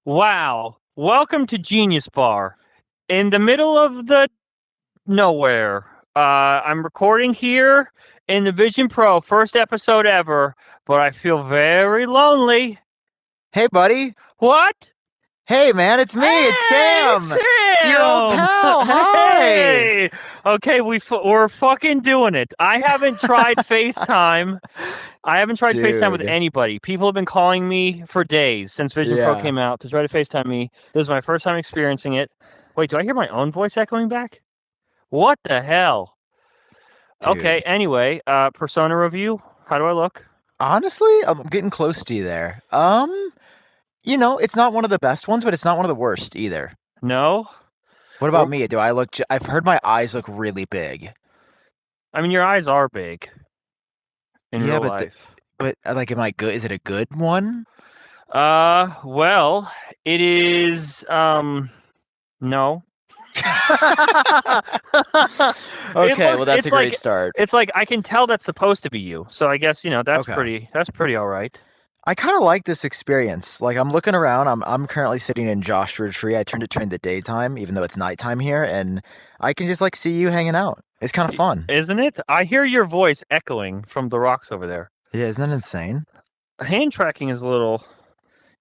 Wow. Welcome to GeniusBar. In the middle of the nowhere. I'm recording here in the Vision Pro, first episode ever, but I feel very lonely. Hey, buddy. What? Hey, man, it's me. It's Hey, Sam. It's your old Sam! pal. Hi. Hey! Okay, we're fucking doing it. I haven't tried FaceTime. I haven't tried FaceTime with Dude. anybody. People have been calling me for days since Vision Pro Yeah. came out to try to FaceTime me. This is my first time experiencing it. Wait, do I hear my own voice echoing back? What the hell? Dude. Okay, anyway, persona review. How do I look? Honestly, I'm getting close to you there. It's not one of the best ones, but it's not one of the worst either. No? What Or- about me? Do I look I've heard my eyes look really big. I mean, your eyes are big in Yeah, real but life. like, am I good? Is it a good one? Well, it is, no. Okay, well, that's It's a like great start. it's like I can tell that's supposed to be you. So I guess, that's Okay. pretty all right. I kind of like this experience. Like, I'm looking around. I'm currently sitting in Joshua Tree. I turned it during the daytime, even though it's nighttime here, and I can just like see you hanging out. It's kind of fun. Isn't it? I hear your voice echoing from the rocks over there. Yeah, isn't that insane? Hand tracking is a little.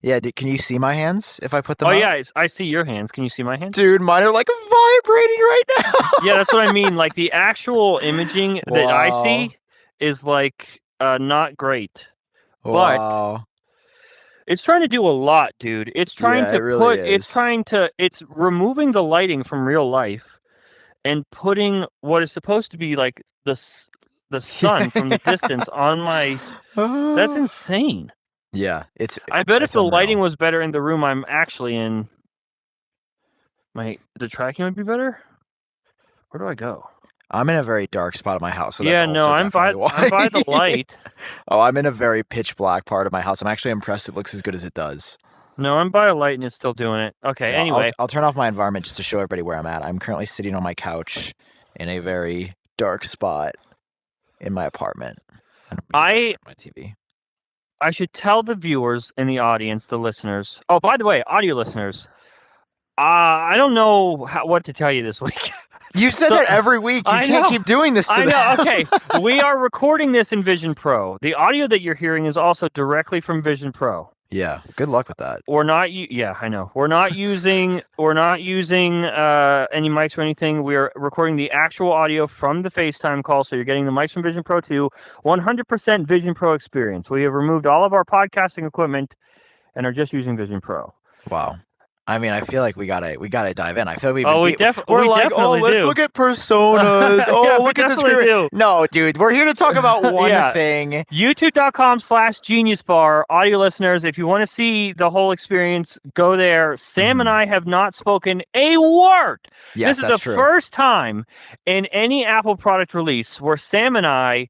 Yeah, can you see my hands if I put them Oh up? yeah, I see your hands. Can you see my hands? Dude, mine are like vibrating right now. Yeah, that's what I mean. Like the actual imaging that I Wow. see is like not great. But Wow. it's trying to do a lot, dude. It's trying Yeah, it to really it's removing the lighting from real life and putting what is supposed to be like the sun from the distance on my. That's insane. Yeah, I bet if it's the lighting unreal. was better in the room I'm actually in, the tracking would be better. Where do I go? I'm in a very dark spot of my house, so that's Yeah, no, also definitely why. I'm by the light. Oh, I'm in a very pitch black part of my house. I'm actually impressed it looks as good as it does. No, I'm by a light and it's still doing it. Okay, Yeah, I'll anyway. I'll turn off my environment just to show everybody where I'm at. I'm currently sitting on my couch in a very dark spot in my apartment. And I'm waiting for my TV. I should tell the viewers in the audience, the listeners. Oh, by the way, audio listeners, I don't know what to tell you this week. You said that every week. You can't keep doing this to I them. know. Okay, we are recording this in Vision Pro. The audio that you're hearing is also directly from Vision Pro. Yeah. Good luck with that. We're not. Yeah, I know. We're not using. We're not using any mics or anything. We're recording the actual audio from the FaceTime call, so you're getting the mics from Vision Pro 2, 100% Vision Pro experience. We have removed all of our podcasting equipment and are just using Vision Pro. Wow. I mean, I feel like we gotta dive in. I feel like we're like, definitely let's do. look at personas. Oh, Yeah, we look at this. definitely do. No, dude, we're here to talk about one Yeah. thing. YouTube.com/GeniusBar. Audio listeners, if you want to see the whole experience, go there. Sam and I have not spoken a word. Yes, This is that's the true. first time in any Apple product release where Sam and I,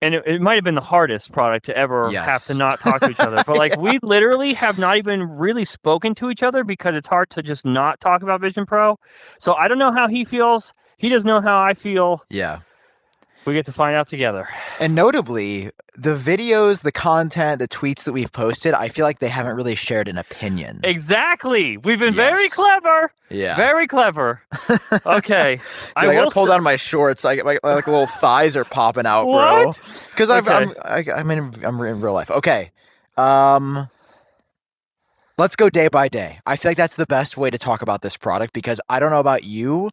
and it might have been the hardest product to ever have to not talk to each other. But like we literally have not even really spoken to each other because it's hard to just not talk about Vision Pro. So I don't know how he feels. He doesn't know how I feel. Yeah. We get to find out together. And notably, the videos, the content, the tweets that we've posted, I feel like they haven't really shared an opinion. Exactly. We've been very Yes. clever. Yeah. Very clever. Okay. Dude, I gotta pull down my shorts. My little thighs are popping out, bro. What? Because Okay. I'm in real life. Okay. Let's go day by day. I feel like that's the best way to talk about this product because I don't know about you,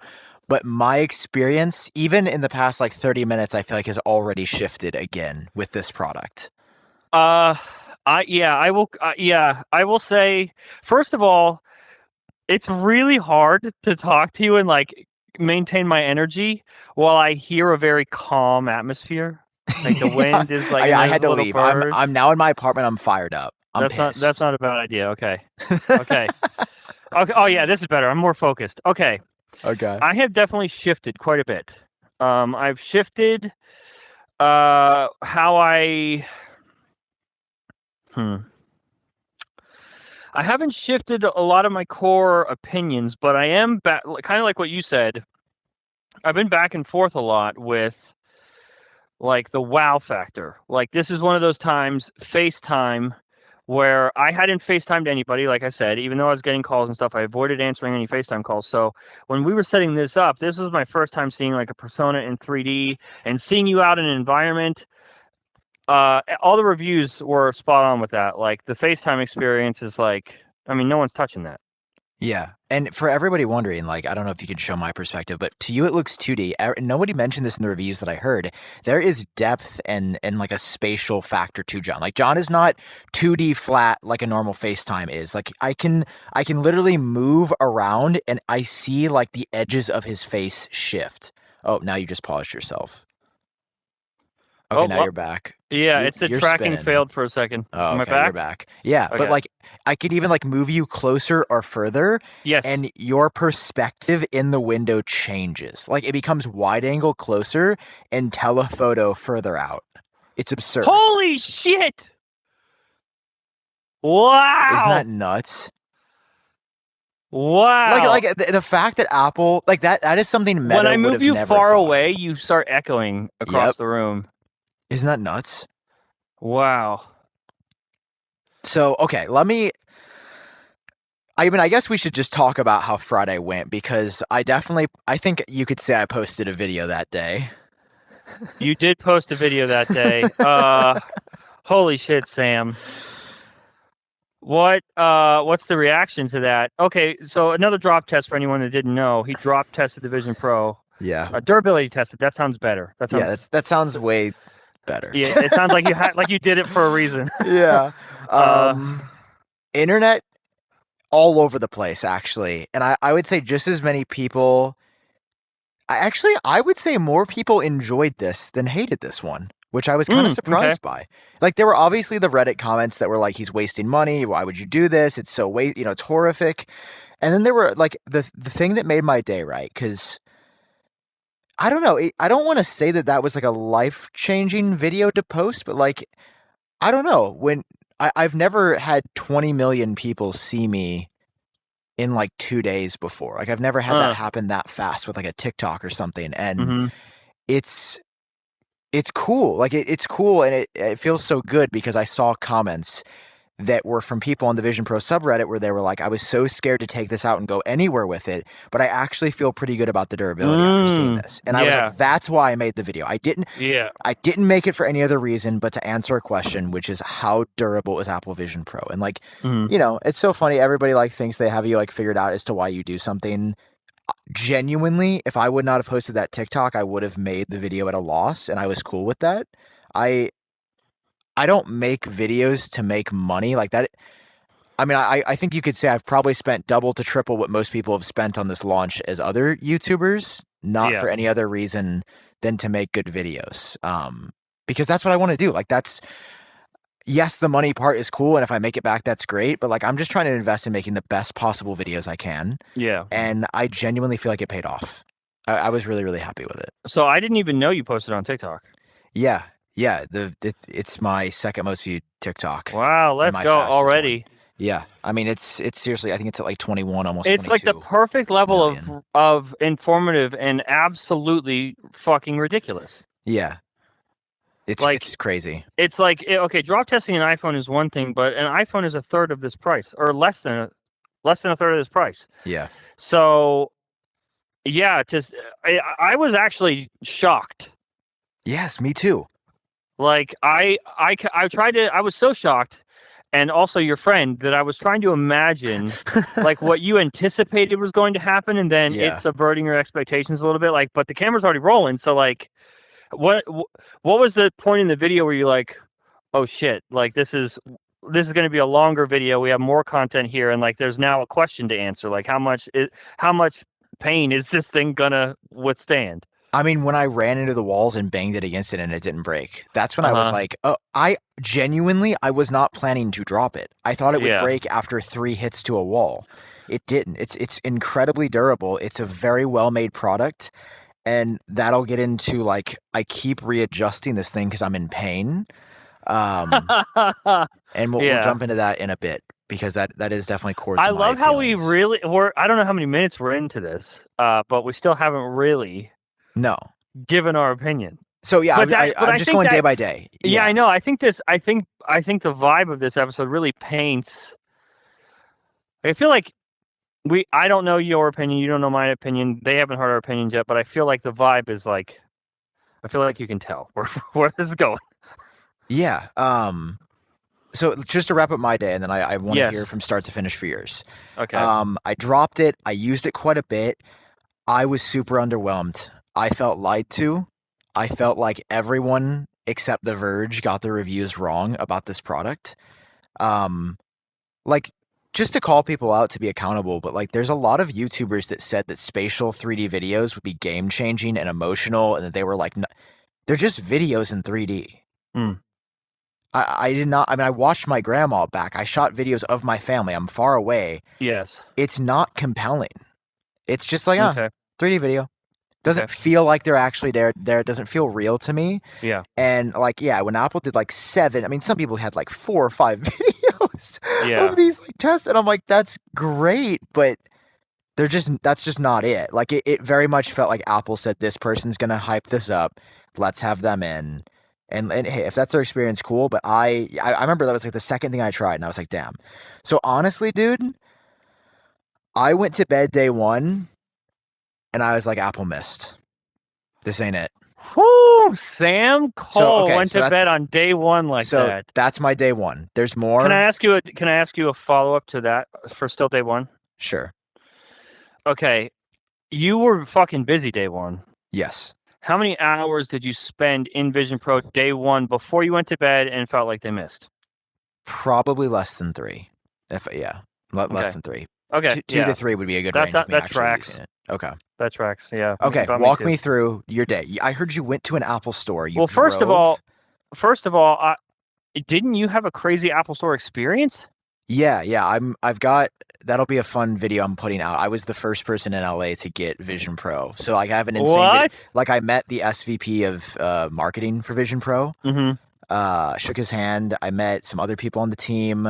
but my experience, even in the past like 30 minutes, I feel like has already shifted again with this product. I will say, first of all, it's really hard to talk to you and like maintain my energy while I hear a very calm atmosphere. Like the wind is like I had to leave. Birds. I'm now in my apartment. I'm fired up. That's not a bad idea. Okay. Okay. Okay. Oh yeah, this is better. I'm more focused. Okay. Okay. I have definitely shifted quite a bit. I've shifted how I I haven't shifted a lot of my core opinions, but I am kind of like what you said. I've been back and forth a lot with like the wow factor. Like this is one of those times FaceTime where I hadn't FaceTimed anybody, like I said, even though I was getting calls and stuff. I avoided answering any FaceTime calls. So when we were setting this up, this was my first time seeing like a persona in 3D and seeing you out in an environment. All the reviews were spot on with that. Like the FaceTime experience is like, I mean, no one's touching that. Yeah. And for everybody wondering, like, I don't know if you can show my perspective, but to you it looks 2D. Nobody mentioned this in the reviews that I heard. There is depth and like a spatial factor to John. Like John is not 2D flat like a normal FaceTime is. Like I can literally move around and I see like the edges of his face shift. Oh, now you just polished yourself. Okay, now you're back. Yeah, it said tracking spinning. Failed for a second. Oh, Am okay, I back? you're back. Yeah, Okay. but like I could even like move you closer or further. Yes. And your perspective in the window changes. Like it becomes wide angle closer and telephoto further out. It's absurd. Holy shit! Wow! Isn't that nuts? Wow! Like the fact that Apple like that is something Meta when I move you far away, of. you start echoing across the room. Isn't that nuts? Wow. So, okay, I mean, I guess we should just talk about how Friday went because I think you could say I posted a video that day. You did post a video that day. Holy shit, Sam. What's the reaction to that? Okay, so another drop test for anyone that didn't know. He drop tested the Vision Pro. Yeah. Durability tested. That sounds better. That sounds way better. Yeah, it sounds like you did it for a reason. Yeah. Internet all over the place, actually. And I would say just as many people I would say more people enjoyed this than hated this one, which I was kind of surprised by. Like there were obviously the Reddit comments that were like, he's wasting money. Why would you do this? It's so it's horrific. And then there were like the thing that made my day, right? Because I don't know. I don't want to say that was like a life-changing video to post, but like, I don't know. When I've never had 20 million people see me in like 2 days before. Like I've never had that happen that fast with like a TikTok or something. And it's cool. Like it's cool. And it feels so good because I saw comments that were from people on the Vision Pro subreddit where they were like, I was so scared to take this out and go anywhere with it, but I actually feel pretty good about the durability after seeing this. And I was like, that's why I made the video. I didn't make it for any other reason but to answer a question, which is how durable is Apple Vision Pro? And like, it's so funny. Everybody like thinks they have you like figured out as to why you do something. Genuinely, if I would not have posted that TikTok, I would have made the video at a loss, and I was cool with that. I don't make videos to make money like that. I mean, I think you could say I've probably spent double to triple what most people have spent on this launch as other YouTubers, not for any other reason than to make good videos. Because that's what I want to do. Like yes, the money part is cool. And if I make it back, that's great. But like, I'm just trying to invest in making the best possible videos I can. Yeah. And I genuinely feel like it paid off. I was really, really happy with it. So I didn't even know you posted on TikTok. Yeah. Yeah, it's my second most viewed TikTok. Wow, let's go already. One. Yeah, I mean it's seriously. I think it's at like 21, almost. It's 22 like the perfect level million. of informative and absolutely fucking ridiculous. Yeah, it's crazy. It's like okay, drop testing an iPhone is one thing, but an iPhone is a third of this price, or less than a third of this price. Yeah. So, yeah, I was actually shocked. Yes, me too. Like I tried to. I was so shocked, and also your friend, that I was trying to imagine like what you anticipated was going to happen, and then it's subverting your expectations a little bit. Like, but the camera's already rolling, so like, what was the point in the video where you're like, oh shit, like this is going to be a longer video. We have more content here, and like, there's now a question to answer. Like, how much pain is this thing gonna withstand? I mean, when I ran into the walls and banged it against it and it didn't break, that's when I was like, oh, I was not planning to drop it. I thought it would break after 3 hits to a wall. It didn't. It's incredibly durable. It's a very well-made product. And that'll get into like, I keep readjusting this thing because I'm in pain. And we'll jump into that in a bit. Because that is definitely core to I love how feelings. I don't know how many minutes we're into this, but we still haven't really given our opinion. So yeah, I'm just going day by day. Yeah, I know. I think the vibe of this episode really paints. I feel like I don't know your opinion. You don't know my opinion. They haven't heard our opinions yet, but I feel like the vibe is like, I feel like you can tell where this is going. Yeah. So just to wrap up my day, and then I want to hear from start to finish for yours. Okay. I dropped it. I used it quite a bit. I was super underwhelmed. I felt lied to. I felt like everyone except The Verge got the reviews wrong about this product. Like, just to call people out to be accountable, but like there's a lot of YouTubers that said that spatial 3D videos would be game changing and emotional, and that they were like, they're just videos in 3D. I did not. I mean, I watched my grandma back. I shot videos of my family. I'm far away. Yes. It's not compelling. It's just like, 3D video. Doesn't feel like they're actually there. It doesn't feel real to me. Yeah. And like, when Apple did like 7, I mean, some people had like 4 or 5 videos of these like tests, and I'm like, that's great, but that's just not it. Like, it very much felt like Apple said, this person's gonna hype this up. Let's have them in. And hey, if that's their experience, cool. But I remember that was like the second thing I tried, and I was like, damn. So honestly, dude, I went to bed day 1, and I was like, Apple missed. This ain't it. Whoo! Sam Kohl went to bed on day 1 like that. So that's my day 1. There's more. Can I ask you a follow up to that for still day 1? Sure. Okay, you were fucking busy day 1. Yes. How many hours did you spend in Vision Pro day 1 before you went to bed and felt like they missed? Probably less than 3. Less than 3. Okay, 2 to 3 would be a good range. That tracks. Okay, that tracks. Yeah. Okay, walk me through your day. I heard you went to an Apple store. First of all, didn't you have a crazy Apple Store experience? Yeah. I've got. That'll be a fun video I'm putting out. I was the first person in LA to get Vision Pro, so like I have an insane. What? Like, I met the SVP of marketing for Vision Pro. Shook his hand. I met some other people on the team.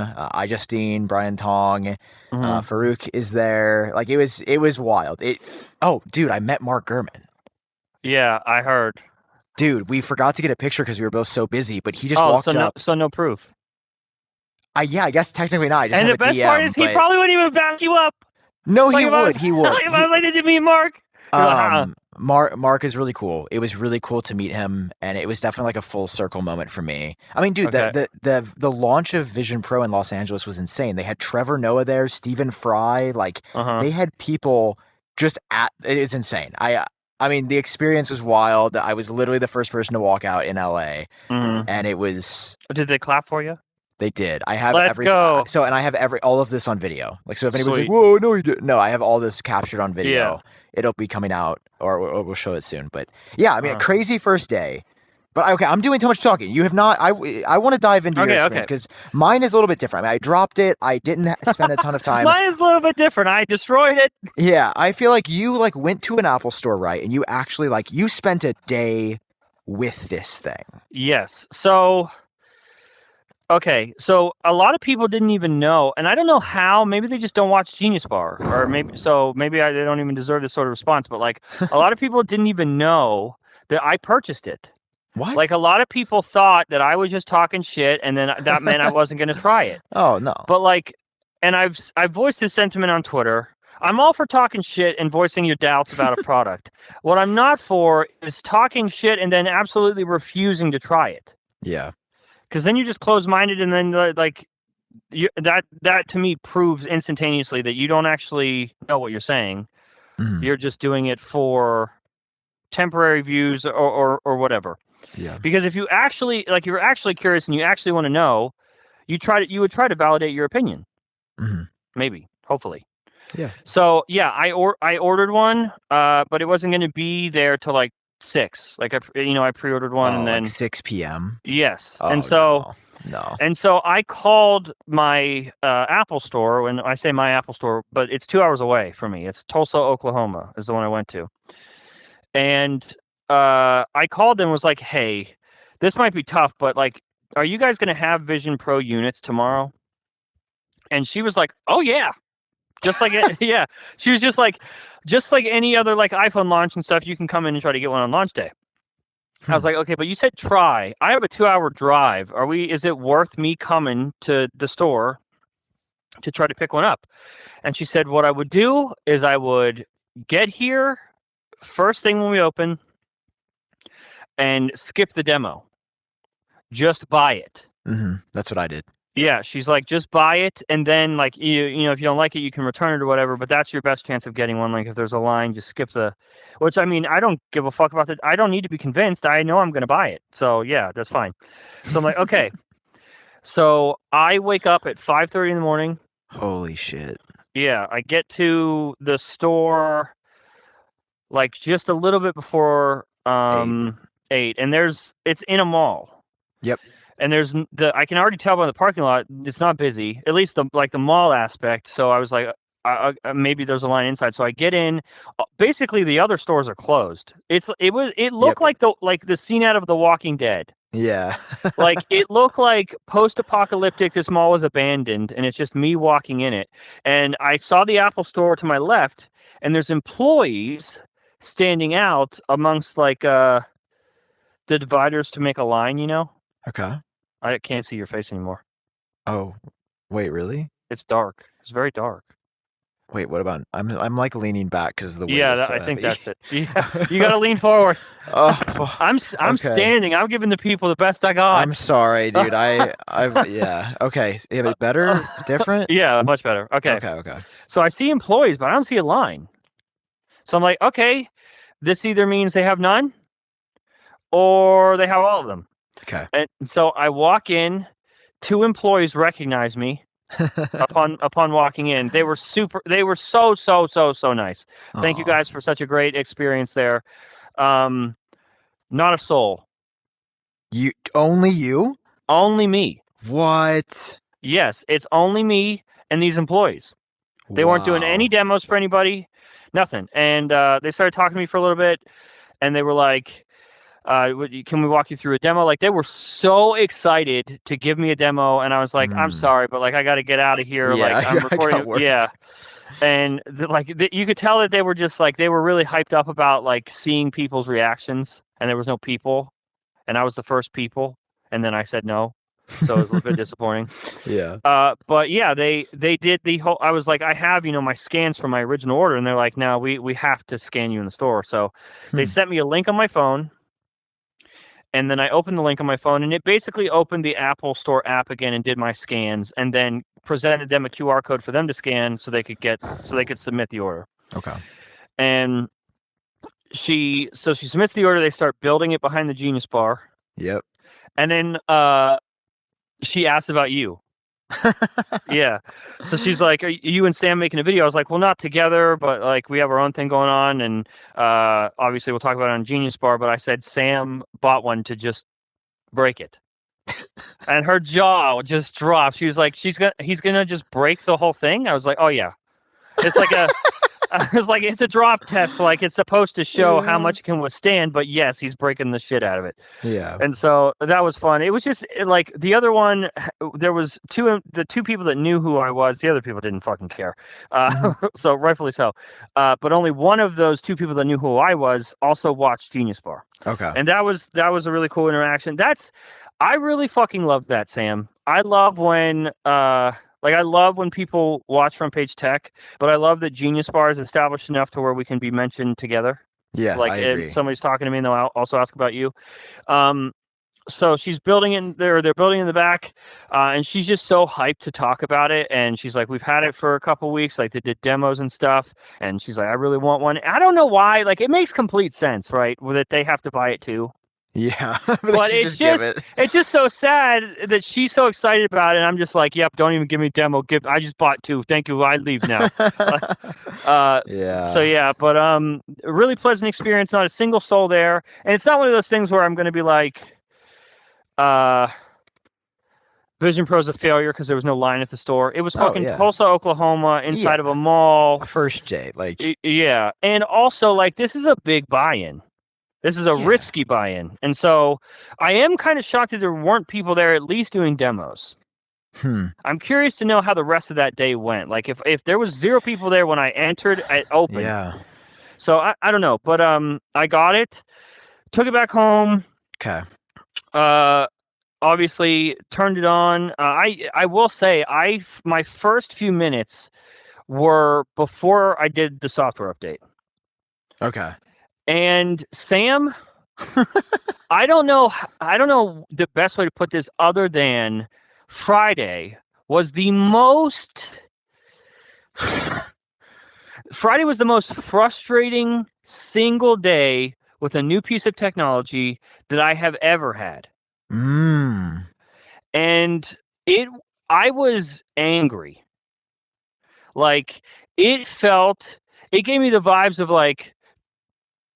Justine, Brian Tong, Farouk is there. Like, it was wild. Dude, I met Mark Gurman. Yeah, I heard. Dude, we forgot to get a picture because we were both so busy, but he just walked up. So no proof. I guess technically not. I just and have the best part is he probably wouldn't even back you up. No, he would. He would. If I was like, did you meet Mark? Mark is really cool. It was really cool to meet him, and it was definitely like a full circle moment for me. I mean, dude, the launch of Vision Pro in Los Angeles was insane. They had Trevor Noah there, Stephen Fry, like they had people just it's insane. I mean, the experience was wild. I was literally the first person to walk out in LA, and it was. Did they clap for you? They did. I have go. So, and I have all of this on video. Like, so if anybody's like, "Whoa, no, you didn't." No, I have all this captured on video. Yeah. It'll be coming out, or we'll show it soon. But yeah, I mean, a crazy first day. But okay, I'm doing too much talking. You have not. I want to dive into your experience because mine is a little bit different. I mean, I dropped it. I didn't spend a ton of time. Mine is a little bit different. I destroyed it. Yeah, I feel like you went to an Apple store, right? And you actually you spent a day with this thing. Yes. So. Okay, so a lot of people didn't even know, and I don't know how. Maybe they just don't watch GeniusBar, or maybe they don't even deserve this sort of response. But like, a lot of people didn't even know that I purchased it. What? Like, a lot of people thought that I was just talking shit, and then that meant I wasn't going to try it. Oh no! But like, and I've voiced this sentiment on Twitter. I'm all for talking shit and voicing your doubts about a product. What I'm not for is talking shit and then absolutely refusing to try it. Yeah. Because then you're just closed-minded, and then that to me proves instantaneously that you don't actually know what you're saying. You're just doing it for temporary views or whatever. Yeah. Because if you actually you're actually curious and you actually want to know, you would try to validate your opinion. Maybe, hopefully. Yeah. So yeah, I ordered one, but it wasn't going to be there till like 6. Like, I pre-ordered one and then 6 p.m. Yes. Oh, and so no. And so I called my Apple store. When I say my Apple store, but it's 2 hours away from me. It's Tulsa, Oklahoma is the one I went to. And I called them and was like, "Hey, this might be tough, but like, are you guys going to have Vision Pro units tomorrow?" And she was like, "Oh yeah." Just like yeah, she was just like any other like iPhone launch and stuff. You can come in and try to get one on launch day. I was like, okay, but you said try. I have a 2-hour drive. Is it worth me coming to the store to try to pick one up? And she said, what I would do is I would get here first thing when we open and skip the demo. Just buy it. Mm-hmm. That's what I did. Yeah, she's like, just buy it, and then like you know, if you don't like it, you can return it or whatever. But that's your best chance of getting one. Like if there's a line, just skip the. Which I mean, I don't give a fuck about that. I don't need to be convinced. I know I'm going to buy it. So yeah, that's fine. So I'm like, okay. So I wake up at 5:30 in the morning. Holy shit! Yeah, I get to the store like just a little bit before 8, and it's in a mall. Yep. And I can already tell by the parking lot it's not busy, at least the mall aspect. So I was like, maybe there's a line inside. So I get in. Basically, the other stores are closed. It looked like the scene out of The Walking Dead. Yeah. Like it looked like post-apocalyptic. This mall was abandoned, and it's just me walking in it. And I saw the Apple store to my left, and there's employees standing out amongst like the dividers to make a line. You know. Okay. I can't see your face anymore. Oh, wait, really? It's dark. It's very dark. Wait, what about? I'm like leaning back because the yeah. is so I think heavy. that's it. You got to lean forward. Oh, I'm okay. standing. I'm giving the people the best I got. I'm sorry, dude. Yeah. Okay. Yeah, better, different. Yeah, much better. Okay. Okay. So I see employees, but I don't see a line. So I'm like, okay, this either means they have none, or they have all of them. Okay. And so I walk in. 2 employees recognize me upon walking in. They were so nice. Thank you guys for such a great experience there. Not a soul. Only you? Only me. What? Yes, it's only me and these employees. They weren't doing any demos for anybody, nothing. And they started talking to me for a little bit, and they were like, can we walk you through a demo? Like they were so excited to give me a demo, and I was like, I'm sorry, but like I got to get out of here. Yeah, like I'm recording. Yeah, and you could tell that they were just like they were really hyped up about like seeing people's reactions, and there was no people, and I was the first people, and then I said no, so it was a little bit disappointing. Yeah. But yeah, they did the whole. I was like, I have my scans from my original order, and they're like, no, we have to scan you in the store. So they sent me a link on my phone. And then I opened the link on my phone, and it basically opened the Apple Store app again and did my scans, and then presented them a QR code for them to scan so they could submit the order. Okay. And she submits the order. They start building it behind the GeniusBar. Yep. And then she asks about you. Yeah. So she's like, are you and Sam making a video? I was like, well, not together, but like we have our own thing going on, and obviously we'll talk about it on GeniusBar, but I said Sam bought one to just break it. And her jaw just dropped. She was like, he's gonna just break the whole thing. I was like, oh yeah. It's like I was like, it's a drop test. Like it's supposed to show how much it can withstand, but yes, he's breaking the shit out of it. Yeah. And so that was fun. It was just like the other one. There was the 2 people that knew who I was. The other people didn't fucking care. So rightfully so. But only one of those 2 people that knew who I was also watched GeniusBar. Okay. And that was a really cool interaction. I really fucking loved that, Sam. I love when I love when people watch Front Page Tech, but I love that GeniusBar is established enough to where we can be mentioned together. Yeah, like I agree. If somebody's talking to me, and they'll also ask about you. So she's building it. They're building in the back, and she's just so hyped to talk about it. And she's like, "We've had it for a couple weeks. Like they did demos and stuff." And she's like, "I really want one." I don't know why. Like it makes complete sense, right? That they have to buy it too. Yeah, but it's just so sad that she's so excited about it. And I'm just like, yep, don't even give me a demo. I just bought 2. Thank you. I leave now. Yeah. So yeah, but a really pleasant experience. Not a single soul there, and it's not one of those things where I'm going to be like, Vision Pro's a failure because there was no line at the store. It was fucking Tulsa, Oklahoma, inside of a mall. First J, like yeah, and also like this is a big buy-in. This is a risky buy-in. And so I am kind of shocked that there weren't people there at least doing demos. I'm curious to know how the rest of that day went. Like if there was 0 people there when I entered, it opened. Yeah. So I don't know. But I got it, took it back home, Okay. Obviously turned it on. I will say my first few minutes were before I did the software update. Okay. And Sam, I don't know the best way to put this other than Friday was the most frustrating single day with a new piece of technology that I have ever had. And I was angry. Like, it gave me the vibes of like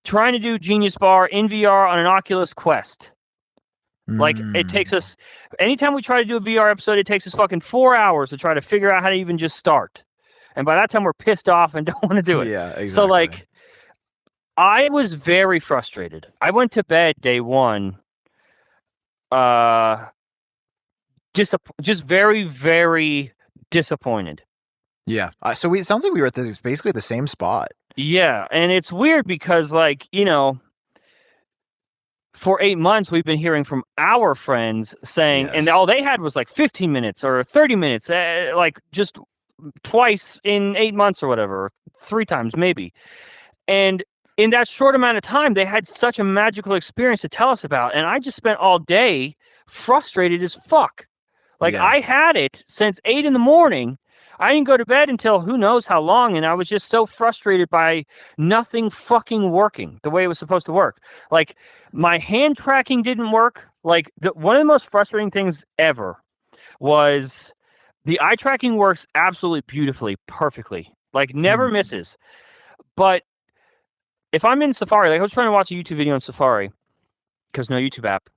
trying to do GeniusBar in VR on an Oculus Quest. Like, it takes us, anytime we try to do a VR episode, it takes us fucking 4 hours to try to figure out how to even just start. And by that time, we're pissed off and don't want to do it. Yeah, exactly. So, like, I was very frustrated. I went to bed day one, just very, very disappointed. Yeah. So it sounds like we were at basically the same spot. Yeah, and it's weird because, like, for 8 months, we've been hearing from our friends saying, and all they had was like 15 minutes or 30 minutes, like just twice in 8 months or whatever, 3 times maybe. And in that short amount of time, they had such a magical experience to tell us about. And I just spent all day frustrated as fuck. Like, I had it since 8 in the morning. I didn't go to bed until who knows how long, and I was just so frustrated by nothing fucking working the way it was supposed to work. Like, my hand tracking didn't work. Like, one of the most frustrating things ever was the eye tracking works absolutely beautifully, perfectly. Like, never misses. But if I'm in Safari, like I was trying to watch a YouTube video in Safari, because no YouTube app,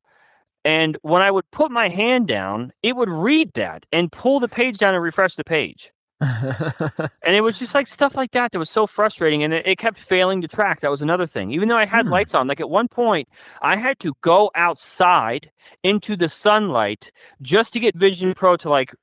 and when I would put my hand down, it would read that and pull the page down and refresh the page. And it was just like stuff like that was so frustrating, and it kept failing to track. That was another thing. Even though I had lights on, like at one point, I had to go outside into the sunlight just to get Vision Pro to like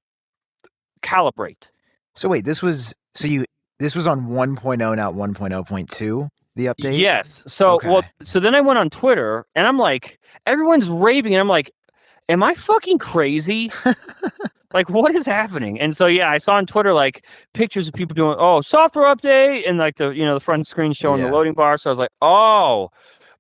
calibrate. So wait, this was on 1.0, not 1.0.2, the update? Yes. So so then I went on Twitter, and I'm like, everyone's raving, and I'm like, am I fucking crazy? Like, what is happening? And so, yeah, I saw on Twitter, like, pictures of people doing, software update, and, like, the front screen showing the loading bar. So I was like,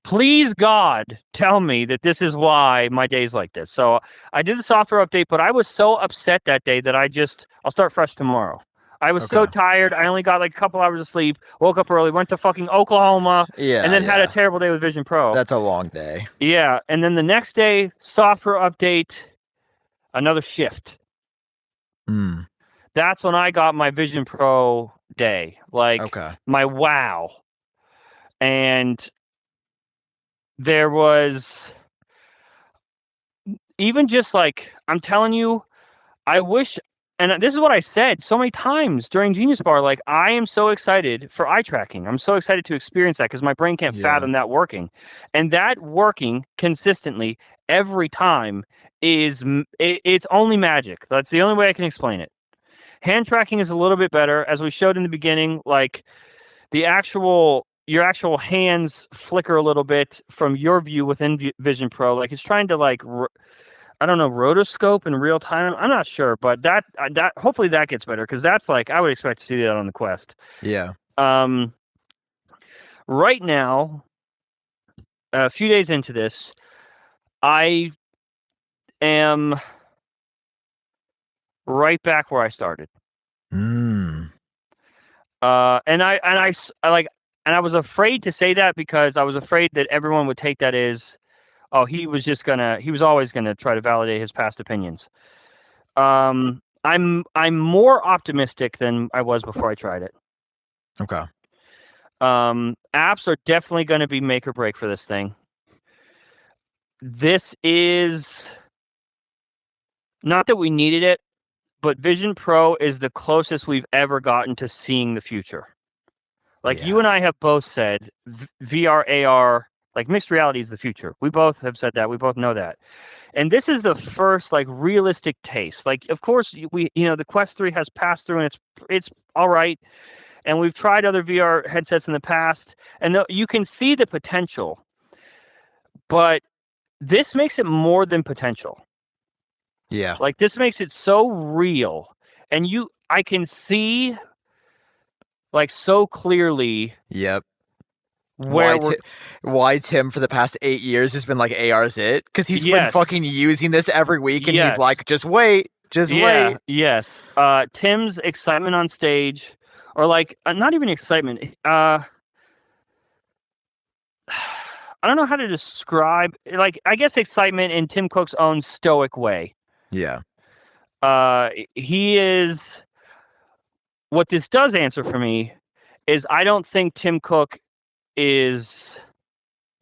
please, God, tell me that this is why my day's like this. So I did the software update, but I was so upset that day that I'll start fresh tomorrow. I was so tired. I only got, like, a couple hours of sleep, woke up early, went to fucking Oklahoma, and then had a terrible day with Vision Pro. That's a long day. Yeah, and then the next day, software update, another shift. That's when I got my Vision Pro day, like my wow. And there was even just like, I'm telling you, I wish, and this is what I said so many times during GeniusBar, like, I am so excited for eye tracking. I'm so excited to experience that because my brain can't fathom that working. And that working consistently every time it's only magic. That's the only way I can explain it. Hand tracking is a little bit better, as we showed in the beginning. Like, your actual hands flicker a little bit from your view within Vision Pro. Like, it's trying to like, I don't know, rotoscope in real time. I'm not sure, but that hopefully that gets better, because that's like, I would expect to see that on the Quest. Yeah. Right now, a few days into this, I am right back where I started. And I was afraid to say that because I was afraid that everyone would take that as, he was always gonna try to validate his past opinions. I'm more optimistic than I was before I tried it. Okay. Apps are definitely going to be make or break for this thing. This is not that we needed it, but Vision Pro is the closest we've ever gotten to seeing the future. Like, you and I have both said VR, AR, like mixed reality is the future. We both have said that. We both know that. And this is the first like realistic taste. Like, of course, the Quest 3 has passed through, and it's all right. And we've tried other VR headsets in the past, and you can see the potential. But this makes it more than potential. Yeah. Like, this makes it so real. And I can see, like, so clearly. Yep. Where why Tim for the past 8 years has been like AR's it? Because he's been yes. fucking using this every week, and he's Yes. like, just wait. Wait. Yes. Tim's excitement on stage, or like not even excitement. I don't know how to describe. Like, I guess excitement in Tim Cook's own stoic way. Yeah. He is. What this does answer for me is I don't think Tim Cook is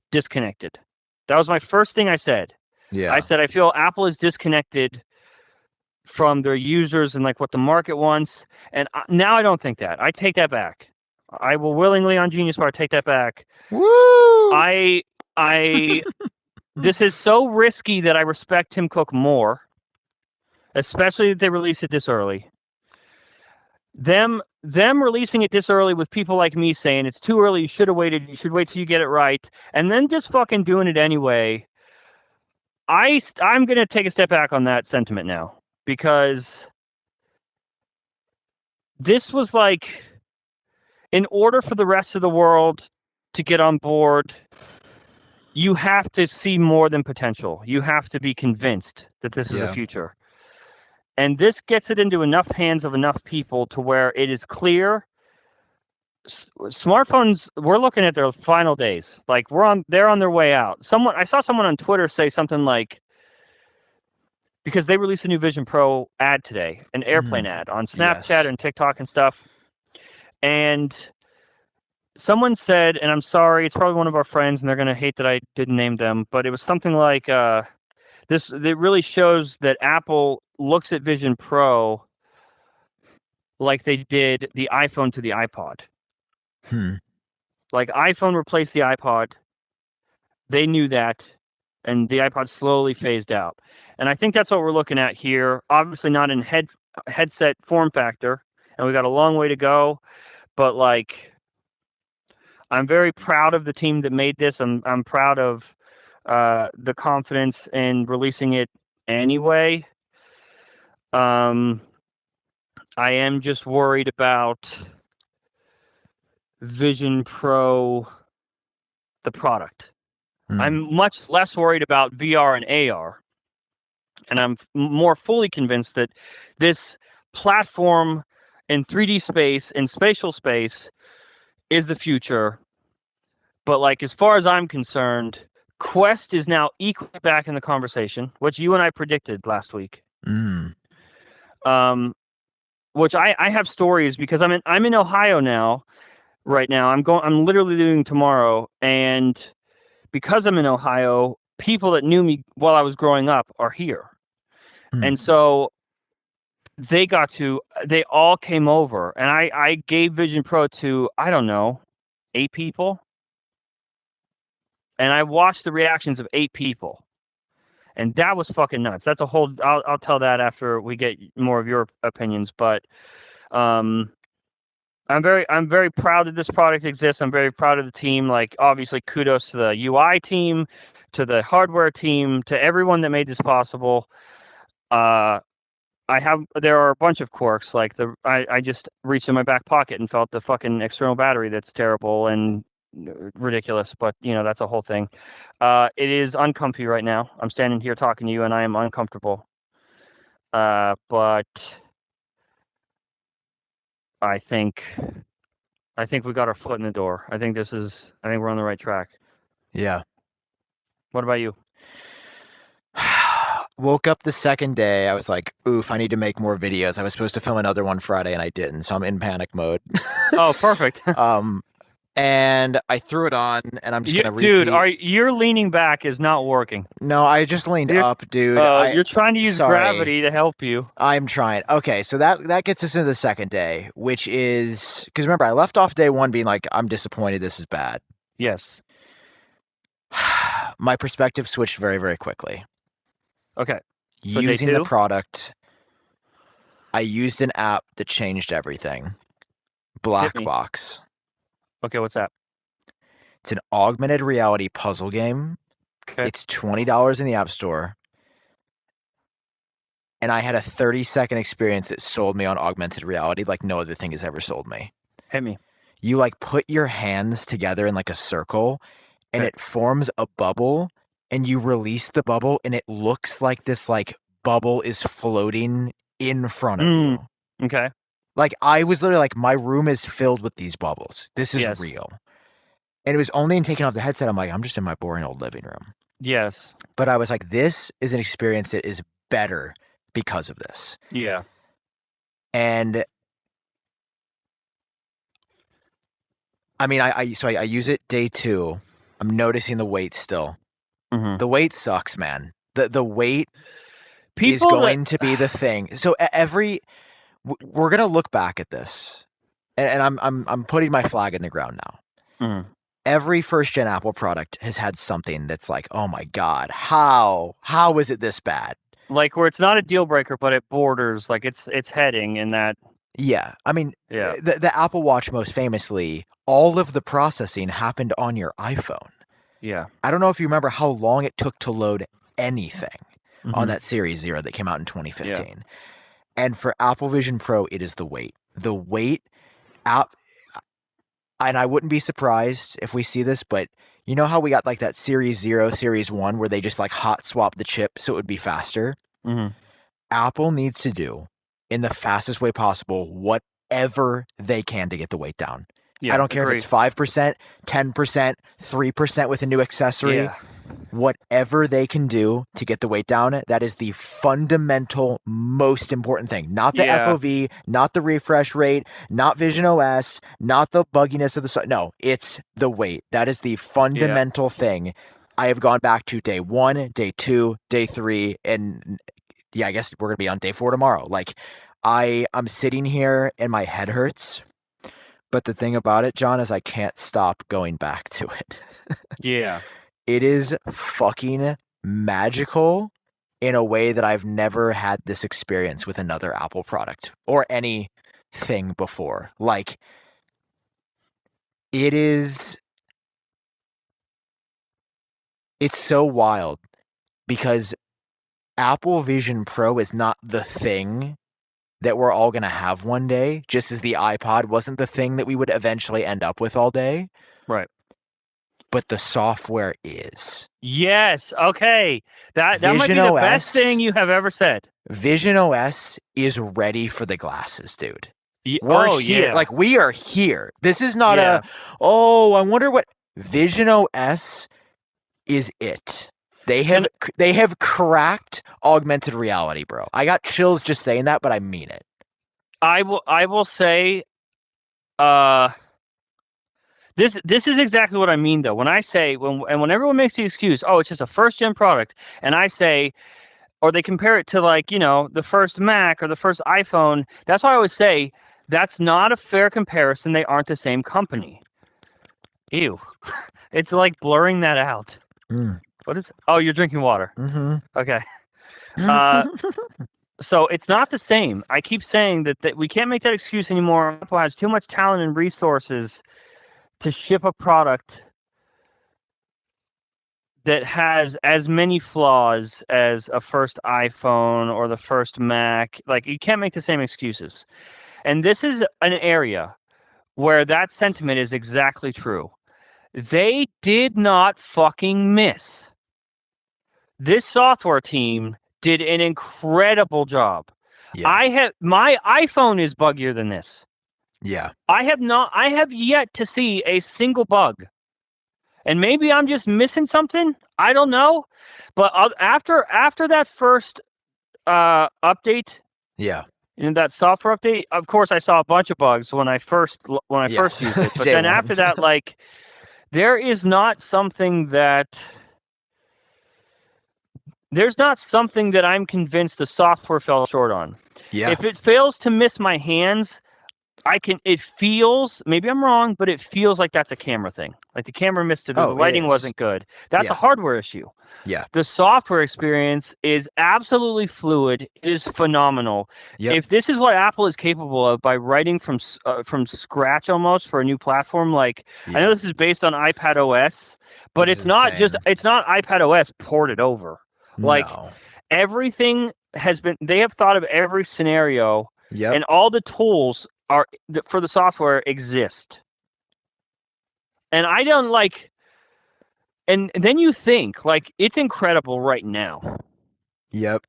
disconnected. That was my first thing I said. Yeah. I said I feel Apple is disconnected from their users and like what the market wants. And now I don't think that. I take that back. I will willingly on GeniusBar take that back. Woo! I this is so risky that I respect Tim Cook more, especially if they release it this early. Them releasing it this early with people like me saying it's too early, you should have waited, you should wait till you get it right, and then just fucking doing it anyway. I'm going to take a step back on that sentiment now, because this was like, in order for the rest of the world to get on board, you have to see more than potential. You have to be convinced that this is the future. And this gets it into enough hands of enough people to where it is clear. Smartphones, we're looking at their final days. Like, they're on their way out. I saw someone on Twitter say something like, because they released a new Vision Pro ad today, an airplane ad on Snapchat and TikTok and stuff. And someone said, and I'm sorry, it's probably one of our friends, and they're going to hate that I didn't name them, but it was something like, it really shows that Apple looks at Vision Pro like they did the iPhone to the iPod. Like, iPhone replaced the iPod. They knew that, and the iPod slowly phased out. And I think that's what we're looking at here. Obviously not in headset form factor, and we got a long way to go. But, like, I'm very proud of the team that made this. I'm proud of the confidence in releasing it anyway. I am just worried about Vision Pro, the product. I'm much less worried about VR and AR. And I'm more fully convinced that this platform in 3D space, in spatial space, is the future. But, like, as far as I'm concerned, Quest is now equally back in the conversation, which you and I predicted last week. Which I have stories, because I'm in Ohio now. Right now, I'm literally leaving tomorrow, and because I'm in Ohio, people that knew me while I was growing up are here, and so they all came over, and I gave Vision Pro to, I don't know, 8 people, and I watched the reactions of 8 people, and that was fucking nuts. That's a whole. I'll tell that after we get more of your opinions, but I'm very proud that this product exists. I'm very proud of the team. Like, obviously, kudos to the UI team, to the hardware team, to everyone that made this possible. There are a bunch of quirks. Like, I just reached in my back pocket and felt the fucking external battery that's terrible and ridiculous. But, that's a whole thing. It is uncomfy right now. I'm standing here talking to you, and I am uncomfortable. But I think we got our foot in the door. I think we're on the right track. Yeah. What about you? Woke up the second day. I was like, oof, I need to make more videos. I was supposed to film another one Friday and I didn't. So I'm in panic mode. Oh, perfect. And I threw it on, and I'm just going to repeat. Dude, your leaning back is not working. No, I just leaned up, dude. You're trying to use gravity to help you. I'm trying. Okay, so that gets us into the second day, which is, because remember, I left off day 1 being like, I'm disappointed, this is bad. Yes. My perspective switched very, very quickly. Okay. Using the product, I used an app that changed everything. Blackbox. Okay, what's that? It's an augmented reality puzzle game. Okay. It's $20 in the App Store. And I had a 30-second experience that sold me on augmented reality like no other thing has ever sold me. Hit me. You like put your hands together in like a circle and it forms a bubble and you release the bubble and it looks like this like bubble is floating in front of you. Okay. Like I was literally like, my room is filled with these bubbles. This is real. And it was only in taking off the headset, I'm like, I'm just in my boring old living room. Yes. But I was like, this is an experience that is better because of this. Yeah. And I mean, I use it day 2. I'm noticing the weight still. Mm-hmm. The weight sucks, man. The weight is going to be the thing. So we're gonna look back at this, and I'm putting my flag in the ground now. Mm-hmm. Every first gen Apple product has had something that's like, oh my god, how is it this bad? Like where it's not a deal breaker, but it borders, like it's heading in that. Yeah, I mean, the Apple Watch most famously, all of the processing happened on your iPhone. Yeah. I don't know if you remember how long it took to load anything on that Series 0 that came out in 2015. Yeah. And for Apple Vision Pro, it is the weight. The weight, and I wouldn't be surprised if we see this, but you know how we got like that Series 0, Series 1 where they just like hot swap the chip so it would be faster? Mm-hmm. Apple needs to do, in the fastest way possible, whatever they can to get the weight down. Yeah, I don't care if it's 5%, 10%, 3% with a new accessory. Yeah. Whatever they can do to get the weight down, that is the fundamental most important thing. Not the FOV, not the refresh rate, not Vision OS, not the bugginess of the... No, it's the weight. That is the fundamental thing. I have gone back to day 1, day 2, day 3, and yeah, I guess we're going to be on day 4 tomorrow. Like, I'm sitting here and my head hurts. But the thing about it, John, is I can't stop going back to it. Yeah. It is fucking magical in a way that I've never had this experience with another Apple product or anything before. Like, it's so wild because Apple Vision Pro is not the thing that we're all going to have one day, just as the iPod wasn't the thing that we would eventually end up with all day. Right. But the software is. Yes. Okay. That might be the best thing you have ever said. Vision OS is ready for the glasses, dude. We're here. Yeah. Like, we are here. This is not I wonder what... Vision OS is it. They have cracked augmented reality, bro. I got chills just saying that, but I mean it. I will say this is exactly what I mean though. When I say when everyone makes the excuse, oh, it's just a first gen product, and I say, or they compare it to like, you know, the first Mac or the first iPhone, that's why I always say that's not a fair comparison. They aren't the same company. Ew. It's like blurring that out. What is... Oh, you're drinking water. Mm-hmm. Okay. So it's not the same. I keep saying that we can't make that excuse anymore. Apple has too much talent and resources to ship a product that has as many flaws as a first iPhone or the first Mac. Like, you can't make the same excuses. And this is an area where that sentiment is exactly true. They did not fucking miss. This software team did an incredible job. Yeah. My iPhone is buggier than this. Yeah. I have yet to see a single bug. And maybe I'm just missing something. I don't know. But after that first update, that software update, of course I saw a bunch of bugs when I first used it. But then after that, like, there is not something that... There's not something that I'm convinced the software fell short on. Yeah. If it fails to miss my hands, It feels, maybe I'm wrong, but it feels like that's a camera thing. Like the camera missed it or the Oh, it lighting is. wasn't good. That's a Yeah. hardware issue. Yeah. The software experience is absolutely fluid. It is phenomenal. Yep. If this is what Apple is capable of by writing from scratch almost for a new platform, like I know Yeah. this is based on iPad OS, but Which is insane. it's not iPad OS ported over. Like No. everything they have thought of every scenario, Yep. and all the tools for the software exist. And I don't like. And then you think, like, it's incredible right now. Yep.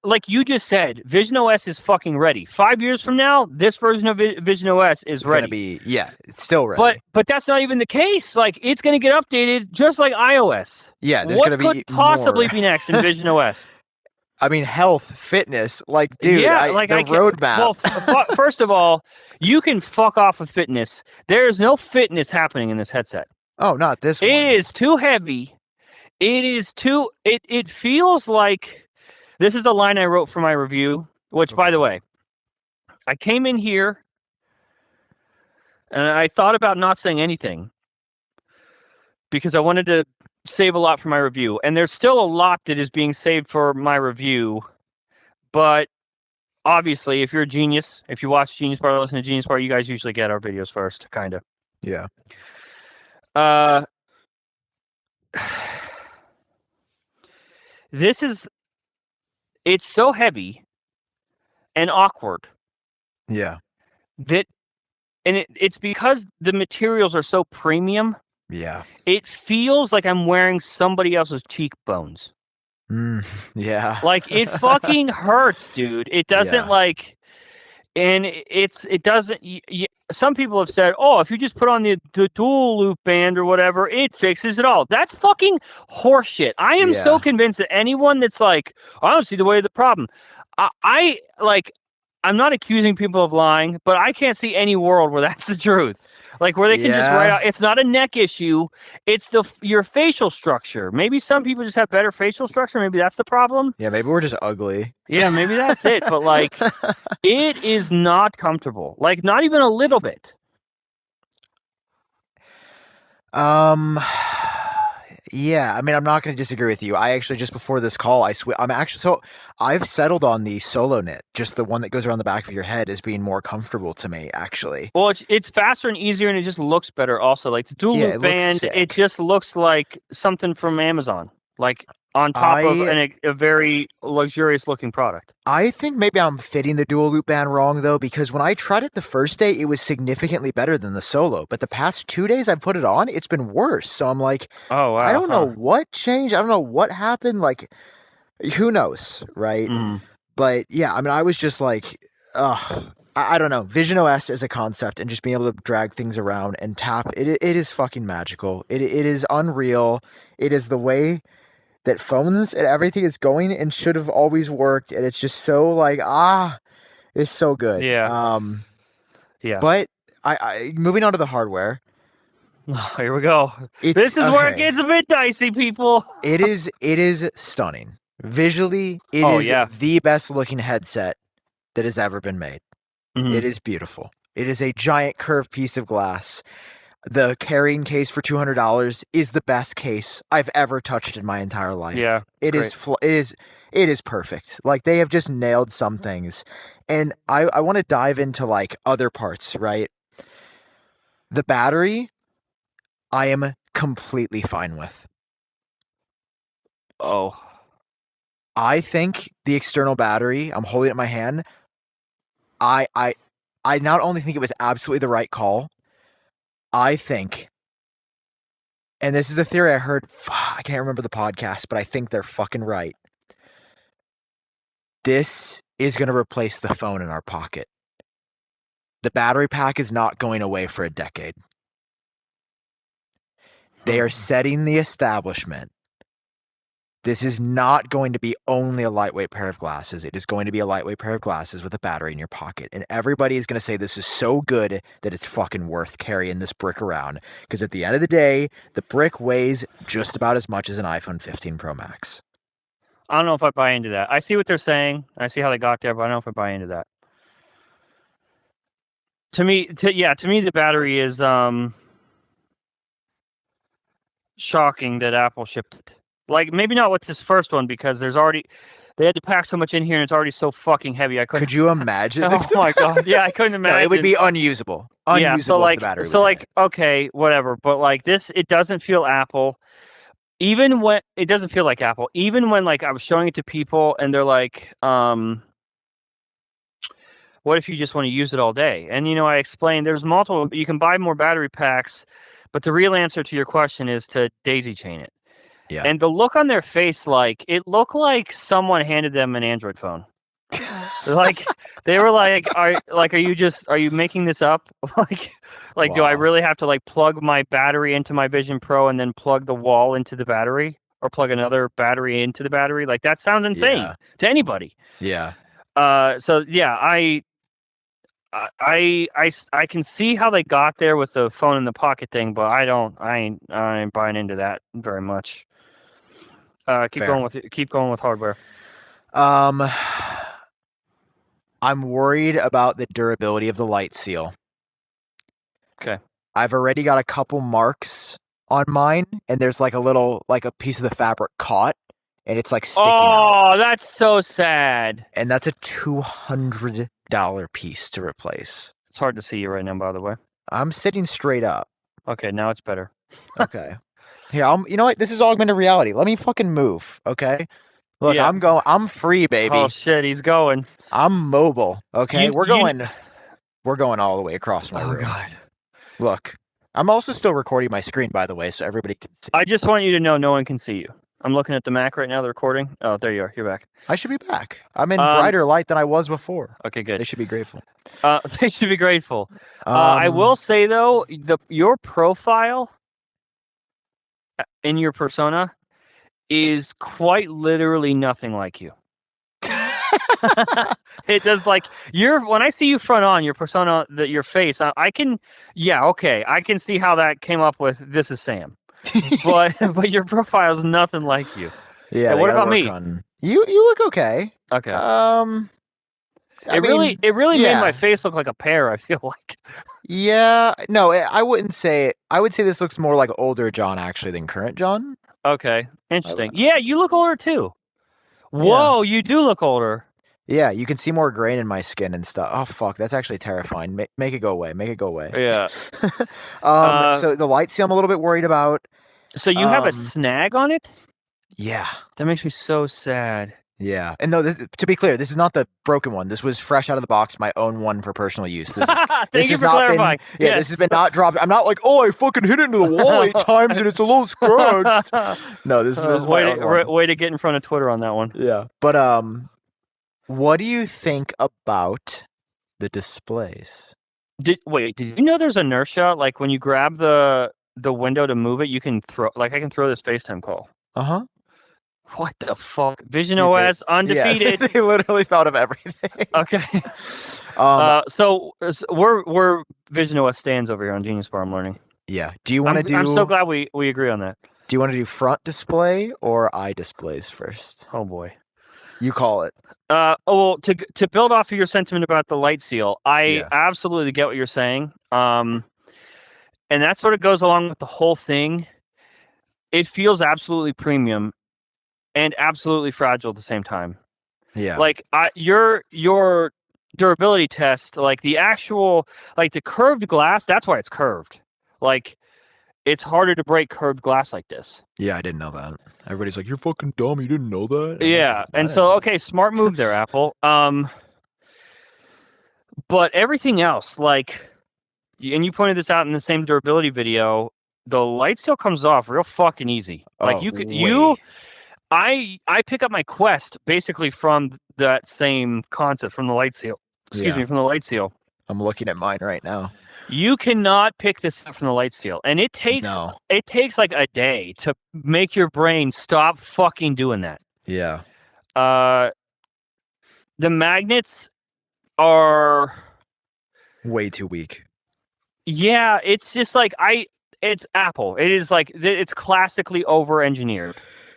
Like you just said, Vision OS is fucking ready. 5 years from now, this version of Vision OS is It's ready. gonna be, yeah, it's still ready. But that's not even the case. Like, it's going to get updated just like iOS. Yeah, there's what gonna be could possibly more. be next in Vision OS? I mean, health, fitness, like, dude, Yeah, the roadmap. Well, first of all, you can fuck off with fitness. There is no fitness happening in this headset. Oh, not this one. It is too heavy. It is too. It feels like. This is a line I wrote for my review, which, by the way, I came in here and I thought about not saying anything because I wanted to save a lot for my review. And there's still a lot that is being saved for my review. But obviously, if you're a genius, if you watch GeniusBar, listen to GeniusBar, you guys usually get our videos first, kind of. Yeah. It's so heavy and awkward. Yeah. It's because the materials are so premium. Yeah. It feels like I'm wearing somebody else's cheekbones. Yeah. Like, it fucking hurts, dude. It doesn't it doesn't. Some people have said, "Oh, if you just put on the dual loop band or whatever, it fixes it all." That's fucking horseshit. I am so convinced that anyone that's like, "I don't see the way of the problem," I'm not accusing people of lying, but I can't see any world where that's the truth. Like, where they can just write out. It's not a neck issue. It's your facial structure. Maybe some people just have better facial structure. Maybe that's the problem. Yeah, maybe we're just ugly. Yeah, maybe that's it. But, like, it is not comfortable. Like, not even a little bit. Yeah, I mean, I'm not going to disagree with you. I actually, just before this call, I've settled on the solo knit, just the one that goes around the back of your head, as being more comfortable to me, actually. Well, it's faster and easier, and it just looks better also. Like, the dual loop band, it just looks like something from Amazon. Like, on top of a very luxurious looking product. I think maybe I'm fitting the dual loop band wrong, though, because when I tried it the first day, it was significantly better than the solo. But the past 2 days I've put it on, it's been worse. So I'm like, oh, wow, I don't know what changed. I don't know what happened. Like, who knows, right? But yeah, I mean, I was just like, I don't know. Vision OS as a concept and just being able to drag things around and tap, it is fucking magical. It is unreal. It is the way that phones and everything is going and should have always worked, and it's just so like it's so good. Yeah. But I moving on to the hardware. Here we go. This is where it gets a bit dicey, people. It is stunning. Visually, it is the best looking headset that has ever been made. It is beautiful. It is a giant curved piece of glass. The carrying case for $200 is the best case I've ever touched in my entire life. Yeah, it is perfect. Like, they have just nailed some things, and I want to dive into like other parts. Right, the battery, I am completely fine with. Oh, I think the external battery, I'm holding it in my hand. I not only think it was absolutely the right call. I think, and this is a theory I heard, I can't remember the podcast, but I think they're fucking right. This is going to replace the phone in our pocket. The battery pack is not going away for a decade. They are setting the establishment. This is not going to be only a lightweight pair of glasses. It is going to be a lightweight pair of glasses with a battery in your pocket. And everybody is going to say this is so good that it's fucking worth carrying this brick around. Because at the end of the day, the brick weighs just about as much as an iPhone 15 Pro Max. I don't know if I buy into that. I see what they're saying. I see how they got there, but I don't know if I buy into that. To me, the battery is shocking that Apple shipped it. Like, maybe not with this first one, because they had to pack so much in here, and it's already so fucking heavy. I couldn't. Could you imagine? Oh my god! Yeah, I couldn't imagine. No, it would be unusable. Unusable if the battery was in it. Okay, whatever. But like this, it doesn't feel Apple. Even when it doesn't feel like Apple. Even when like I was showing it to people, and they're like, what if you just want to use it all day? And I explained there's multiple. You can buy more battery packs, but the real answer to your question is to daisy chain it. Yeah. And the look on their face, like it looked like someone handed them an Android phone. Like they were like, are you making this up? like wow. Do I really have to like plug my battery into my Vision Pro and then plug the wall into the battery, or plug another battery into the battery? Like that sounds insane to anybody. Yeah. So yeah, I can see how they got there with the phone in the pocket thing, but I ain't buying into that very much. Keep going with hardware. I'm worried about the durability of the light seal. Okay. I've already got a couple marks on mine, and there's like a piece of the fabric caught, and it's like sticking out. Oh, that's so sad. And that's a $200 piece to replace. It's hard to see you right now, by the way. I'm sitting straight up. Okay, now it's better. Okay. Here, you know what? This is augmented reality. Let me fucking move, okay? Look, yeah. I'm free, baby. Oh shit, he's going. I'm mobile, okay? We're going all the way across my room. Oh god. Look, I'm also still recording my screen, by the way, so everybody can see. I just want you to know no one can see you. I'm looking at the Mac right now, the recording. Oh, there you are. You're back. I should be back. I'm in brighter light than I was before. Okay, good. They should be grateful. They should be grateful. I will say, though, your profile in your persona is quite literally nothing like you. It does, like, when I see you front on your persona, your face, I can see how that came up with this is Sam. but your profile is nothing like you. Yeah. What about me? You look okay. Okay. It really made my face look like a pear, I feel like. Yeah. No, I wouldn't say. I would say this looks more like older John actually than current John. Okay. Interesting. Yeah, you look older too. Whoa, you do look older. Yeah, you can see more grain in my skin and stuff. Oh fuck, that's actually terrifying. Make it go away. Make it go away. Yeah. So the light seal I'm a little bit worried about. So you have a snag on it? Yeah. That makes me so sad. Yeah. And no, to be clear, this is not the broken one. This was fresh out of the box, my own one for personal use. Thank you for clarifying. This has been not dropped. I'm not like, I fucking hit it into the wall 8 times and it's a little scratched. No, this is way to get in front of Twitter on that one. Yeah. But what do you think about the displays? Did you know there's inertia? Like when you grab the window to move it, you can throw. Like I can throw this FaceTime call. What the fuck? Vision OS undefeated. Yeah, they literally thought of everything. Okay. So we're Vision OS stands over here on GeniusBar. I'm learning. Yeah. Do you want to do? I'm so glad we agree on that. Do you want to do front display or eye displays first? Oh boy. You call it. Well, to build off of your sentiment about the light seal, I absolutely get what you're saying. And that sort of goes along with the whole thing. It feels absolutely premium and absolutely fragile at the same time. Yeah. Like your durability test, like the actual, like the curved glass, that's why it's curved. Like it's harder to break curved glass like this. Yeah, I didn't know that. Everybody's like, "You're fucking dumb. You didn't know that." Yeah, and so okay, smart move there, Apple. But everything else, like, and you pointed this out in the same durability video, the light seal comes off real fucking easy. Like I pick up my Quest basically from that same concept from the light seal. Excuse me, from the light seal. I'm looking at mine right now. You cannot pick this up from the light seal, and it takes like a day to make your brain stop fucking doing that. Yeah. The magnets are way too weak. Yeah, it's just like it's Apple. It is like it's classically over-engineered.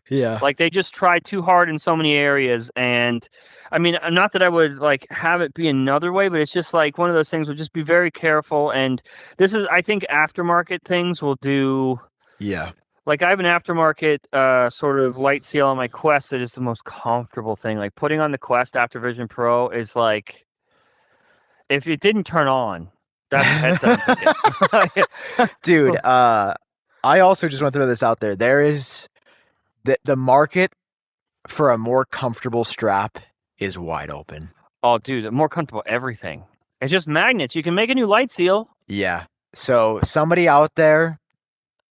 Yeah. Like they just tried too hard in so many areas, and I mean, not that I would like have it be another way, but it's just like one of those things. Will just be very careful, and this is, I think, aftermarket things will do. Yeah. Like I have an aftermarket sort of light seal on my Quest that is the most comfortable thing. Like putting on the Quest Aftervision Pro is like, if it didn't turn on, that's the headset I'm picking. Dude, I also just want to throw this out there. There is the market for a more comfortable strap is wide open. Oh, dude, more comfortable everything. It's just magnets. You can make a new light seal. Yeah. So somebody out there,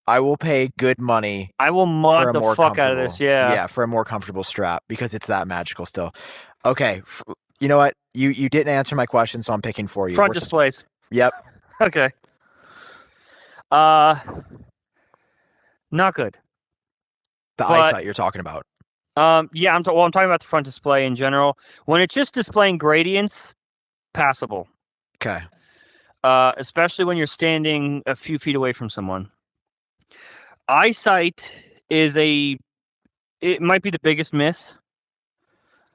I will pay good money I will for mod a the more fuck out of this. Yeah. for a more comfortable strap because it's that magical still. Okay, you know what? You didn't answer my question, so I'm picking for you. Front displays. Yep. Okay. Not good. The But eyesight you're talking about. yeah, I'm talking about the front display in general. When it's just displaying gradients, passable. Okay. Especially when you're standing a few feet away from someone. Eyesight it might be the biggest miss.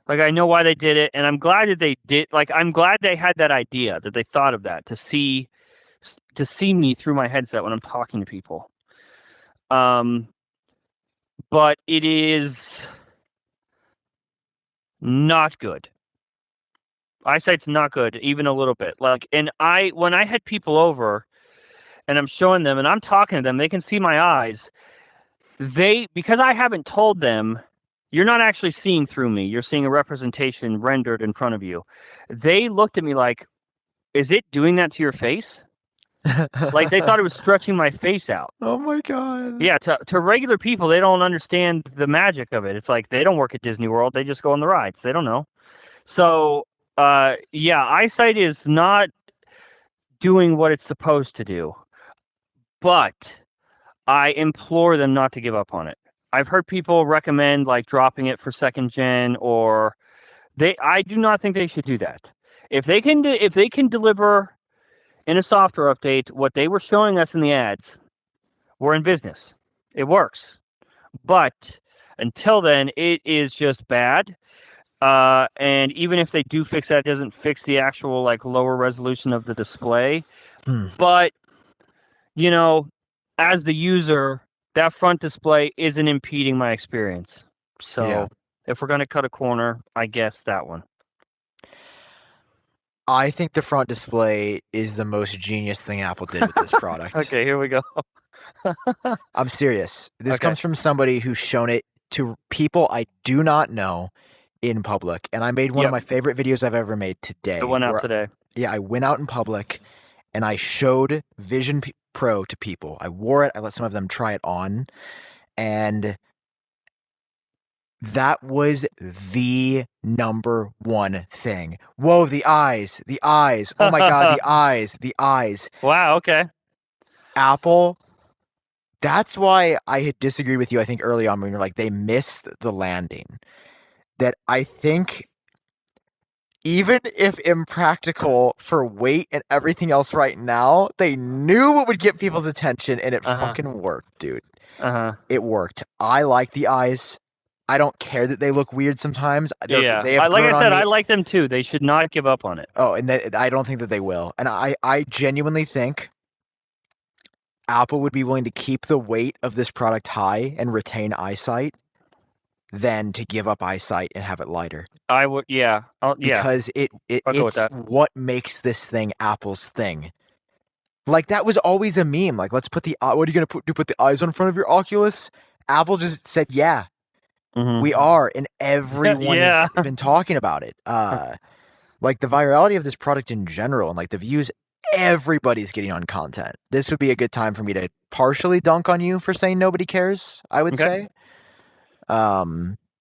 Like I know why they did it, and I'm glad that they did. Like I'm glad they had that idea, that they thought of that to see me through my headset when I'm talking to people. But it is not good. Eyesight's not good, even a little bit. Like, and when I had people over and I'm showing them and I'm talking to them, they can see my eyes. Because I haven't told them, you're not actually seeing through me. You're seeing a representation rendered in front of you. They looked at me like, is it doing that to your face? Like they thought it was stretching my face out. Oh my god. Yeah, to regular people, they don't understand the magic of it. It's like they don't work at Disney World. They just go on the rides. They don't know. So, yeah, eyesight is not doing what it's supposed to do. But I implore them not to give up on it. I've heard people recommend like dropping it for second gen, or I do not think they should do that. If they can deliver in a software update what they were showing us in the ads, we're in business. It works. But until then, it is just bad. And even if they do fix that, it doesn't fix the actual like lower resolution of the display. But you know, as the user, that front display isn't impeding my experience. So if we're gonna cut a corner, I guess that one. I think the front display is the most genius thing Apple did with this product. Okay, here we go. I'm serious. This comes from somebody who's shown it to people I do not know in public. And I made one of my favorite videos I've ever made today. It went out today. Yeah, I went out in public and I showed Vision Pro to people. I wore it. I let some of them try it on. And that was the number one thing. Whoa, the eyes, the eyes. Oh my God, the eyes, the eyes. Wow, okay. Apple, that's why I had disagreed with you, I think, early on when you're like, they missed the landing. That I think, even if impractical for weight and everything else right now, they knew what would get people's attention, and it fucking worked, dude. It worked. I like the eyes. I don't care that they look weird sometimes. They have like I said, I like them too. They should not give up on it. Oh, and I don't think that they will. And I genuinely think Apple would be willing to keep the weight of this product high and retain eyesight than to give up eyesight and have it lighter. I would, yeah. Because it's what makes this thing Apple's thing. Like, that was always a meme. Like, let's put what are you going to put the eyes on front of your Oculus? Apple just said, yeah, we are. And everyone has been talking about it. Like, the virality of this product in general and like the views everybody's getting on content. This would be a good time for me to partially dunk on you for saying nobody cares, I would say.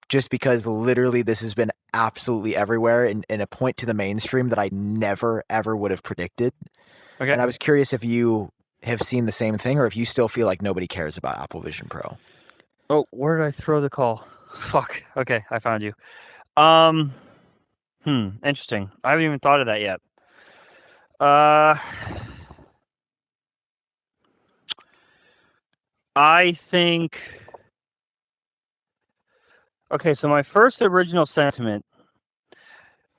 Just because literally this has been absolutely everywhere and a point to the mainstream that I never, ever would have predicted. Okay. And I was curious if you have seen the same thing or if you still feel like nobody cares about Apple Vision Pro. Oh, where did I throw the call? Fuck. Okay, I found you. Interesting. I haven't even thought of that yet. I think Okay, so my first original sentiment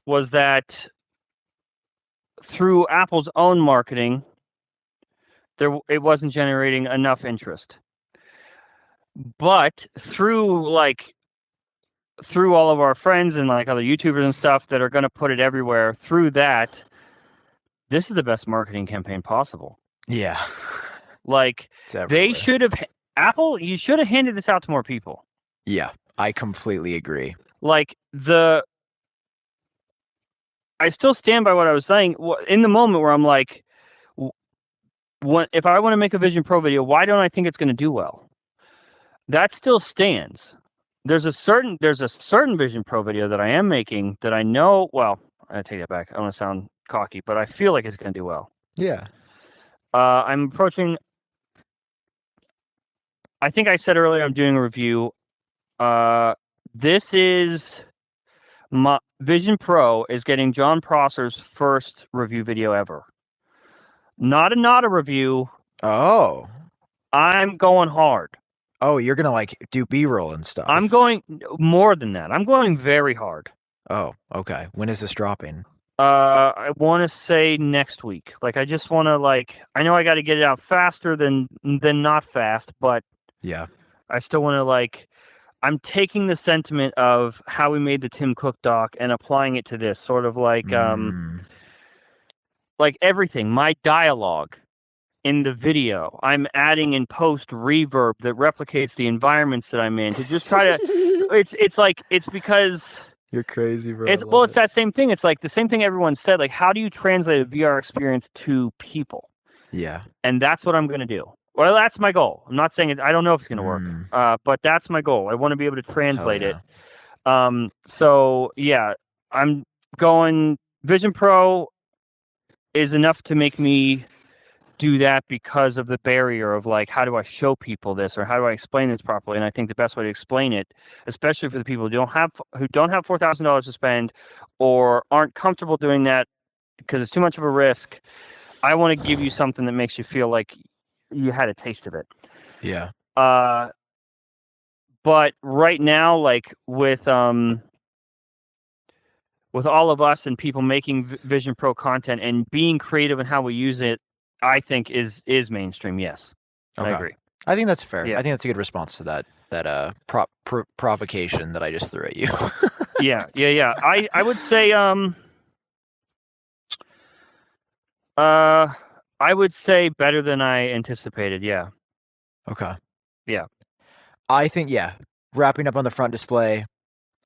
was that through Apple's own marketing, it wasn't generating enough interest. But through all of our friends and like other YouTubers and stuff that are going to put it everywhere, through that, this is the best marketing campaign possible. Yeah. Like they everywhere. should have Apple, you should have handed this out to more people. Yeah, I completely agree. Like I still stand by what I was saying in the moment where I'm like, if I want to make a Vision Pro video, why don't I think it's going to do well? That still stands. There's a certain Vision Pro video that I am making that I know. Well, I take that back. I don't want to sound cocky, but I feel like it's going to do well. Yeah. I'm approaching. I think I said earlier I'm doing a review. This is my Vision Pro is getting John Prosser's first review video ever. Not a review. Oh. I'm going hard. Oh, you're gonna like do B-roll and stuff. I'm going more than that. I'm going very hard. Oh, okay. When is this dropping? I want to say next week. Like, I just want to I know I got to get it out faster than not fast, but yeah, I still want to I'm taking the sentiment of how we made the Tim Cook doc and applying it to this sort of like everything. My dialogue in the video, I'm adding in post reverb that replicates the environments that I'm in to just try to. It's because. You're crazy, bro. It's that same thing. It's like the same thing everyone said. Like, how do you translate a VR experience to people? Yeah. And that's what I'm going to do. Well, that's my goal. I'm not saying it. I don't know if it's going to work, but that's my goal. I want to be able to translate it. So yeah, I'm going. Vision Pro is enough to make me do that because of the barrier of how do I show people this or how do I explain this properly? And I think the best way to explain it, especially for the people who don't have $4,000 to spend or aren't comfortable doing that because it's too much of a risk, I want to give you something that makes you feel like you had a taste of it. Yeah. But right now, with all of us and people making Vision Pro content and being creative in how we use it, I think is mainstream. Yes, okay. I agree. I think that's fair. Yeah. I think that's a good response to that provocation that I just threw at you. yeah. I would say I would say better than I anticipated. Yeah. Okay. Yeah. I think wrapping up on the front display.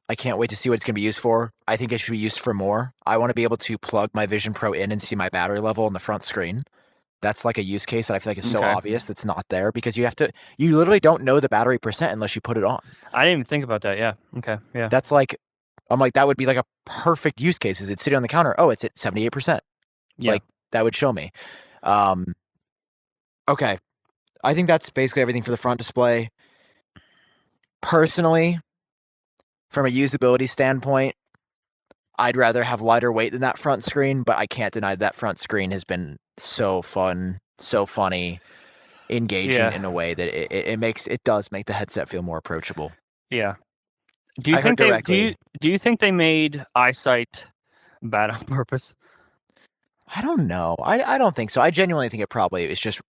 I can't wait to see what it's going to be used for. I think it should be used for more. I want to be able to plug my Vision Pro in and see my battery level on the front screen. That's like a use case that I feel like is so obvious that's not there because you literally don't know the battery percent unless you put it on. I didn't even think about that. Yeah. Okay. Yeah. That's that would be like a perfect use case. Is it sitting on the counter? Oh, it's at 78%. Yeah. Like that would show me. Okay. I think that's basically everything for the front display. Personally, from a usability standpoint, I'd rather have lighter weight than that front screen, but I can't deny that front screen has been so fun, so funny, engaging in a way that it does make the headset feel more approachable. Yeah. Do you think they made eyesight bad on purpose? I don't know. I don't think so. I genuinely think it probably is just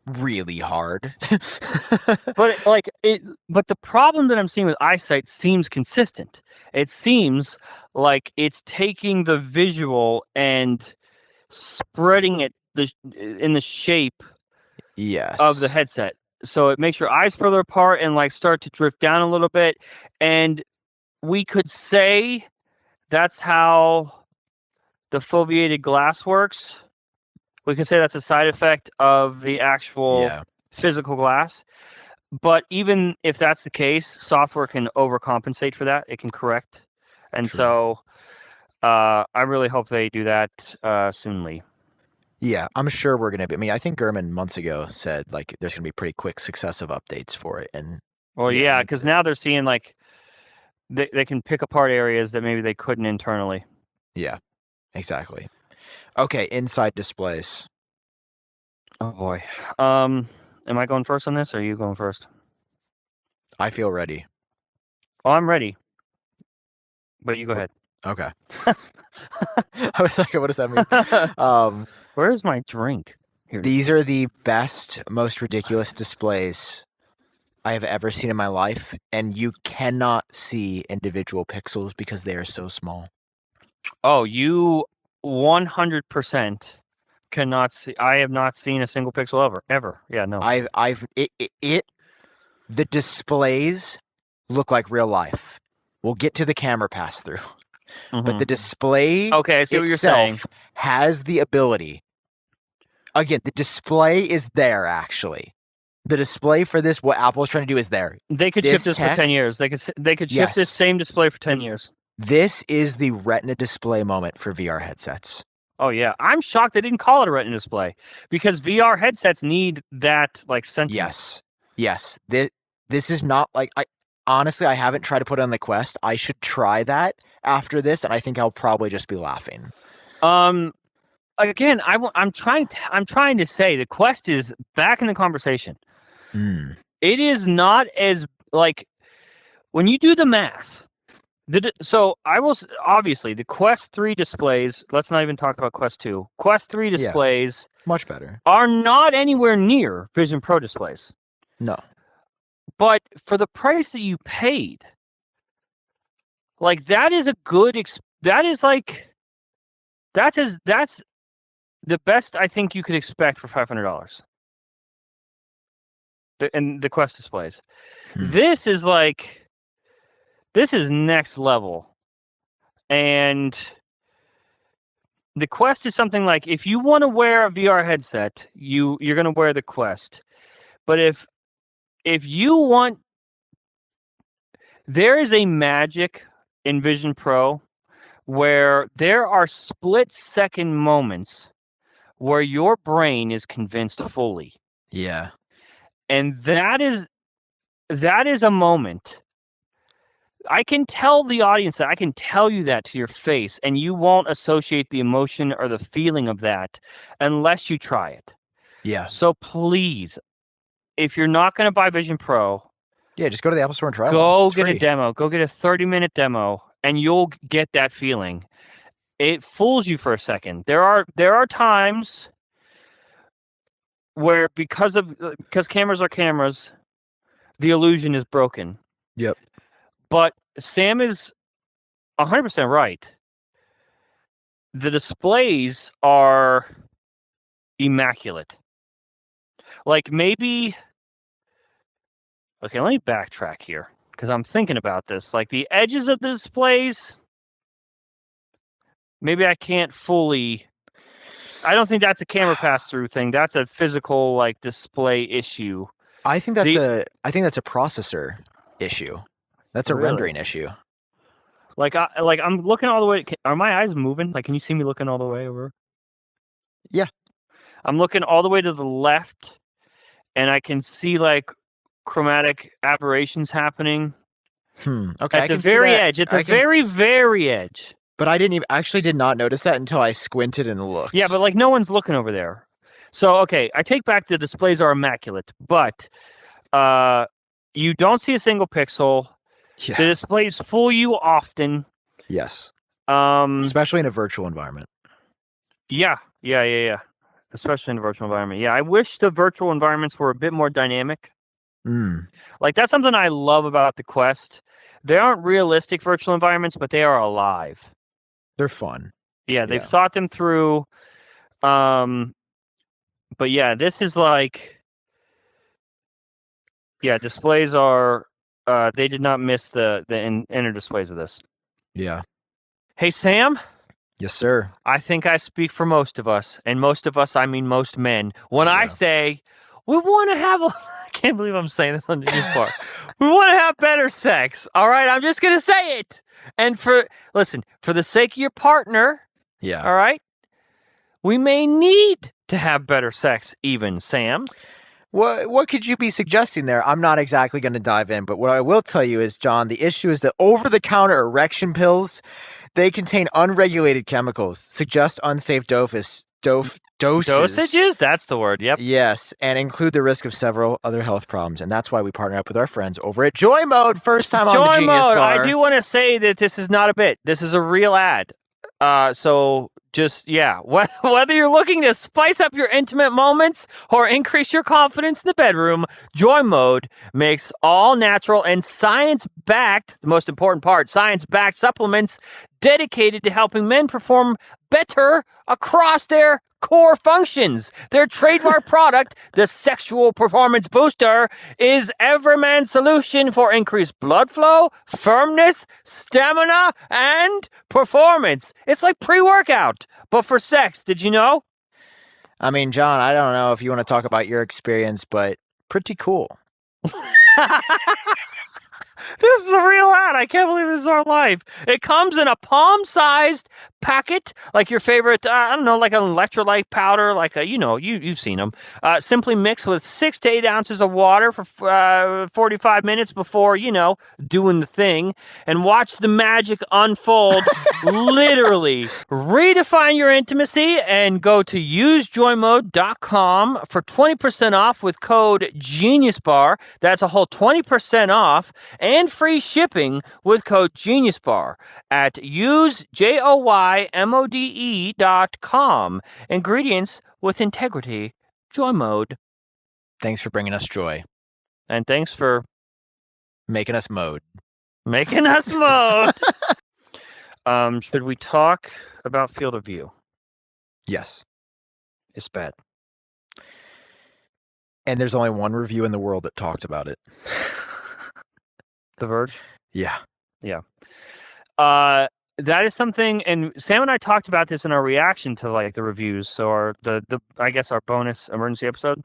really hard. But the problem that I'm seeing with eyesight seems consistent. It seems like it's taking the visual and spreading it in the shape of the headset. So it makes your eyes further apart and start to drift down a little bit. And we could say that's how the foveated glass works. We could say that's a side effect of the actual physical glass. But even if that's the case, software can overcompensate for that. It can correct. And so I really hope they do that soonly. Yeah, I'm sure we're going to be. I mean, I think Gurman months ago said there's going to be pretty quick successive updates for it. And because now they're seeing they can pick apart areas that maybe they couldn't internally. Yeah, exactly. Okay, inside displays. Oh boy. Am I going first on this or are you going first? I feel ready. Oh, I'm ready. But you go ahead. Okay. I was like, what does that mean? Where's my drink? Here. These are the best, most ridiculous displays I have ever seen in my life, and you cannot see individual pixels because they are so small. Oh, you 100% cannot see. I have not seen a single pixel ever. Yeah, no. The displays look like real life. We'll get to the camera pass through, but the display okay, I see what you're saying. itself has the ability. Again, the display is there. Actually, the display for this, what Apple is trying to do, is there. They could ship this for 10 years. They could ship this same display for 10 years. This is the Retina display moment for VR headsets. Oh yeah, I'm shocked they didn't call it a Retina display because VR headsets need that like sentiment. Yes. This is not like honestly, I haven't tried to put it on the Quest. I should try that after this, and I think I'll probably just be laughing. Again, I'm trying to say the Quest is back in the conversation. It is not as like when you do the math. So I will obviously the Quest 3 displays. Let's not even talk about Quest 2. Quest 3 displays, much better, are not anywhere near Vision Pro displays. No, but for the price that you paid, like that is a good. That's the best I think you could expect for $500. And the Quest displays. This is next level. And the Quest is something like if you want to wear a VR headset, you're going to wear the Quest. But if you want, there is a magic in Vision Pro where there are split-second moments where your brain is convinced fully. Yeah. And that is a moment. I can tell the audience that. I can tell you that to your face, and you won't associate the emotion or the feeling of that unless you try it. Yeah. So please, if you're not going to buy Vision Pro, just go to the Apple Store and try Go get a demo. Go get a 30-minute demo, and you'll get that feeling. It fools you for a second. There are times where because cameras are cameras, the illusion is broken. Yep. But Sam is 100% right. The displays are immaculate. Like maybe... Okay, let me backtrack here because I'm thinking about this. Like the edges of the displays, maybe I can't fully... I don't think that's a camera pass-through thing. That's a physical like display issue. I think that's a processor issue. That's a rendering issue. Like I'm looking all the way. Are my eyes moving? Like, can you see me looking all the way over? Yeah. I'm looking all the way to the left, and I can see like chromatic aberrations happening. Okay. At the very edge. At the very edge. But I actually did not notice that until I squinted and looked. Yeah, but like no one's looking over there. So okay, I take back the displays are immaculate, but you don't see a single pixel. Yeah. The displays fool you often. Yes. Especially in a virtual environment. Yeah. Especially in a virtual environment. Yeah, I wish the virtual environments were a bit more dynamic. Like that's something I love about the Quest. They aren't realistic virtual environments, but they are alive. They're fun. Yeah, they've thought them through. But yeah, this is like, displays are. They did not miss the inner displays of this. Yeah. Hey Sam. Yes, sir. I think I speak for most of us, and most of us, I mean most men. When I say we want to have, I can't believe I'm saying this on GeniusBar. We want to have better sex. All right, I'm just gonna say it. And for the sake of your partner, all right, we may need to have better sex, even Sam. What could you be suggesting there? I'm not exactly going to dive in, but what I will tell you is, John, the issue is that over-the-counter erection pills, they contain unregulated chemicals, suggest unsafe Doses. Dosages? That's the word. Yep. Yes, and include the risk of several other health problems. And that's why we partner up with our friends over at JoyMode. First time on the Genius JoyMode. Bar. I do want to say that this is not a bit. This is a real ad. So just, yeah, whether you're looking to spice up your intimate moments or increase your confidence in the bedroom, JoyMode makes all natural and science-backed, the most important part, science-backed supplements dedicated to helping men perform better across their core functions. Their trademark product, the Sexual Performance Booster, is every man's solution for increased blood flow, firmness, stamina, and performance. It's like pre-workout, but for sex. Did you know? I mean, John, I don't know if you want to talk about your experience, but pretty cool. This is a real ad. I can't believe this is our life. It comes in a palm-sized packet, like your favorite, I don't know, like an electrolyte powder, like a, you've seen them. Simply mix with 6 to 8 ounces of water for 45 minutes before, doing the thing, and watch the magic unfold. Literally, redefine your intimacy and go to UseJoyMode.com for 20% off with code GeniusBar. That's a whole 20% off and free shipping with code GeniusBar at UseJoyMode.com. Ingredients with integrity. JoyMode. Thanks for bringing us joy. And thanks for making us mode. Making us mode. Should we talk about field of view? Yes. It's bad. And there's only one review in the world that talked about it. The Verge? Yeah. Yeah. That is something, and Sam and I talked about this in our reaction to like the reviews, so I guess our bonus emergency episode.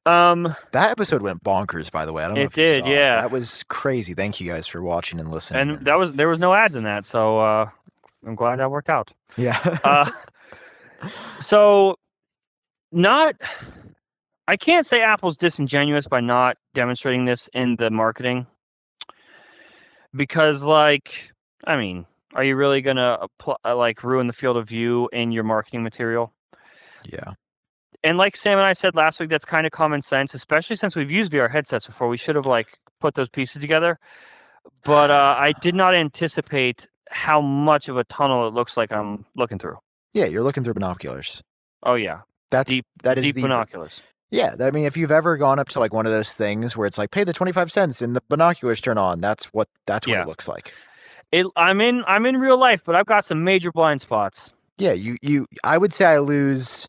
That episode went bonkers, by the way. I don't know if you did, saw yeah. That was crazy. Thank you guys for watching and listening. And there was no ads in that, so I'm glad that worked out. Yeah. So I can't say Apple's disingenuous by not demonstrating this in the marketing. Because, are you really going to ruin the field of view in your marketing material? Yeah. And like Sam and I said last week, that's kind of common sense, especially since we've used VR headsets before. We should have put those pieces together. But I did not anticipate how much of a tunnel it looks like I'm looking through. Yeah, you're looking through binoculars. Oh, yeah. That is deep binoculars. Yeah, I mean, if you've ever gone up to one of those things where it's like, pay the 25 cents and the binoculars turn on, that's what it looks like. I'm in real life, but I've got some major blind spots. Yeah, I would say I lose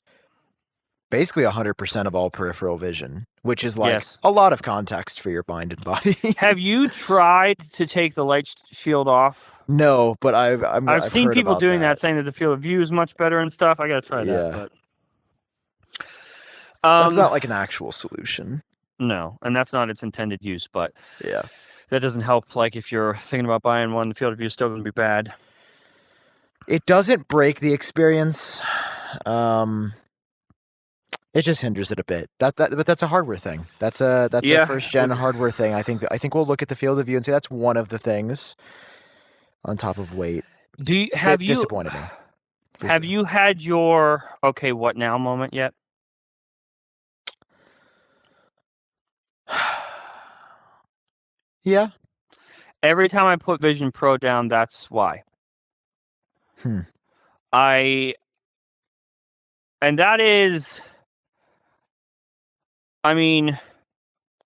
basically 100% of all peripheral vision, which is a lot of context for your mind and body. Have you tried to take the light shield off? No, but I've seen people doing that, saying that the field of view is much better and stuff. I gotta try that. But that's not like an actual solution. No, and that's not its intended use. But yeah, that doesn't help. If you're thinking about buying one, the field of view is still going to be bad. It doesn't break the experience. It just hinders it a bit. But that's a hardware thing. That's a first gen hardware thing. I think we'll look at the field of view and say that's one of the things on top of weight. Disappointed me? Have you had your okay, what now moment yet? Yeah. Every time I put Vision Pro down, that's why. And that is,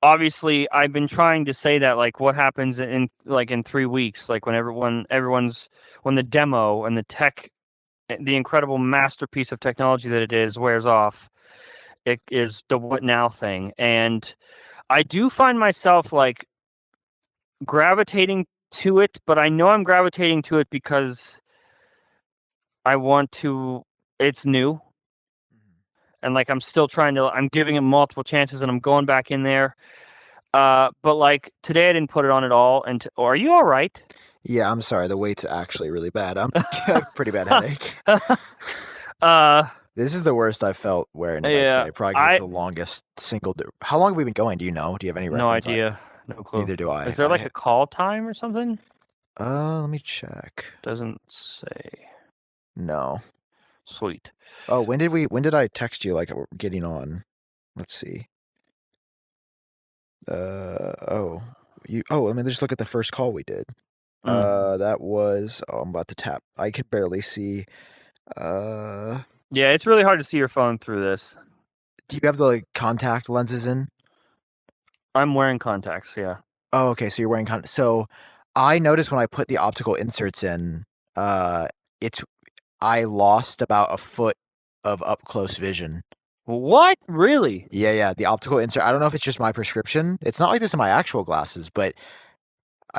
obviously I've been trying to say that what happens in 3 weeks, when the demo and the tech, the incredible masterpiece of technology that it is wears off, it is the what now thing. And I do find myself gravitating to it, but I know I'm gravitating to it because I want to, it's new. And I'm still I'm giving it multiple chances and I'm going back in there. But today I didn't put it on at all. And are you all right? Yeah, I'm sorry. The weight's actually really bad. I have a pretty bad headache. This is the worst I've felt wearing it. I'd say. Probably the longest single. How long have we been going? Do you know? Do you have any reference? No idea. No clue. Neither do I. Is there a call time or something? Let me check. Doesn't say. No. Sweet. Oh, when did I text you like we're getting on? Let's see. Let me just look at the first call we did. That was, I'm about to tap. I can barely see. Yeah, it's really hard to see your phone through this. Do you have the like contact lenses in? I'm wearing contacts, yeah. Oh, okay, so you're wearing contacts. So I noticed when I put the optical inserts in, it's I lost about a foot of up close vision. What? Really? Yeah. The optical insert. I don't know if it's just my prescription. It's not like this in my actual glasses, but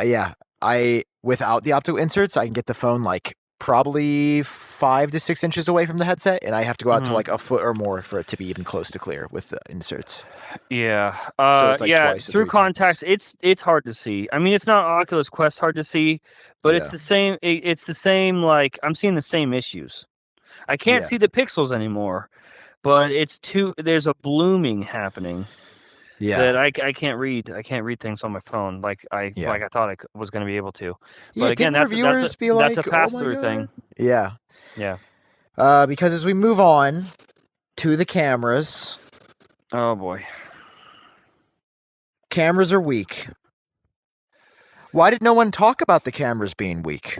yeah, I without the optical inserts, I can get the phone like probably 5 to 6 inches away from the headset, and I have to go out to like a foot or more for it to be even close to clear with the inserts. Yeah. So it's like Yeah, twice to through 3 times. contacts it's hard to see. I mean, it's not Oculus Quest hard to see, but it's Yeah. the same it's the same, like I'm seeing the same issues. I can't Yeah. see the pixels anymore, but there's a blooming happening that Yeah. I can't read. I can't read things on my phone like I Yeah. thought was going to be able to. Yeah. But again, Didn't reviewers be that's a like, "Oh my pass-through god"? thing. Yeah. Yeah. Because as we move on to the cameras, Oh boy. cameras are weak. Why did no one talk about the cameras being weak?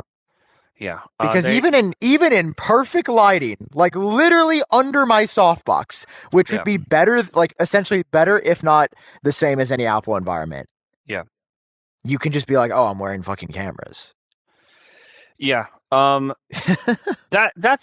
Yeah. Because even in perfect lighting, like literally under my softbox, which would be better, like essentially better, if not the same as any Apple environment. Yeah. You can just be like, "Oh, I'm wearing fucking cameras." Yeah. That's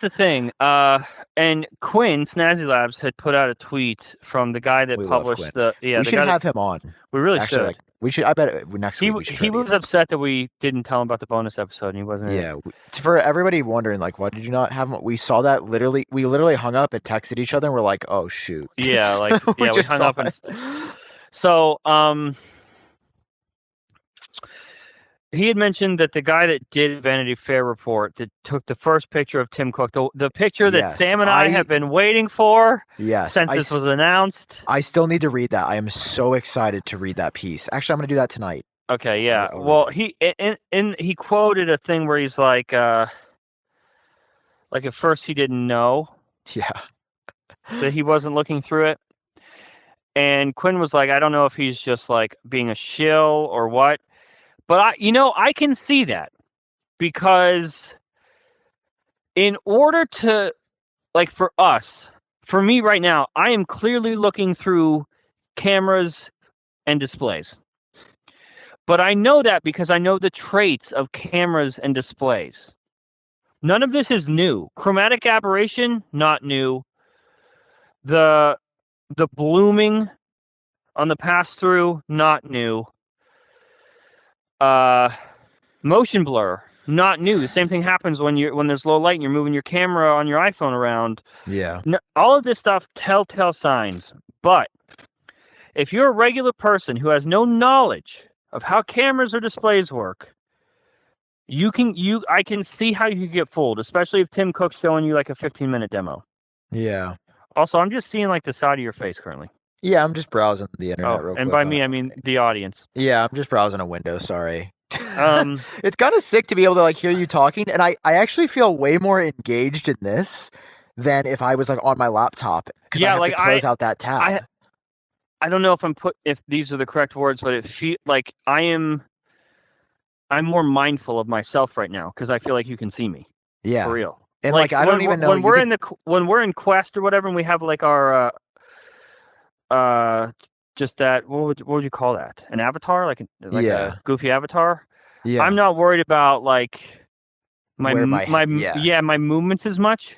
the thing. And Quinn Snazzy Labs had put out a tweet from the guy that We love published Quinn. We should have him on. We really Actually, should. like, we should. I bet next week we should. He was upset that we didn't tell him about the bonus episode, and he wasn't. Yeah. For everybody wondering, like, why did you not have him? We saw that literally. We literally hung up and texted each other, and we're like, "Oh shoot." Yeah. Like we just hung up and. So he had mentioned that the guy that did Vanity Fair report that took the first picture of Tim Cook, the picture that Sam and I have been waiting for since this was announced. I still need to read that. I am so excited to read that piece. Actually, I'm going to do that tonight. Okay, yeah. Well, he quoted a thing where he's like at first he didn't know. Yeah. That he wasn't looking through it. And Quinn was like, I don't know if he's just like being a shill or what. But I can see that because in order to, like, for me right now, I am clearly looking through cameras and displays. But I know that because I know the traits of cameras and displays. None of this is new. Chromatic aberration, not new. The blooming on the pass-through, not new. Motion blur, not new. The same thing happens when there's low light and you're moving your camera on your iPhone around. Yeah. No, all of this stuff, telltale signs. But if you're a regular person who has no knowledge of how cameras or displays work, I can see how you could get fooled, especially if Tim Cook's showing you like a 15-minute demo. Yeah. Also, I'm just seeing like the side of your face currently. Yeah, I'm just browsing the internet real quick. And by me, I mean the audience. Yeah, I'm just browsing a window, sorry. It's kind of sick to be able to like hear you talking, and I actually feel way more engaged in this than if I was like on my laptop because I have to close out that tab. I don't know if these are the correct words, but it feels like I'm more mindful of myself right now because I feel like you can see me. Yeah, for real. And like I don't even know when we're in Quest or whatever, and we have like our just that what would you call that? An avatar, like a goofy avatar. Yeah, I'm not worried about like my movements as much,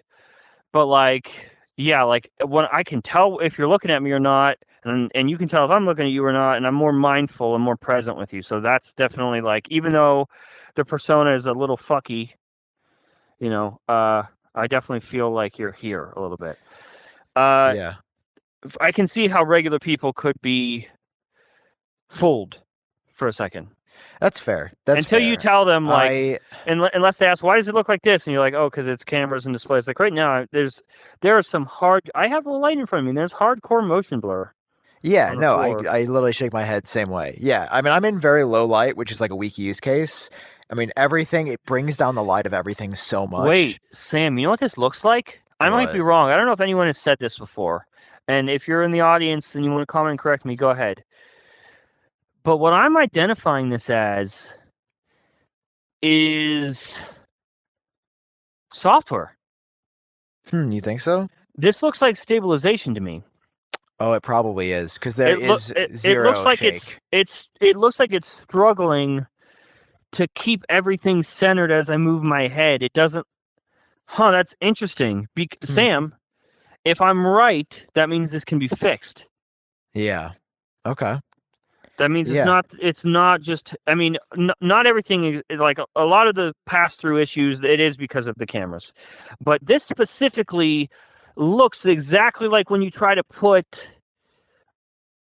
but like when I can tell if you're looking at me or not, and you can tell if I'm looking at you or not, and I'm more mindful and more present with you. So that's definitely like, even though the persona is a little fucky, I definitely feel like you're here a little bit. Yeah. I can see how regular people could be fooled for a second. That's fair. Until you tell them, like, unless they ask, why does it look like this? And you're like, oh, because it's cameras and displays. Like right now, there are some I have a light in front of me, and there's hardcore motion blur. Yeah, no, I literally shake my head same way. Yeah, I mean, I'm in very low light, which is like a weak use case. I mean, everything, it brings down the light of everything so much. Wait, Sam, you know what this looks like? I might be wrong. I don't know if anyone has said this before. And if you're in the audience and you want to comment and correct me, go ahead. But what I'm identifying this as is software. You think so? This looks like stabilization to me. Oh, it probably is because there is zero It looks like shake. it looks like it's struggling to keep everything centered as I move my head. It doesn't. That's interesting. Sam, if I'm right, that means this can be fixed. Yeah. Okay. That means it's not just. I mean, not everything. Like a lot of the pass-through issues, it is because of the cameras, but this specifically looks exactly like when you try to put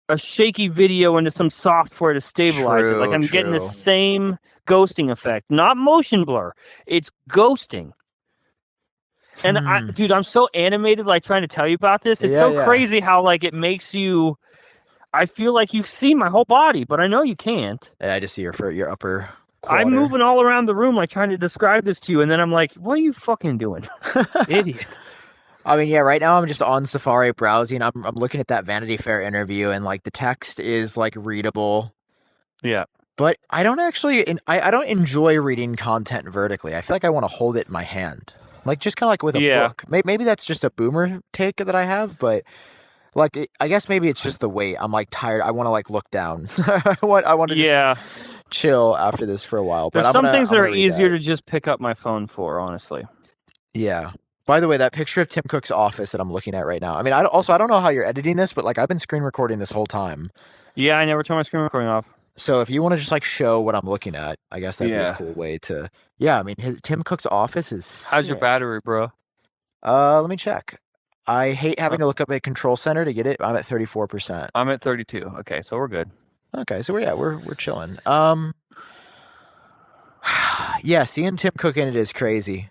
a shaky video into some software to stabilize it. Like I'm getting the same ghosting effect, not motion blur. It's ghosting. And dude, I'm so animated, like trying to tell you about this. It's so crazy how like it makes you. I feel like you see my whole body, but I know you can't. Yeah, I just see your upper quarter. I'm moving all around the room, like trying to describe this to you, and then I'm like, "What are you fucking doing, idiot?" I mean, yeah. Right now, I'm just on Safari browsing. I'm looking at that Vanity Fair interview, and like the text is like readable. Yeah. But I don't actually. I don't enjoy reading content vertically. I feel like I want to hold it in my hand, like just kind of like with a book. Maybe that's just a boomer take that I have, but. Like, I guess maybe it's just the weight. I'm like tired. I want to like look down. I want to just chill after this for a while. But there's some things that are easier to just pick up my phone for, honestly. Yeah. By the way, that picture of Tim Cook's office that I'm looking at right now. I mean, I don't know how you're editing this, but like I've been screen recording this whole time. Yeah, I never turn my screen recording off. So if you want to just like show what I'm looking at, I guess that'd be a cool way to. Yeah, I mean, Tim Cook's office is. How's your battery, bro? Let me check. I hate having to look up a control center to get it. I'm at 34%. I'm at 32. Okay, so we're good. Okay, so we're chilling. Yeah, seeing Tim Cook in it is crazy.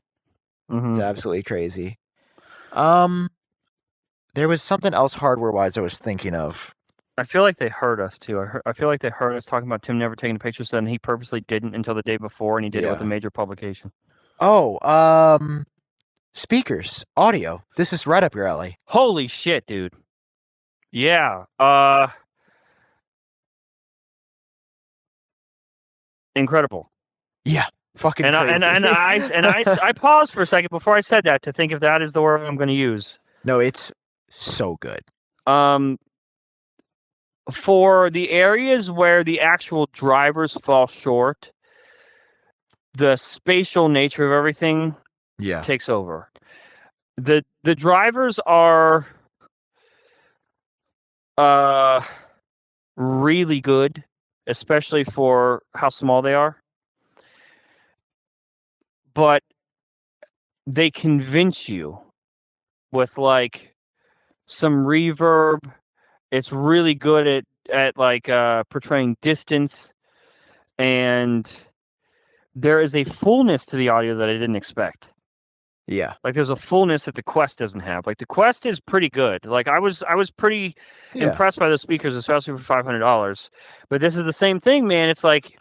It's absolutely crazy. There was something else hardware-wise I was thinking of. I feel like they heard us too. I feel like they heard us talking about Tim never taking pictures, and he purposely didn't until the day before, and he did it with a major publication. Oh, speakers, audio. This is right up your alley. Holy shit, dude. Yeah. Incredible. Yeah. Fucking crazy. I paused for a second before I said that to think if that is the word I'm going to use. No, it's so good. For the areas where the actual drivers fall short, the spatial nature of everything takes over. The drivers are really good, especially for how small they are. But they convince you with like some reverb. It's really good at like portraying distance, and there is a fullness to the audio that I didn't expect. Yeah. Like there's a fullness that the Quest doesn't have. Like the Quest is pretty good. Like I was pretty impressed by the speakers, especially for $500. But this is the same thing, man. It's like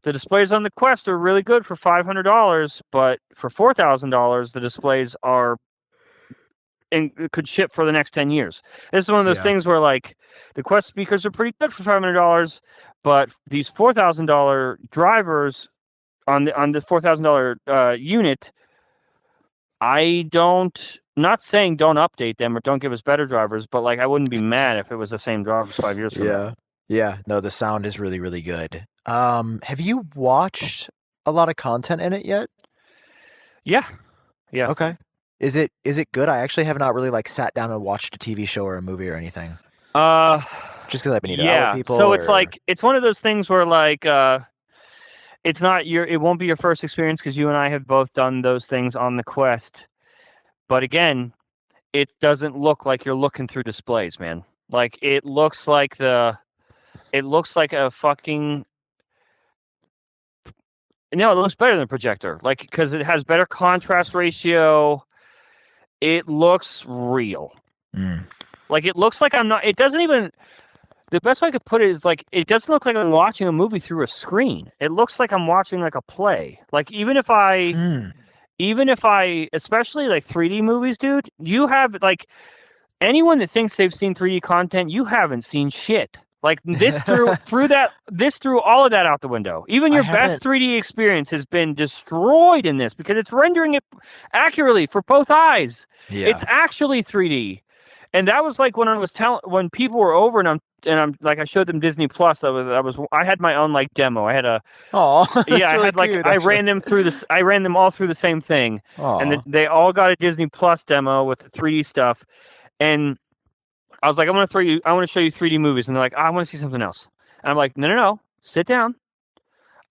the displays on the Quest are really good for $500, but for $4,000, the displays are and could ship for the next 10 years. This is one of those things where like the Quest speakers are pretty good for $500, but these $4,000 drivers on the $4,000 unit, not saying don't update them or don't give us better drivers, but like I wouldn't be mad if it was the same drivers 5 years from now. Yeah. No, the sound is really, really good. Have you watched a lot of content in it yet? Yeah. Okay. Is it good? I actually have not really like sat down and watched a TV show or a movie or anything. Just because I've been either out with people. So it's like it's one of those things where like it's not it won't be your first experience because you and I have both done those things on the Quest. But again, it doesn't look like you're looking through displays, man. Like it looks like a fucking. No, it looks better than a projector. Like because it has better contrast ratio. It looks real. Like it looks like I'm not. It doesn't even. The best way I could put it is like it doesn't look like I'm watching a movie through a screen. It looks like I'm watching like a play. Like even if I even if especially like 3D movies, dude, you have like anyone that thinks they've seen 3D content, you haven't seen shit. Like this threw all of that out the window. Even I your best haven't. 3D experience has been destroyed in this because it's rendering it accurately for both eyes. Yeah. It's actually 3D. And that was like when people were over and I'm like I showed them Disney Plus. I had my own like demo. I had a Oh, yeah, that's I really had like cute. I Actually. ran them through this. I ran them all through the same thing, and Oh. they all got a Disney Plus demo with the 3D stuff. And I was like, I want to show you 3D movies, and they're like, I want to see something else. And I'm like, no, sit down.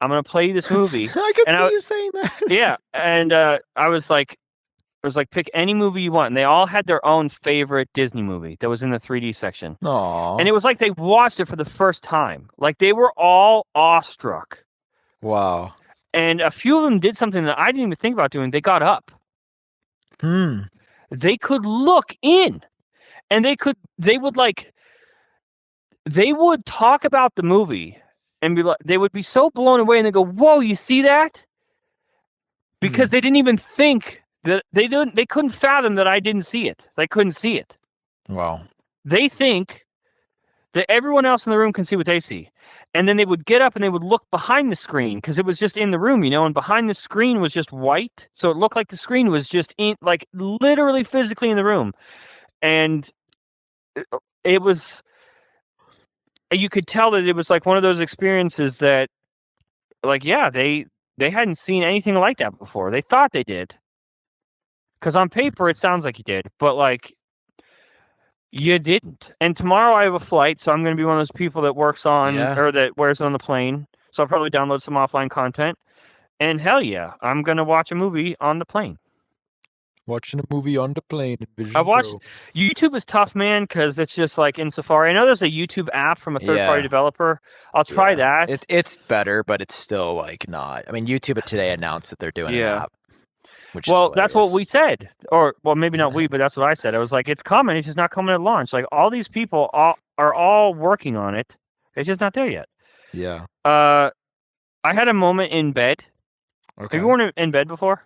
I'm gonna play you this movie, I could and see you saying that. yeah, and I was like, pick any movie you want, and they all had their own favorite Disney movie that was in the 3D section, and Oh. it was like they watched it for the first time, like they were all awestruck, Wow. and a few of them did something that I didn't even think about doing. They got up, Hmm. they could look in, and they would talk about the movie and be like, they would be so blown away and they go, "Whoa, you see that?" Because they didn't even think that they couldn't fathom that I didn't see it. They couldn't see it. Wow. They think that everyone else in the room can see what they see. And then they would get up and they would look behind the screen because it was just in the room, and behind the screen was just white. So it looked like the screen was just like literally physically in the room. And it was, you could tell that it was like one of those experiences that, like, yeah, they hadn't seen anything like that before. They thought they did, because on paper it sounds like you did, but like you didn't. And tomorrow I have a flight, so I'm going to be one of those people that works on Yeah. or that wears it on the plane. So I'll probably download some offline content. And hell yeah, I'm going to watch a movie on the plane. Watching a movie on the plane in I've Vision watched Pro. YouTube is tough, man, because it's just like in Safari. I know there's a YouTube app from a third party Yeah. developer. I'll try Yeah. that. It's better, but it's still like not. I mean, YouTube today announced that they're doing an Yeah. app, which is Well, that's what we hilarious. said, or well, maybe not we, but that's what I said. I was like, it's coming. It's just not coming at launch. Like all these people are all working on it. It's just not there yet. Yeah. Uh, I had a moment in bed. Have Okay. you worn in bed before?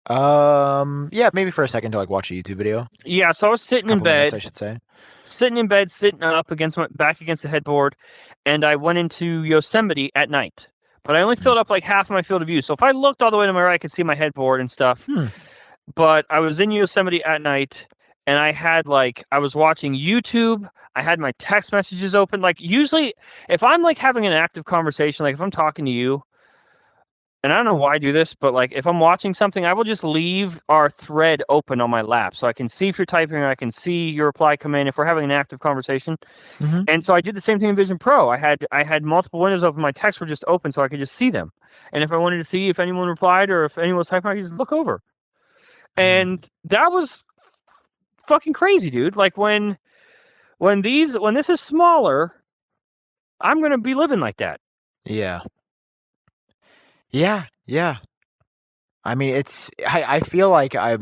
Yeah, maybe for a second to like watch a YouTube video. Yeah. So I was A couple minutes, I should say. sitting in bed, sitting up against my back against the headboard, and I went into Yosemite at night. But I only filled up like half of my field of view. So if I looked all the way to my right, I could see my headboard and stuff. Hmm. But I was in Yosemite at night, and I was watching YouTube. I had my text messages open. Like usually, if I'm like having an active conversation, like if I'm talking to you, and I don't know why I do this, but like if I'm watching something, I will just leave our thread open on my lap so I can see if you're typing or I can see your reply come in if we're having an active conversation. Mm-hmm. And so I did the same thing in Vision Pro. I had multiple windows open. My texts were just open so I could just see them. And if I wanted to see if anyone replied or if anyone was typing, I could just look over. And that was fucking crazy, dude. Like when this is smaller, I'm gonna be living like that. Yeah. Yeah. Yeah. I mean, I feel like I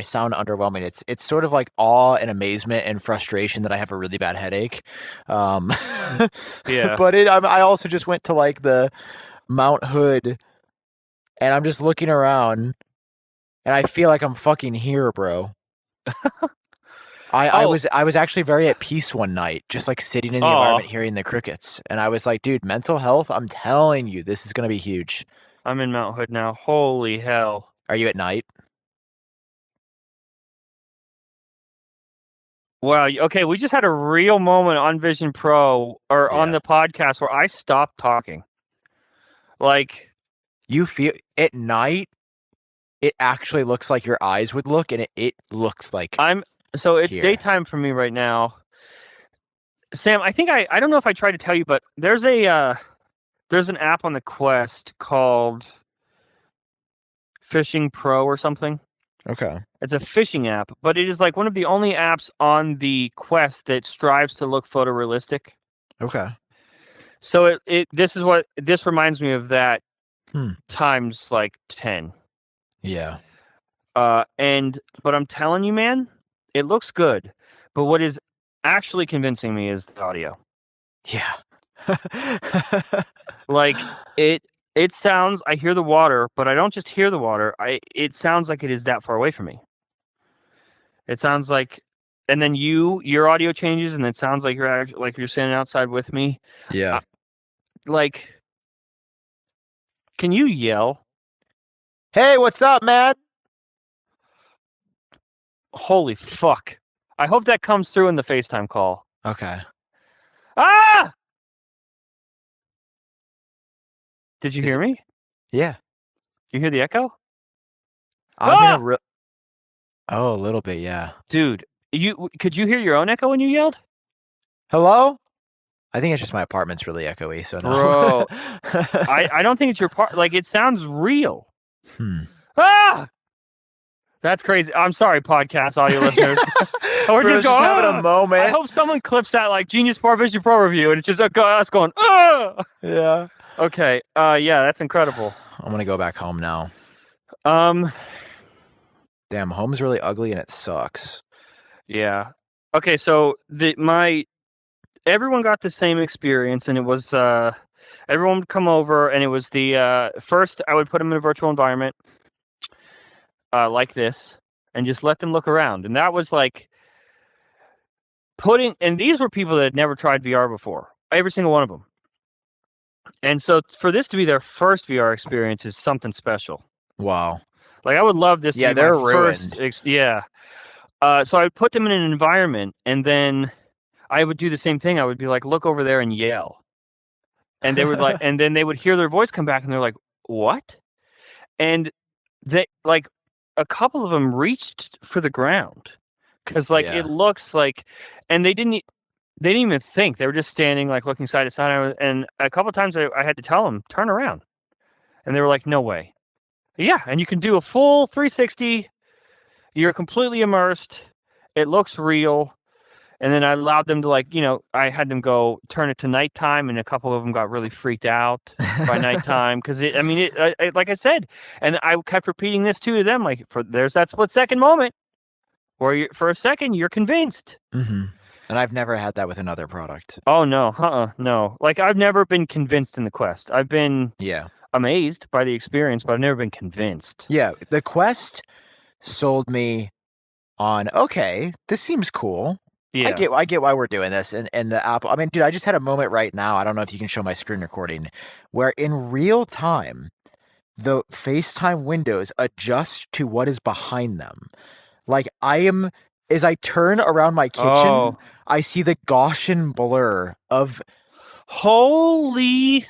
sound underwhelming. It's sort of like awe and amazement and frustration that I have a really bad headache. Um, Yeah. but I also just went to like the Mount Hood and I'm just looking around and I feel like I'm fucking here, bro. Oh, I was actually very at peace one night, just like sitting in the environment, hearing the crickets. And I was like, dude, mental health, I'm telling you, this is gonna be huge. I'm in Mount Hood now. Holy hell. Are you at night? Wow. Okay, we just had a real moment on Vision Pro or on Yeah. the podcast where I stopped talking. Like You feel at night, it actually looks like your eyes would look, and it looks like so it's here. daytime for me right now. Sam, I think I don't know if I tried to tell you, but there's an app on the Quest called Fishing Pro or something. Okay. It's a fishing app, but it is like one of the only apps on the Quest that strives to look photorealistic. Okay. So this reminds me of that times like 10. Yeah. But I'm telling you, man, it looks good. But what is actually convincing me is the audio. Yeah. Like It sounds. I hear the water, but I don't just hear the water. It sounds like it is that far away from me. It sounds like, and then your audio changes, and it sounds like you're standing outside with me. Yeah. Like, can you yell? Hey, what's up, man? Holy fuck! I hope that comes through in the FaceTime call. Okay. Ah! Did you hear me? Yeah. You hear the echo? A little bit, yeah. Dude, could you hear your own echo when you yelled? Hello? I think it's just my apartment's really echoey, so no. Bro, I don't think it's your part. Like, it sounds real. Ah! That's crazy. I'm sorry, podcast audio listeners. We're just having a moment. I hope someone clips that, like, GeniusBar Vision Pro review, and it's just us going, ah! Yeah. Okay. Yeah, that's incredible. I'm gonna go back home now. Damn, home's really ugly and it sucks. Yeah. Okay, so everyone got the same experience, and it was everyone would come over, and it was the first I would put them in a virtual environment like this, and just let them look around, and that was like and these were people that had never tried VR before, every single one of them, and so for this to be their first VR experience is something special. Wow. Like, I would love this to be they're my ruined. first yeah. So I would put them in an environment, and then I would do the same thing. I would be like, look over there and yell. And they would and then they would hear their voice come back, and they're like, what? And they, like, a couple of them reached for the ground because, like, it looks like, and they didn't even think. They were just standing, like, looking side to side. And a couple of times I had to tell them, turn around. And they were like, no way. Yeah. And you can do a full 360. You're completely immersed. It looks real. And then I allowed them to, like, I had them go turn it to nighttime, and a couple of them got really freaked out by nighttime because like I said, and I kept repeating this too to them, like, there's that split second moment where for a second you're convinced. Mm-hmm. And I've never had that with another product. Oh no, no. Like, I've never been convinced in the Quest. I've been amazed by the experience, but I've never been convinced. Yeah, the Quest sold me on, okay, this seems cool. Yeah. I get why we're doing this. And the Apple, I mean, dude, I just had a moment right now. I don't know if you can show my screen recording, where in real time, the FaceTime windows adjust to what is behind them. Like, as I turn around my kitchen, I see the Gaussian blur of. Holy.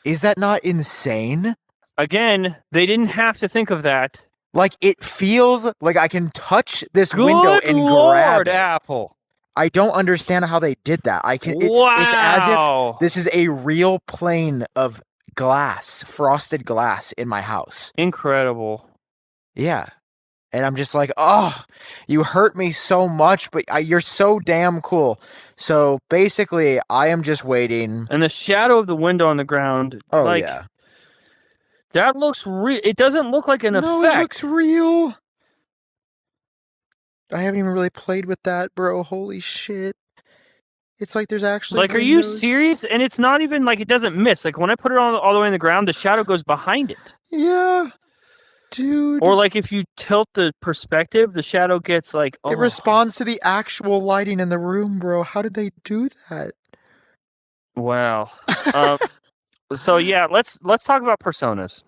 Is that not insane? Again, they didn't have to think of that. Like, it feels like I can touch this Good window and Lord, grab it. Apple. I don't understand how they did that. It's as if this is a real plane of glass, frosted glass in my house. Incredible. Yeah. And I'm just like, oh, you hurt me so much, but you're so damn cool. So basically, I am just waiting. And the shadow of the window on the ground. Oh, like, yeah. That looks real. It doesn't look like an effect. No, it looks real. I haven't even really played with that, bro. Holy shit. It's like there's actually like, windows. Are you serious? And it's not even like it doesn't miss. Like, when I put it all the way in the ground, the shadow goes behind it. Yeah. Dude. Or, like, if you tilt the perspective, the shadow gets like... It responds to the actual lighting in the room, bro. How did they do that? Wow. So, yeah, let's talk about personas.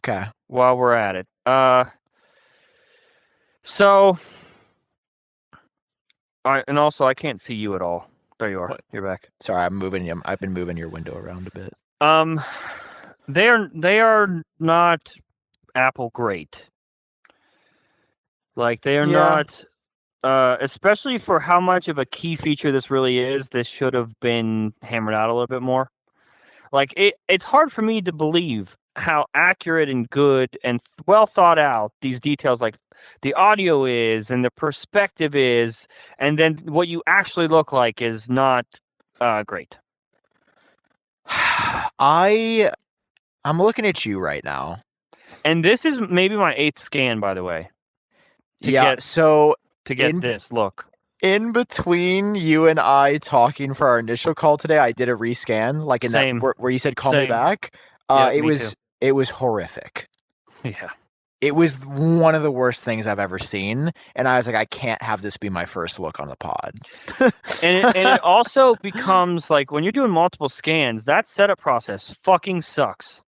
Okay. While we're at it. So... and also, I can't see you at all. There you are. What? You're back. Sorry, I've been moving your window around a bit. They are not Apple great. Like, they are not, especially for how much of a key feature this really is. This should have been hammered out a little bit more. Like, it's hard for me to believe how accurate and good and well thought out these details, like the audio is and the perspective is, and then what you actually look like is not great. I'm looking at you right now. And this is maybe my 8th scan, by the way. To get this look. In between you and I talking for our initial call today, I did a rescan, like in Same. that where you said call me Same. back. Yeah, It me was too. it was horrific. Yeah. It was one of the worst things I've ever seen, and I was like, I can't have this be my first look on the pod. And it also becomes like when you're doing multiple scans, that setup process fucking sucks.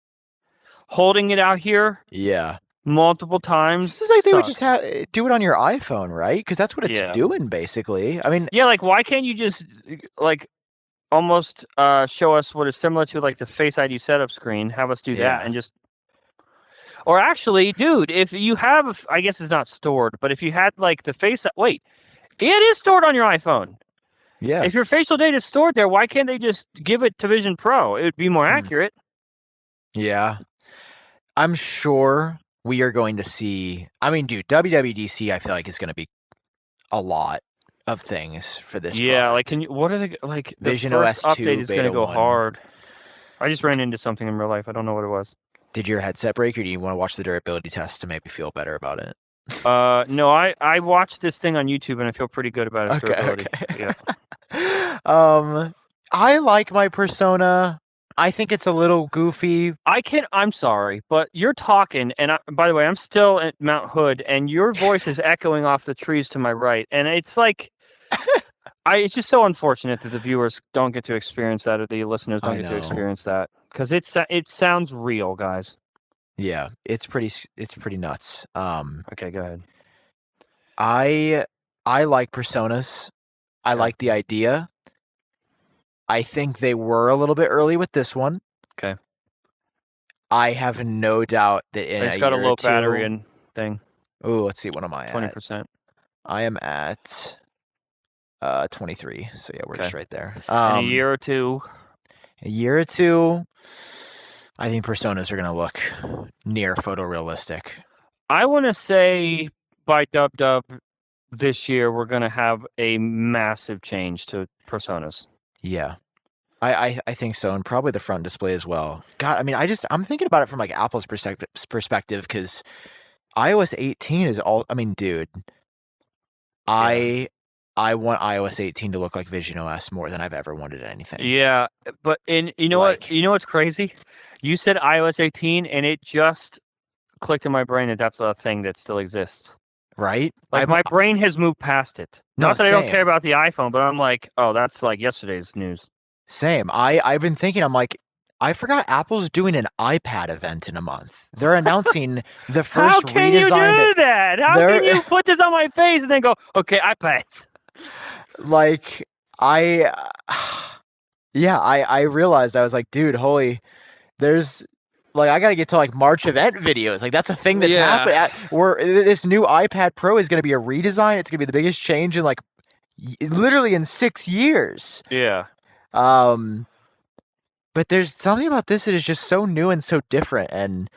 Holding it out here Yeah. multiple times Seems like they would just sucks. do it on your iPhone, right? Because that's what it's Yeah. doing, basically. I mean, Yeah, like why can't you just like almost show us what is similar to like the Face ID setup screen, have us do that and just or actually, dude, if you have I guess it's not stored, but if you had like the face wait, it is stored on your iPhone. yeah. If your facial data is stored there, why can't they just give it to Vision Pro? It would be more accurate. Yeah. I'm sure we are going to see. I mean, dude, WWDC, I feel like is going to be a lot of things for this Yeah, like product. what are the like Vision the first OS 2 update is going to beta go 1. hard. I just ran into something in real life. I don't know what it was. Did your headset break, or do you want to watch the durability test to maybe feel better about it? No, I watched this thing on YouTube and I feel pretty good about its durability. Okay. Yeah. I like my Persona. I think it's a little goofy. I'm sorry, but you're talking, and by the way, I'm still at Mount Hood, and your voice is echoing off the trees to my right, and it's like, it's just so unfortunate that the viewers don't get to experience that, or the listeners don't get to experience that, because it sounds real, guys. Yeah, it's pretty nuts. Okay, go ahead. I like Personas. I like the idea. I think they were a little bit early with this one. Okay. I have no doubt that in it's a got year a low or two, battery and thing. Oh, let's see. What am I 20%. at? I am at 23. So yeah, we're just right there. In a year or two. I think Personas are going to look near photorealistic. I want to say by dub this year, we're going to have a massive change to Personas. Yeah. I think so, and probably the front display as well. God, I mean, I'm thinking about it from like Apple's perspective, because iOS 18 is all. I mean, dude, I want iOS 18 to look like Vision OS more than I've ever wanted anything. Yeah, but you know what? You know what's crazy? You said iOS 18, and it just clicked in my brain that that's a thing that still exists. Right? Like my brain has moved past it. Not that I don't care about the iPhone, but I'm like, oh, that's like yesterday's news. Same. I've been thinking, I'm like, I forgot Apple's doing an iPad event in a month. They're announcing the first How can you do that? How can you put this on my face and then go, okay, iPads? Like, I realized, I was like, dude, there's like, I gotta get to like March event videos. Like, that's a thing that's happening. Where this new iPad Pro is gonna be a redesign. It's gonna be the biggest change in like literally in 6 years. Yeah. But there's something about this that is just so new and so different, and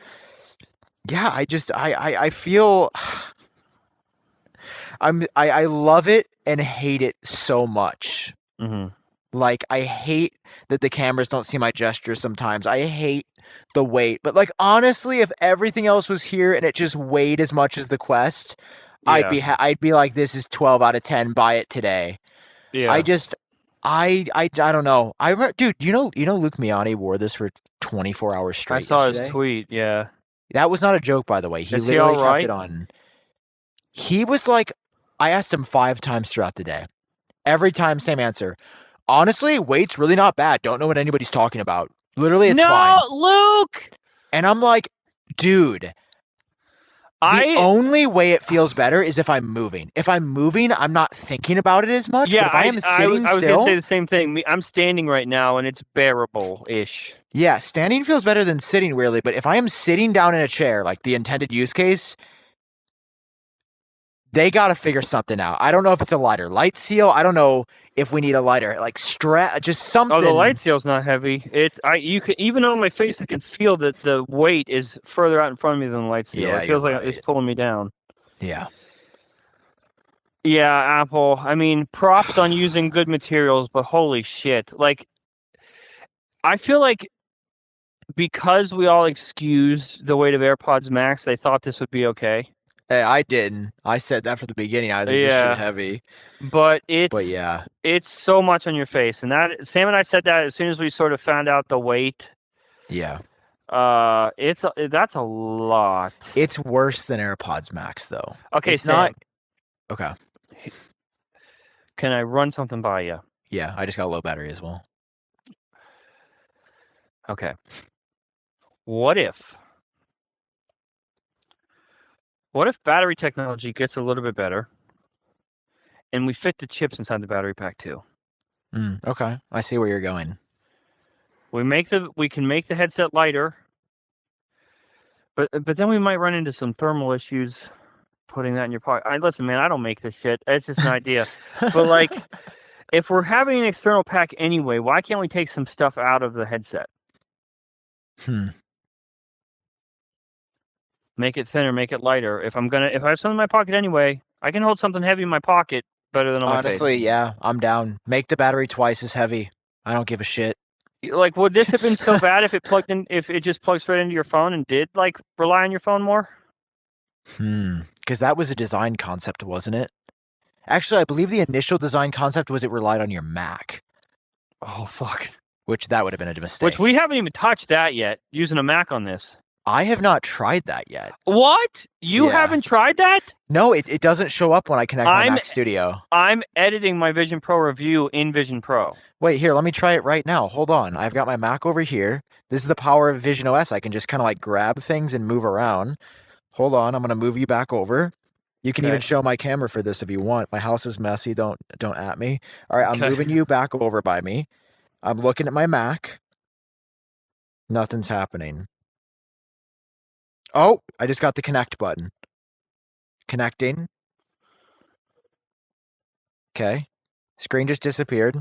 yeah, I feel I love it and hate it so much. Mm-hmm. Like, I hate that the cameras don't see my gestures sometimes. I hate the weight. But like, honestly, if everything else was here and it just weighed as much as the Quest, I'd be like, this is 12 out of 10. Buy it today. Yeah. I don't know. I remember, dude. You know, Luke Miani wore this for 24 hours straight. I saw yesterday. His tweet. Yeah, that was not a joke, by the way. He literally kept it on. He was like, I asked him 5 times throughout the day. Every time, same answer. Honestly, weight's really not bad. Don't know what anybody's talking about. Literally, it's fine. No, Luke. And I'm like, dude. The only way it feels better is if I'm moving. If I'm moving, I'm not thinking about it as much. Yeah, but if I am sitting I was still, gonna say the same thing. I'm standing right now, and it's bearable-ish. Yeah, standing feels better than sitting, weirdly. But if I am sitting down in a chair, like the intended use case, they got to figure something out. I don't know if it's a lighter light seal. I don't know if we need a lighter like strap, just something. Oh, the light seal's not heavy. You can even on my face, I can feel that the weight is further out in front of me than the light seal. Yeah, it feels like it's pulling me down. Yeah. Yeah, Apple. I mean, props on using good materials, but holy shit! Like, I feel like because we all excused the weight of AirPods Max, they thought this would be okay. Hey, I didn't. I said that from the beginning. I was like, this shit Yeah, heavy. but But yeah, it's so much on your face, and that Sam and I said that as soon as we sort of found out the weight. yeah. That's a lot. It's worse than AirPods Max though. Okay, It's not Sam, okay. can I run something by you? Yeah, I just got a low battery as well. Okay. What if battery technology gets a little bit better and we fit the chips inside the battery pack too? Okay, I see where you're going. We can make the headset lighter, but then we might run into some thermal issues putting that in your pocket. Listen, man, I don't make this shit. It's just an idea. But like, if we're having an external pack anyway, why can't we take some stuff out of the headset? Make it thinner, make it lighter. If I have something in my pocket anyway, I can hold something heavy in my pocket better than on my face. Honestly, yeah, I'm down. Make the battery twice as heavy. I don't give a shit. Like, would this have been so bad if it just plugs straight into your phone and did like rely on your phone more? Because that was a design concept, wasn't it? Actually, I believe the initial design concept was it relied on your Mac. Oh fuck! Which that would have been a mistake. Which we haven't even touched that yet. Using a Mac on this. I have not tried that yet. What? You haven't tried that? No, it doesn't show up when I connect my Mac Studio. I'm editing my Vision Pro review in Vision Pro. Wait, here, let me try it right now. Hold on. I've got my Mac over here. This is the power of Vision OS. I can just kind of like grab things and move around. Hold on, I'm going to move you back over. You can even show my camera for this if you want. My house is messy. Don't at me. All right, I'm moving you back over by me. I'm looking at my Mac. Nothing's happening. Oh, I just got the connect button. Connecting. Okay. Screen just disappeared.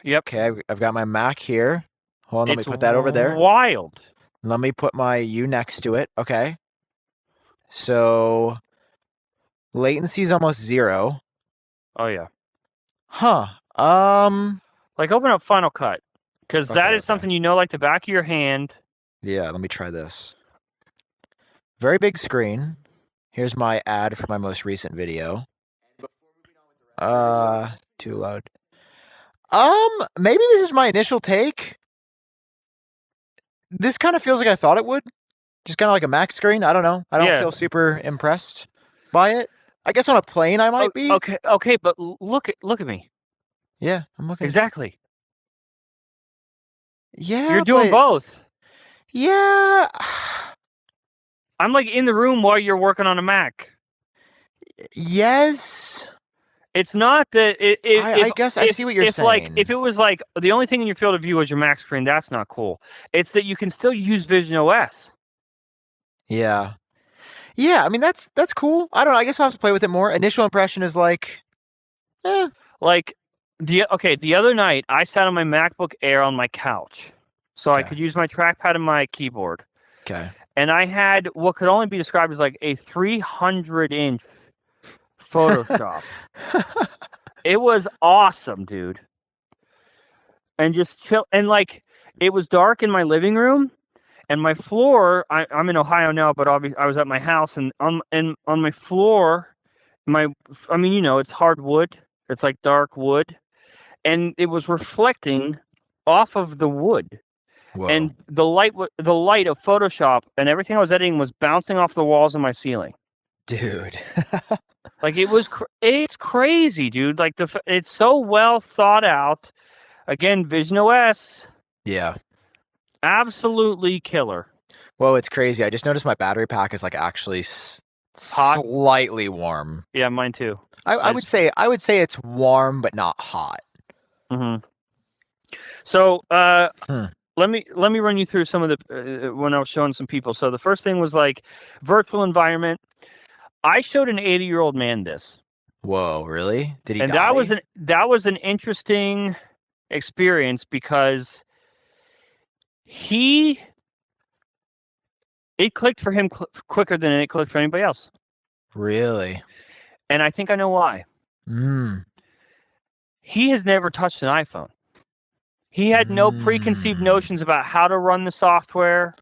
Yep. Okay, I've got my Mac here. Hold on, let me put that over there. Wild. Let me put my U next to it. Okay. So latency is almost 0. Oh yeah. Huh. Like open up Final Cut. Because that is something you know like the back of your hand. Yeah, let me try this. Very big screen. Here's my ad for my most recent video. Too loud. Maybe this is my initial take. This kind of feels like I thought it would. Just kind of like a Mac screen. I don't know. I don't feel super impressed by it. I guess on a plane I might be. Okay, but look at me. Yeah, I'm looking. Exactly. Yeah, you're doing both. Yeah. I'm like in the room while you're working on a Mac. Yes. It's not that. I guess I see what you're saying. If it was like the only thing in your field of view was your Mac screen, that's not cool. It's that you can still use Vision OS. Yeah. Yeah, I mean that's cool. I don't know. I guess I'll have to play with it more. Initial impression is like, Like the other night I sat on my MacBook Air on my couch, so I could use my trackpad and my keyboard. Okay. And I had what could only be described as like a 300-inch Photoshop. It was awesome, dude. And just chill. And like, it was dark in my living room, and my floor. I'm in Ohio now, but obviously I was at my house, and on my floor, it's hard wood. It's like dark wood, and it was reflecting off of the wood. Whoa. And the light of Photoshop and everything I was editing was bouncing off the walls of my ceiling. Dude. Like it's crazy, dude. Like it's so well thought out. Again, Vision OS. Yeah. Absolutely killer. Whoa, it's crazy. I just noticed my battery pack is like actually hot, slightly warm. Yeah, mine too. I would say it's warm but not hot. Mm-hmm. So, let me run you through some of the when I was showing some people. So the first thing was like virtual environment. I showed an 80-year-old man this. Whoa, really? Did he and die? that was an interesting experience because it clicked for him quicker than it clicked for anybody else. Really? And I think I know why. He has never touched an iPhone. He had no preconceived notions about how to run the software.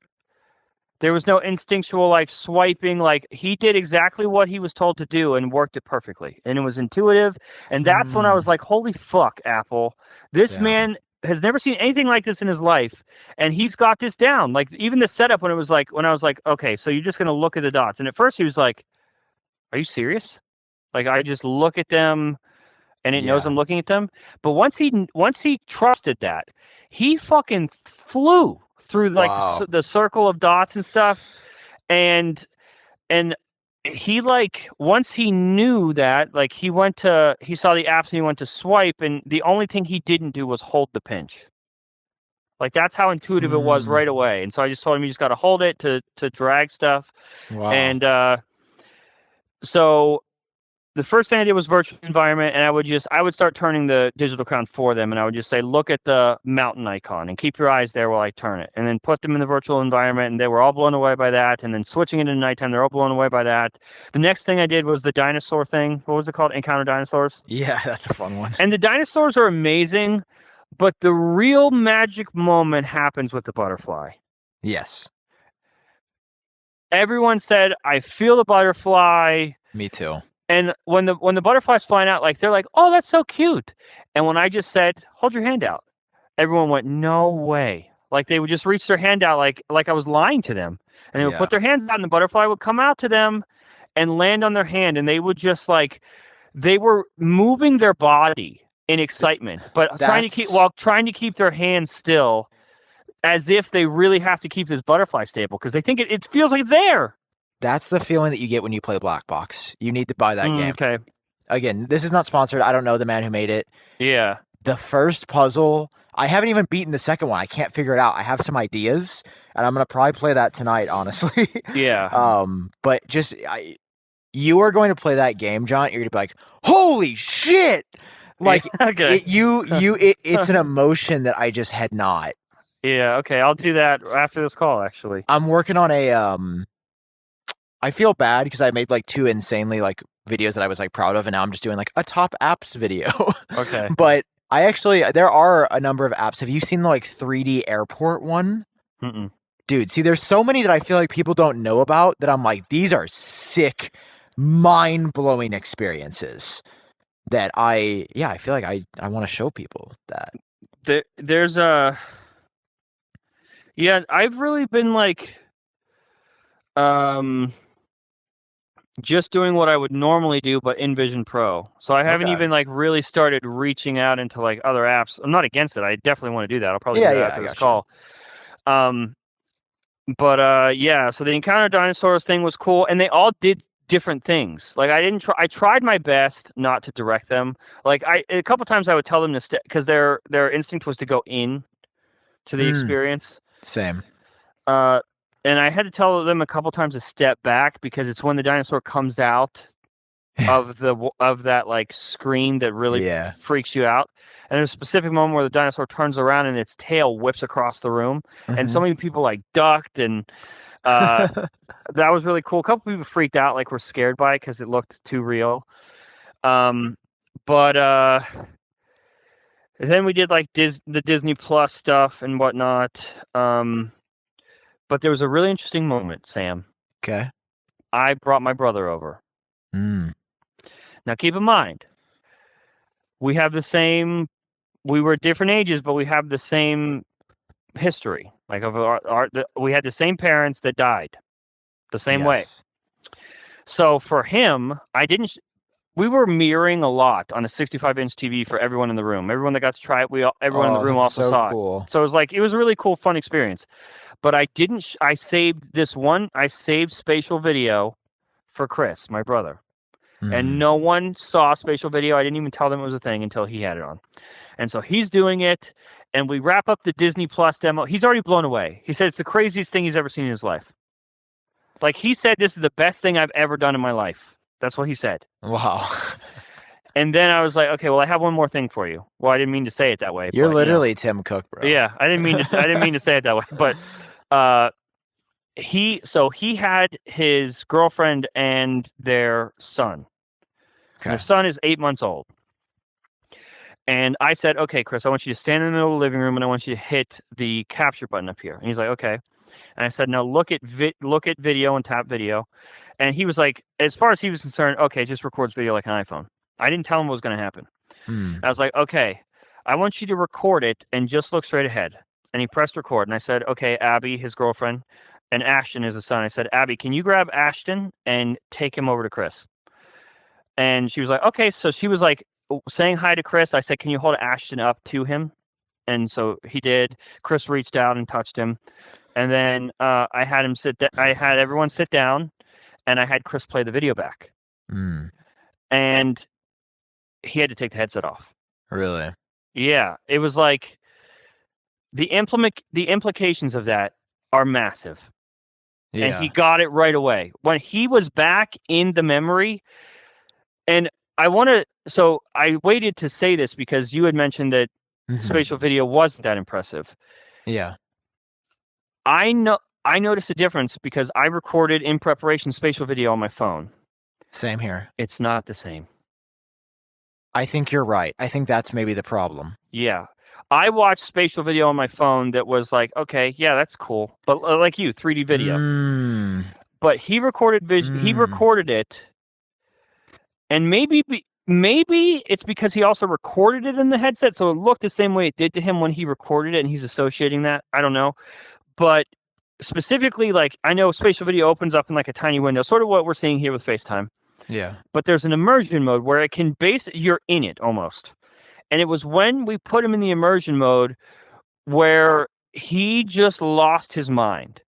There was no instinctual like swiping. Like he did exactly what he was told to do and worked it perfectly. And it was intuitive. And that's when I was like, holy fuck, Apple. This man has never seen anything like this in his life. And he's got this down. Like even the setup when I was like, okay, so you're just going to look at the dots. And at first he was like, are you serious? Like I just look at them and it knows I'm looking at them. But once he trusted that, he fucking flew through like the circle of dots and stuff, and he like once he knew that, like he saw the apps and he went to swipe, and the only thing he didn't do was hold the pinch. Like that's how intuitive it was right away. And so I just told him you just got to hold it to drag stuff. Wow. And so the first thing I did was virtual environment, and I would start turning the digital crown for them, and I would just say, look at the mountain icon and keep your eyes there while I turn it, and then put them in the virtual environment, and they were all blown away by that. And then switching it into nighttime, they're all blown away by that. The next thing I did was the dinosaur thing. What was it called? Encounter dinosaurs? Yeah, that's a fun one. And the dinosaurs are amazing, but the real magic moment happens with the butterfly. Yes. Everyone said, I feel the butterfly. Me too. And when the butterfly's flying out, like they're like, oh, that's so cute. And when I just said, hold your hand out, everyone went, no way. Like they would just reach their hand out like I was lying to them. And they would put their hands out and the butterfly would come out to them and land on their hand. And they would just like, they were moving their body in excitement, but trying to keep their hands still, as if they really have to keep this butterfly stable because they think it feels like it's there. That's the feeling that you get when you play Black Box. You need to buy that game. Okay. Again, this is not sponsored. I don't know the man who made it. Yeah. The first puzzle, I haven't even beaten the second one. I can't figure it out. I have some ideas, and I'm going to probably play that tonight, honestly. Yeah. But you are going to play that game, John. You're going to be like, holy shit! Like, okay. It's an emotion that I just had not. Yeah, okay. I'll do that after this call, actually. I'm working on I feel bad because I made like 2 insanely like videos that I was like proud of, and now I'm just doing like a top apps video. Okay. But there are a number of apps. Have you seen the like 3D airport one? Mm-mm. Dude, see, there's so many that I feel like people don't know about that I'm like, these are sick, mind-blowing experiences that I feel like I want to show people that. There's I've really been like, just doing what I would normally do, but in Vision Pro. So I haven't even like really started reaching out into like other apps. I'm not against it. I definitely want to do that. I'll probably do that after this call. So the Encounter Dinosaurs thing was cool, and they all did different things. Like I tried my best not to direct them. Like a couple times I would tell them to because their instinct was to go in to the experience. Same. And I had to tell them a couple times to step back because it's when the dinosaur comes out of that like screen that really freaks you out. And there's a specific moment where the dinosaur turns around and its tail whips across the room, and so many people like ducked, and that was really cool. A couple people freaked out, like were scared by it because it looked too real. But then we did like the Disney Plus stuff and whatnot. But there was a really interesting moment, Sam. Okay. I brought my brother over. Now, keep in mind, we were different ages, but we have the same history. Like we had the same parents that died the same way. So for him, we were mirroring a lot on a 65-inch TV for everyone in the room. Everyone that got to try it, everyone in the room also saw it. So it was a really cool, fun experience. But I didn't. I saved spatial video for Chris, my brother, and no one saw spatial video. I didn't even tell them it was a thing until he had it on, and so he's doing it. And we wrap up the Disney Plus demo. He's already blown away. He said it's the craziest thing he's ever seen in his life. Like he said, this is the best thing I've ever done in my life. That's what he said. Wow. And then I was like, okay, well, I have one more thing for you. Well, I didn't mean to say it that way. You're literally Tim Cook, bro. Yeah, I didn't mean to say it that way, but. He had his girlfriend and their son. Okay. Their son is 8 months old. And I said, okay, Chris, I want you to stand in the middle of the living room and I want you to hit the capture button up here. And he's like, okay. And I said, no, look at video and tap video. And he was like, as far as he was concerned, okay, it just records video like an iPhone. I didn't tell him what was going to happen. I was like, okay, I want you to record it and just look straight ahead. And he pressed record. And I said, okay, Abby, his girlfriend, and Ashton is his son. I said, Abby, can you grab Ashton and take him over to Chris? And she was like, okay. So she was like saying hi to Chris. I said, can you hold Ashton up to him? And so he did. Chris reached out and touched him. And then I had him I had everyone sit down, and I had Chris play the video back. And he had to take the headset off. Really? Yeah. It was like the implications of that are massive. Yeah. And he got it right away. When he was back in the memory, and I waited to say this because you had mentioned that spatial video wasn't that impressive. Yeah. I noticed a difference because I recorded in preparation spatial video on my phone. Same here. It's not the same. I think you're right. I think that's maybe the problem. Yeah. I watched spatial video on my phone that was like, okay, yeah, that's cool. But like you, 3D video. But he recorded he recorded it. And maybe it's because he also recorded it in the headset, so it looked the same way it did to him when he recorded it, and he's associating that. I don't know. But specifically, like, I know spatial video opens up in like a tiny window, sort of what we're seeing here with FaceTime. Yeah. But there's an immersion mode where it can you're in it almost. And it was when we put him in the immersion mode where he just lost his mind.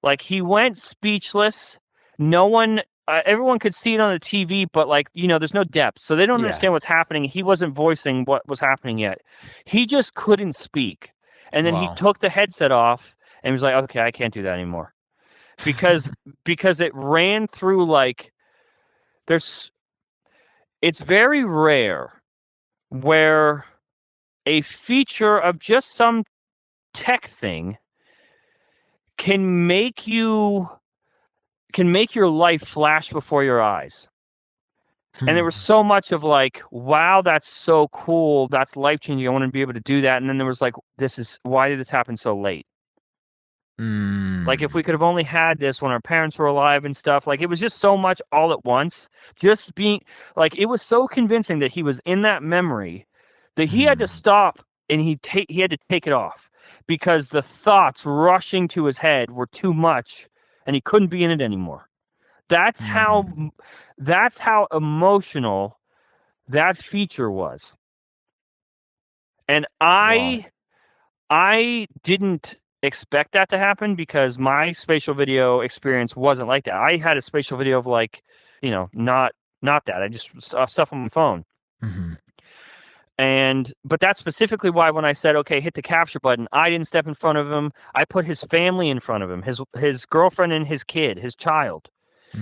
Like, he went speechless. No one, everyone could see it on the TV, but like, there's no depth. So they don't understand what's happening. He wasn't voicing what was happening yet. He just couldn't speak. And then he took the headset off and was like, okay, I can't do that anymore. Because it ran through like, it's very rare where a feature of just some tech thing can make your life flash before your eyes. And there was so much of like, wow, that's so cool. That's life-changing. I want to be able to do that. And then there was like, why did this happen so late? Like, if we could have only had this when our parents were alive and stuff, like, it was just so much all at once. Just being like, it was so convincing that he was in that memory that he had to stop and he had to take it off because the thoughts rushing to his head were too much and he couldn't be in it anymore. That's how emotional that feature was. And I didn't expect that to happen because my spatial video experience wasn't like that. I had a spatial video of like, not that. I just stuff on my phone. But that's specifically why when I said, okay, hit the capture button, I didn't step in front of him. I put his family in front of him, his girlfriend and his kid, his child.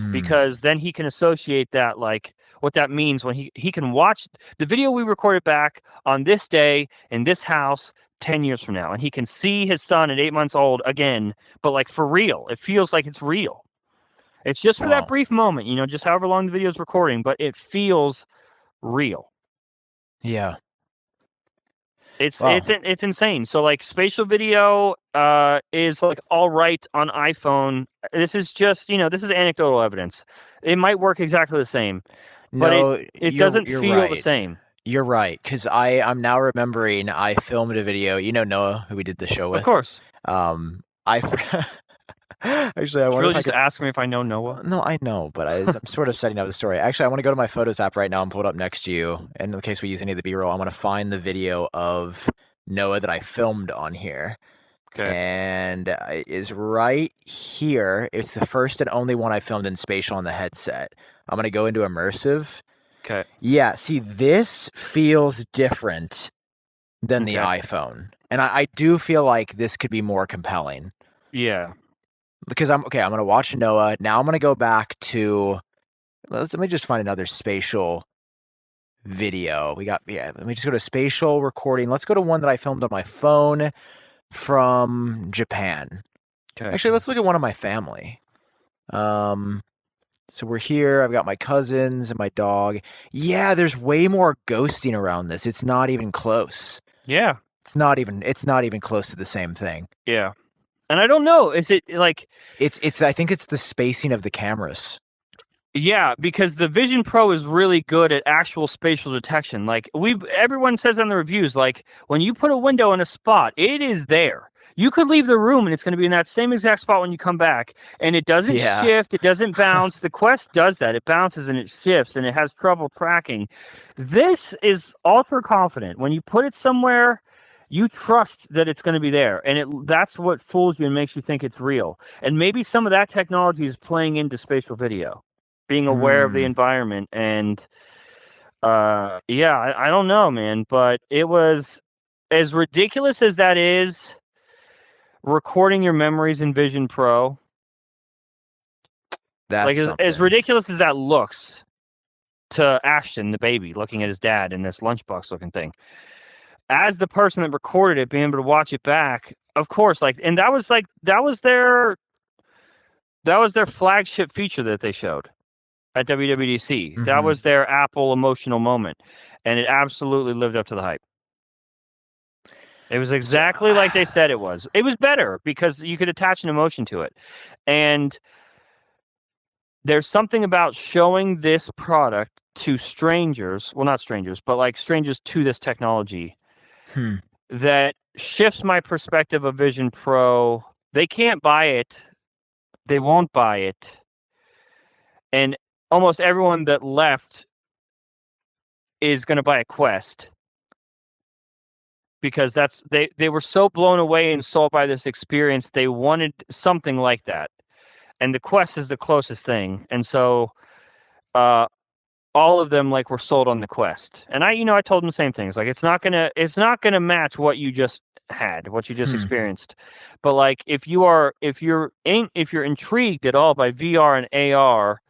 Because then he can associate that, like, what that means when he can watch the video we recorded back on this day in this house 10 years from now. And he can see his son at 8 months old again, but like for real. It feels like it's real. It's just for that brief moment, just however long the video is recording, but it feels real. Yeah. It's insane. So like spatial video is like all right on iPhone. This is just, this is anecdotal evidence. It might work exactly the same, but it doesn't feel the same. You're right, because I'm now remembering I filmed a video. Noah, who we did the show with. Of course. Actually, I want really just ask me if I know Noah. No, I know, but I'm sort of setting up the story. Actually, I want to go to my Photos app right now and pull it up next to you. And in case we use any of the B-roll, I want to find the video of Noah that I filmed on here. Okay. And it is right here. It's the first and only one I filmed in spatial on the headset. I'm going to go into immersive. Okay. Yeah, see, this feels different than the iPhone. And I do feel like this could be more compelling. Yeah. Because I'm going to watch Noah. Now I'm going to go back to, let me just find another spatial video. Let me just go to spatial recording. Let's go to one that I filmed on my phone from Japan. Okay. Actually, let's look at one of my family. So we're here. I've got my cousins and my dog. Yeah, there's way more ghosting around this. It's not even close. Yeah. It's not even close to the same thing. Yeah. And I don't know, is it like It's I think it's the spacing of the cameras. yeah, because the Vision Pro is really good at actual spatial detection. Like everyone says on the reviews, like when you put a window in a spot, it is there. You could leave the room and it's going to be in that same exact spot when you come back, and it doesn't Yeah. shift, it doesn't bounce. The Quest does that. It bounces and it shifts and it has trouble tracking. This is ultra confident. When you put it somewhere, you trust that it's going to be there, and that's what fools you and makes you think it's real. And maybe some of that technology is playing into spatial video, being aware of the environment. And yeah, I don't know, man, but it was as ridiculous as that is, recording your memories in Vision Pro. That's like as ridiculous as that looks to Ashton, the baby, looking at his dad in this lunchbox looking thing. As the person that recorded it, being able to watch it back, of course, and that was their flagship feature that they showed at WWDC. Mm-hmm. That was their Apple emotional moment, and it absolutely lived up to the hype. It was exactly like they said it was. It was better because you could attach an emotion to it. And there's something about showing this product to strangers, well, not strangers, but like strangers to this technology that shifts my perspective of Vision Pro. They can't buy it. They won't buy it. And almost everyone that left is going to buy a Quest, because they were so blown away and sold by this experience. They wanted something like that. And the Quest is the closest thing. And so all of them were sold on the Quest. And I told them the same things. Like it's not gonna match what you just had, what you just experienced. But if you're intrigued at all by VR and AR,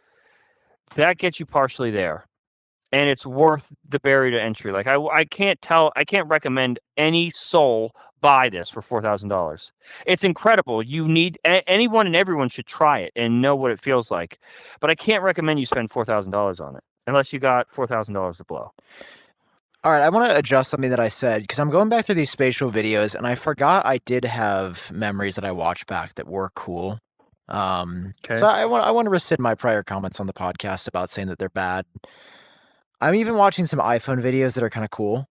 that gets you partially there. And it's worth the barrier to entry. I can't recommend any soul buy this for $4,000. It's incredible. You need anyone and everyone should try it and know what it feels like. But I can't recommend you spend $4,000 on it unless you got $4,000 to blow. All right, I want to adjust something that I said because I'm going back through these spatial videos and I forgot I did have memories that I watched back that were cool. Okay. So I want to rescind my prior comments on the podcast about saying that they're bad. I'm even watching some iPhone videos that are kind of cool.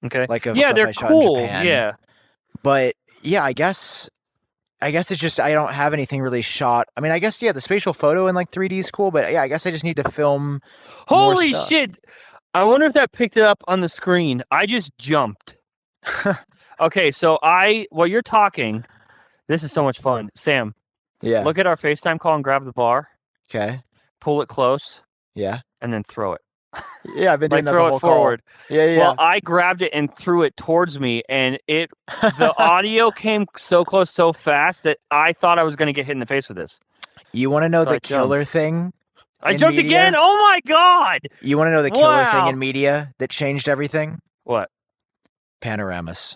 Okay. Like of yeah, stuff they're I shot cool. in Japan. Yeah. But yeah, I guess it's just I don't have anything really shot. I mean, I guess the spatial photo in 3D is cool, but yeah, I guess I just need to film. Holy shit! I wonder if that picked it up on the screen. I just jumped. Okay, so while you're talking, this is so much fun. Sam, look at our FaceTime call and grab the bar. Okay. Pull it close. Yeah. And then throw it. Yeah, I've been doing that the throw whole it forward. Call. Yeah. Well, I grabbed it and threw it towards me, and the audio came so close, so fast that I thought I was going to get hit in the face with this. You want to know the killer thing? I jumped again. Oh my god! You want to know the killer thing in media that changed everything? What? Panoramas.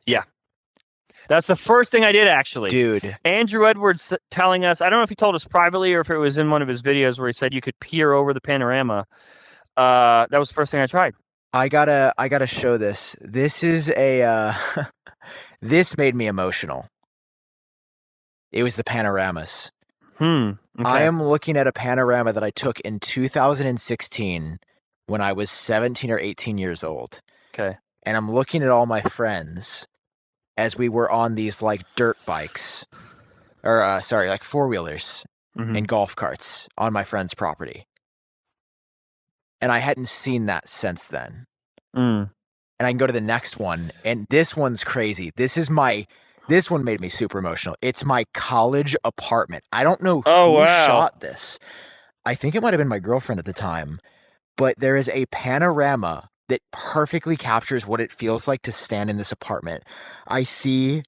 Yeah. That's the first thing I did, actually. Dude. Andrew Edwards telling us, I don't know if he told us privately or if it was in one of his videos where he said you could peer over the panorama. That was the first thing I tried. I gotta show this. This is this made me emotional. It was the panoramas. Okay. I am looking at a panorama that I took in 2016 when I was 17 or 18 years old. Okay. And I'm looking at all my friends as we were on these dirt bikes, or four-wheelers and golf carts on my friend's property. And I hadn't seen that since then. And I can go to the next one, and this one's crazy. This one made me super emotional. It's my college apartment. I don't know who shot this. I think it might have been my girlfriend at the time. But there is a panorama that perfectly captures what it feels like to stand in this apartment. I see,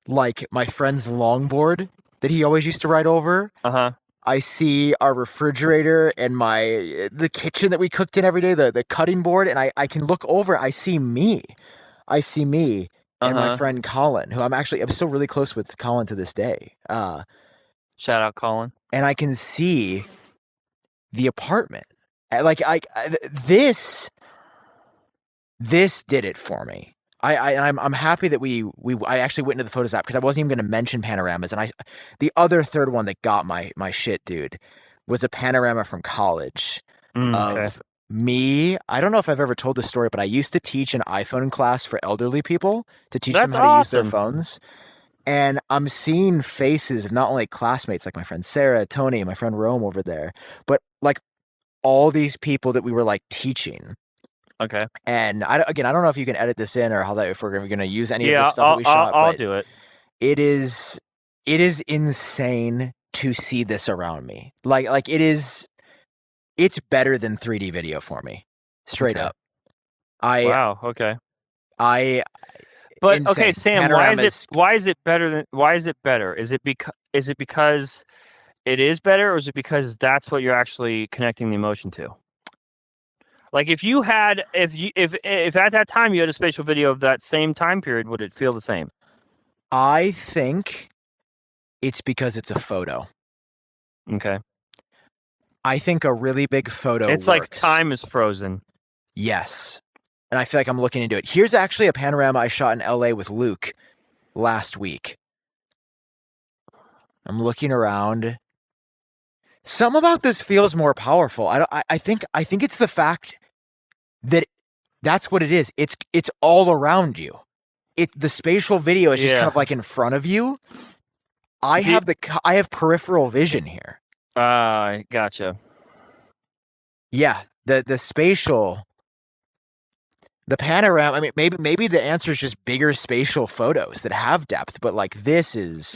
my friend's longboard that he always used to ride over. Uh-huh. I see our refrigerator and the kitchen that we cooked in every day, the cutting board, and I can look over. I see me. And my friend Colin, who I'm still really close with Colin to this day. Shout out Colin. And I can see the apartment. This did it for me. I'm happy that I actually went into the Photos app because I wasn't even going to mention panoramas, and the other third one that got my shit, dude, was a panorama from college Okay. of me. I don't know if I've ever told this story, but I used to teach an iPhone class for elderly people to teach them That's how to use their awesome. phones. And I'm seeing faces of not only classmates like my friend Sarah, Tony, and my friend Rome over there, but like all these people that we were like teaching. Okay. And again, I don't know if you can edit this in or how that if we're going to use any of this Yeah, stuff that we shot, I'll but do it. it is insane to see this around me. Like it's better than 3D video for me. Straight Okay. up. I Wow. Okay. I But okay, insane. Sam, Panoramas. why is it better? Is it because it is better, or is it because that's what you're actually connecting the emotion to? Like if at that time you had a spatial video of that same time period, would it feel the same? I think it's because it's a photo. Okay. I think a really big photo It's works. like time is frozen. Yes. And I feel like I'm looking into it. Here's actually a panorama I shot in LA with Luke last week. I'm looking around. Some about this feels more powerful. I think it's the fact that that's what it is. It's all around you. The spatial video is just kind of like in front of you. I have peripheral vision here. Gotcha. Yeah, the spatial, the panorama. I mean, maybe the answer is just bigger spatial photos that have depth, but like this is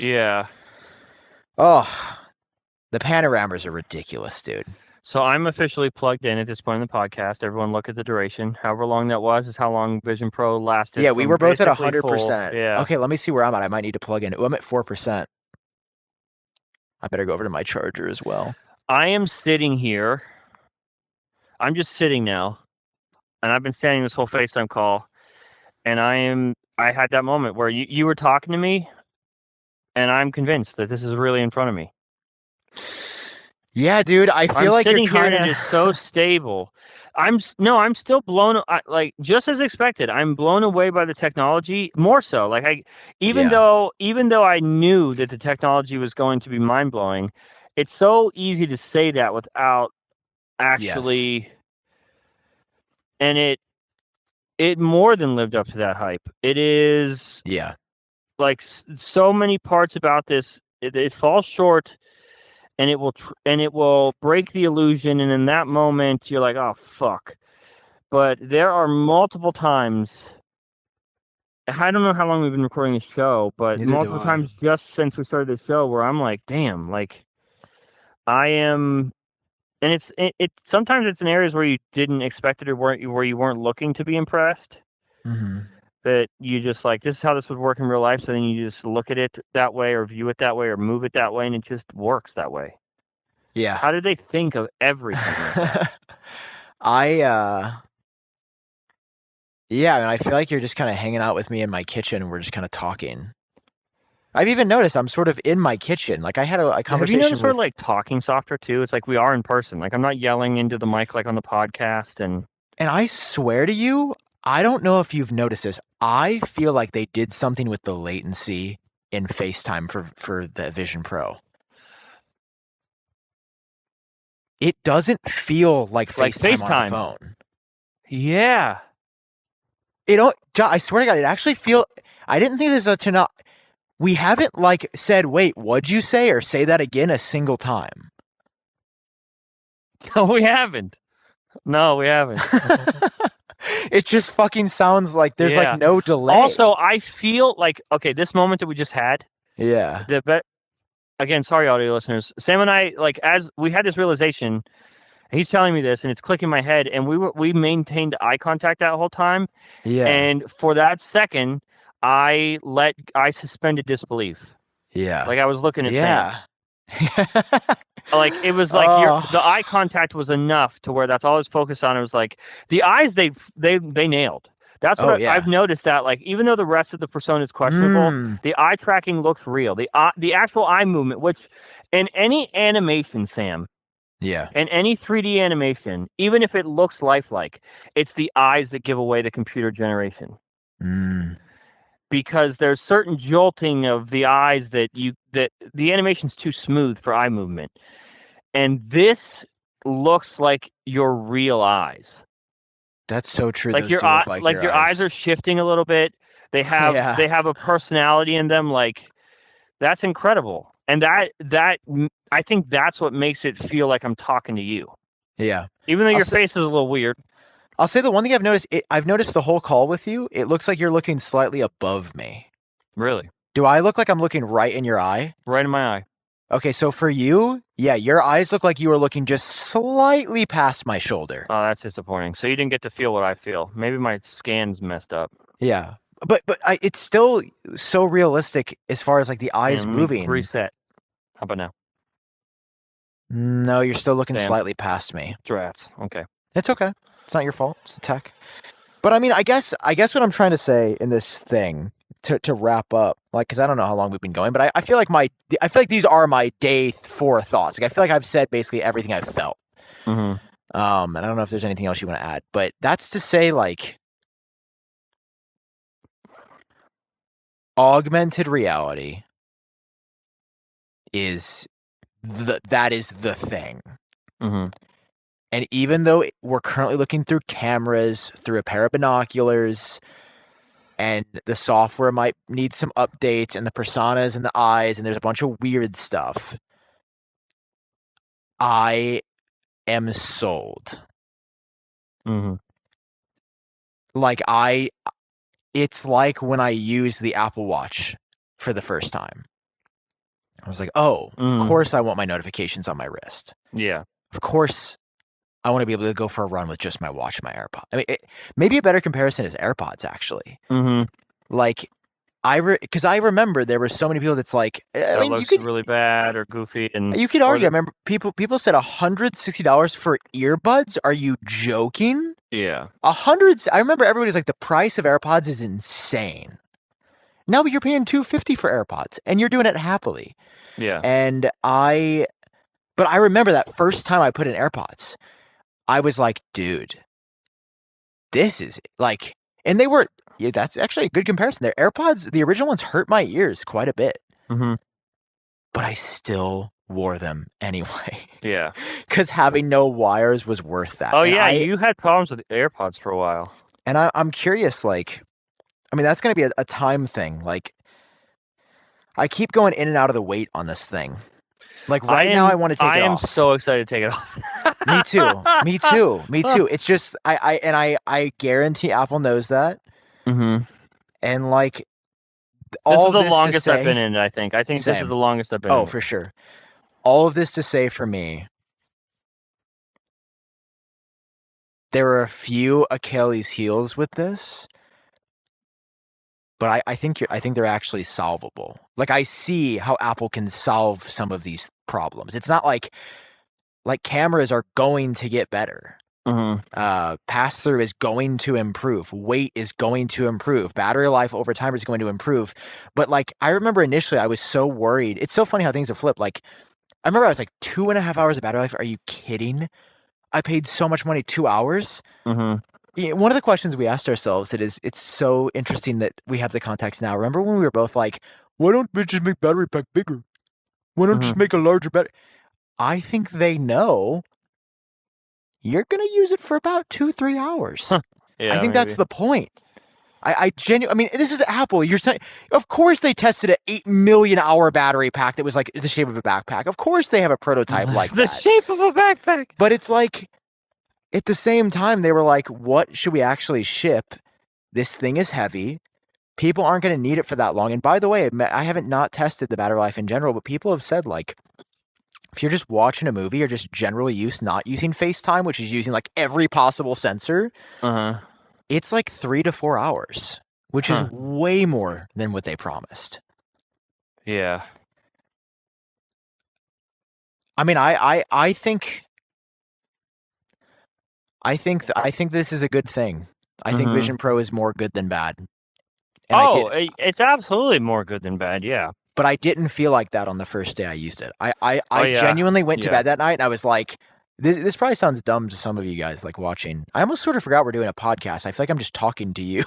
oh, the panoramas are ridiculous, dude. So I'm officially plugged in at this point in the podcast. Everyone look at the duration. However long that was is how long Vision Pro lasted. Yeah, we were both at basically 100%. Yeah. Okay, let me see where I'm at. I might need to plug in. Oh, I'm at 4%. I better go over to my charger as well. I am sitting here. I'm just sitting now, and I've been standing this whole FaceTime call, and I had that moment where you were talking to me, and I'm convinced that this is really in front of me. Yeah, dude, I feel I'm like sitting you're kind here and of it is so stable. I'm still blown like just as expected. I'm blown away by the technology more so. Like even though I knew that the technology was going to be mind blowing, it's so easy to say that without actually. Yes. And it more than lived up to that hype. It is like so many parts about this. It falls short. And it will break the illusion, and in that moment, you're like, "Oh fuck!" But there are multiple times. I don't know how long we've been recording this show, but Neither do multiple I. times just since we started the show, where I'm like, "Damn!" Like, I am, and it sometimes it's in areas where you didn't expect it or where you weren't looking to be impressed. Mm-hmm. That you just like, this is how this would work in real life. So then you just look at it that way, or view it that way, or move it that way, and it just works that way. Yeah. How did they think of everything like that? Yeah, and I feel like you're just kind of hanging out with me in my kitchen and we're just kind of talking. I've even noticed I'm sort of in my kitchen. Like I had a conversation Have you noticed with we're like talking softer too? It's like we are in person. Like I'm not yelling into the mic like on the podcast. And I swear to you, I don't know if you've noticed this. I feel like they did something with the latency in FaceTime for the Vision Pro. It doesn't feel like FaceTime on a phone. Yeah. I swear to God, it actually I didn't think this was to not. We haven't like said, wait, what'd you say? Or say that again a single time. No, we haven't. It just fucking sounds like there's like no delay. Also, I feel like, okay, this moment that we just had. Yeah. Again, sorry, audio listeners. Sam and I, like, as we had this realization, he's telling me this and it's clicking in my head, and we maintained eye contact that whole time. Yeah. And for that second, I suspended disbelief. Yeah. Like I was looking at Sam. Like it was like the eye contact was enough to where that's all I was focused on. It was like the eyes they nailed. That's what I've noticed, that like even though the rest of the persona is questionable, the eye tracking looks real. The actual eye movement, which in any animation, Sam. Yeah. In any 3D animation, even if it looks lifelike, it's the eyes that give away the computer generation. because there's certain jolting of the eyes that the animation's too smooth for eye movement. And this looks like your real eyes. That's so true. Like Those do look like your eyes are shifting a little bit. They have a personality in them. Like, that's incredible. And that I think that's what makes it feel like I'm talking to you. Yeah. Even though your face is a little weird. I'll say the one thing I've noticed the whole call with you, it looks like you're looking slightly above me. Really? Do I look like I'm looking right in your eye? Right in my eye. Okay, so for you, yeah, your eyes look like you were looking just slightly past my shoulder. Oh, that's disappointing. So you didn't get to feel what I feel. Maybe my scan's messed up. Yeah. But it's still so realistic as far as like the eyes moving. Reset. How about now? No, you're still looking slightly past me. Drats. Okay. It's okay. It's not your fault. It's the tech. But I mean, I guess what I'm trying to say in this thing to wrap up, like, because I don't know how long we've been going, but I feel like these are my day 4 thoughts. Like, I feel like I've said basically everything I've felt. Mm-hmm. And I don't know if there's anything else you want to add, but that's to say, like, augmented reality is the thing. Mm-hmm. And even though we're currently looking through cameras, through a pair of binoculars, and the software might need some updates, and the personas and the eyes, and there's a bunch of weird stuff, I am sold. Mm-hmm. Like, it's like when I used the Apple Watch for the first time. I was like, oh, of course I want my notifications on my wrist. Yeah. Of course I want to be able to go for a run with just my watch and my AirPods. I mean, maybe a better comparison is AirPods, actually. Mm-hmm. Like, because I remember there were so many people that's like, I mean, looks really bad or goofy, and you could argue. I remember people said $160 for earbuds. Are you joking? Yeah, $100. I remember everybody's like, the price of AirPods is insane. Now you're paying $250 for AirPods, and you're doing it happily. Yeah, but I remember that first time I put in AirPods, I was like, dude, this is like, and they were. Yeah, that's actually a good comparison. Their AirPods, the original ones, hurt my ears quite a bit. Mm-hmm. But I still wore them anyway. Yeah. Because having no wires was worth that. Oh, and yeah, you had problems with AirPods for a while. And I'm curious, like, I mean, that's going to be a time thing. Like, I keep going in and out of the weight on this thing. Like, now I want to take it off. I am so excited to take it off. Me too. It's just, I guarantee Apple knows that. Mm-hmm. And like, this is the longest I've been in. I think this is the longest I've been. Oh, for sure. All of this to say for me, there are a few Achilles heels with this, but I think they're actually solvable. Like, I see how Apple can solve some of these problems. It's not like cameras are going to get better. Mm-hmm. Pass-through is going to improve. Weight is going to improve. Battery life over time is going to improve. But like, I remember initially I was so worried. It's so funny how things have flipped. Like, I remember I was like 2.5 hours of battery life. Are you kidding? I paid so much money, 2 hours. Mm-hmm. One of the questions we asked ourselves, it's so interesting that we have the context now. Remember when we were both like, why don't we just make battery pack bigger? Why don't just make a larger battery? I think they know you're going to use it for about 2-3 hours. Yeah, I think that's the point. I mean, this is Apple. You're saying, of course they tested an 8 million hour battery pack that was like the shape of a backpack. Of course they have a prototype like that. The shape of a backpack. But it's like, at the same time, they were like, what should we actually ship? This thing is heavy. People aren't going to need it for that long. And by the way, I haven't not tested the battery life in general, but people have said, like, if you're just watching a movie or just general use, not using FaceTime, which is using like every possible sensor, it's like 3 to 4 hours, which is way more than what they promised. Yeah. I mean, I think this is a good thing. I think Vision Pro is more good than bad. And it's absolutely more good than bad. Yeah. But I didn't feel like that on the first day I used it. I genuinely went to bed that night and I was like, This probably sounds dumb to some of you guys like watching. I almost sort of forgot we're doing a podcast. I feel like I'm just talking to you.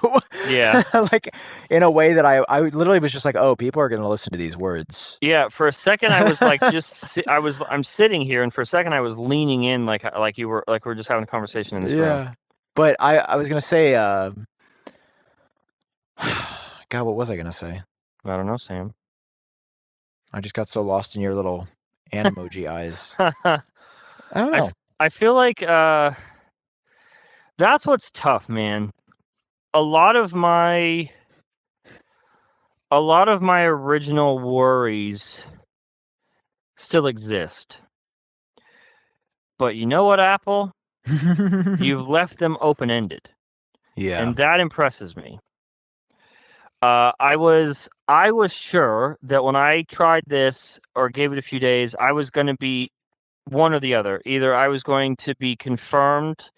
Yeah. Like in a way that I literally was just like, oh, people are going to listen to these words. Yeah, for a second I was like I'm sitting here, and for a second I was leaning in like you were like we're just having a conversation in this room. But I was going to say God, what was I going to say? I don't know, Sam. I just got so lost in your little emoji eyes. I don't know. I feel like that's what's tough, man. A lot of my original worries still exist. But you know what, Apple? You've left them open-ended. Yeah. And that impresses me. I was sure that when I tried this or gave it a few days, I was going to be one or the other. Either I was going to be confirmed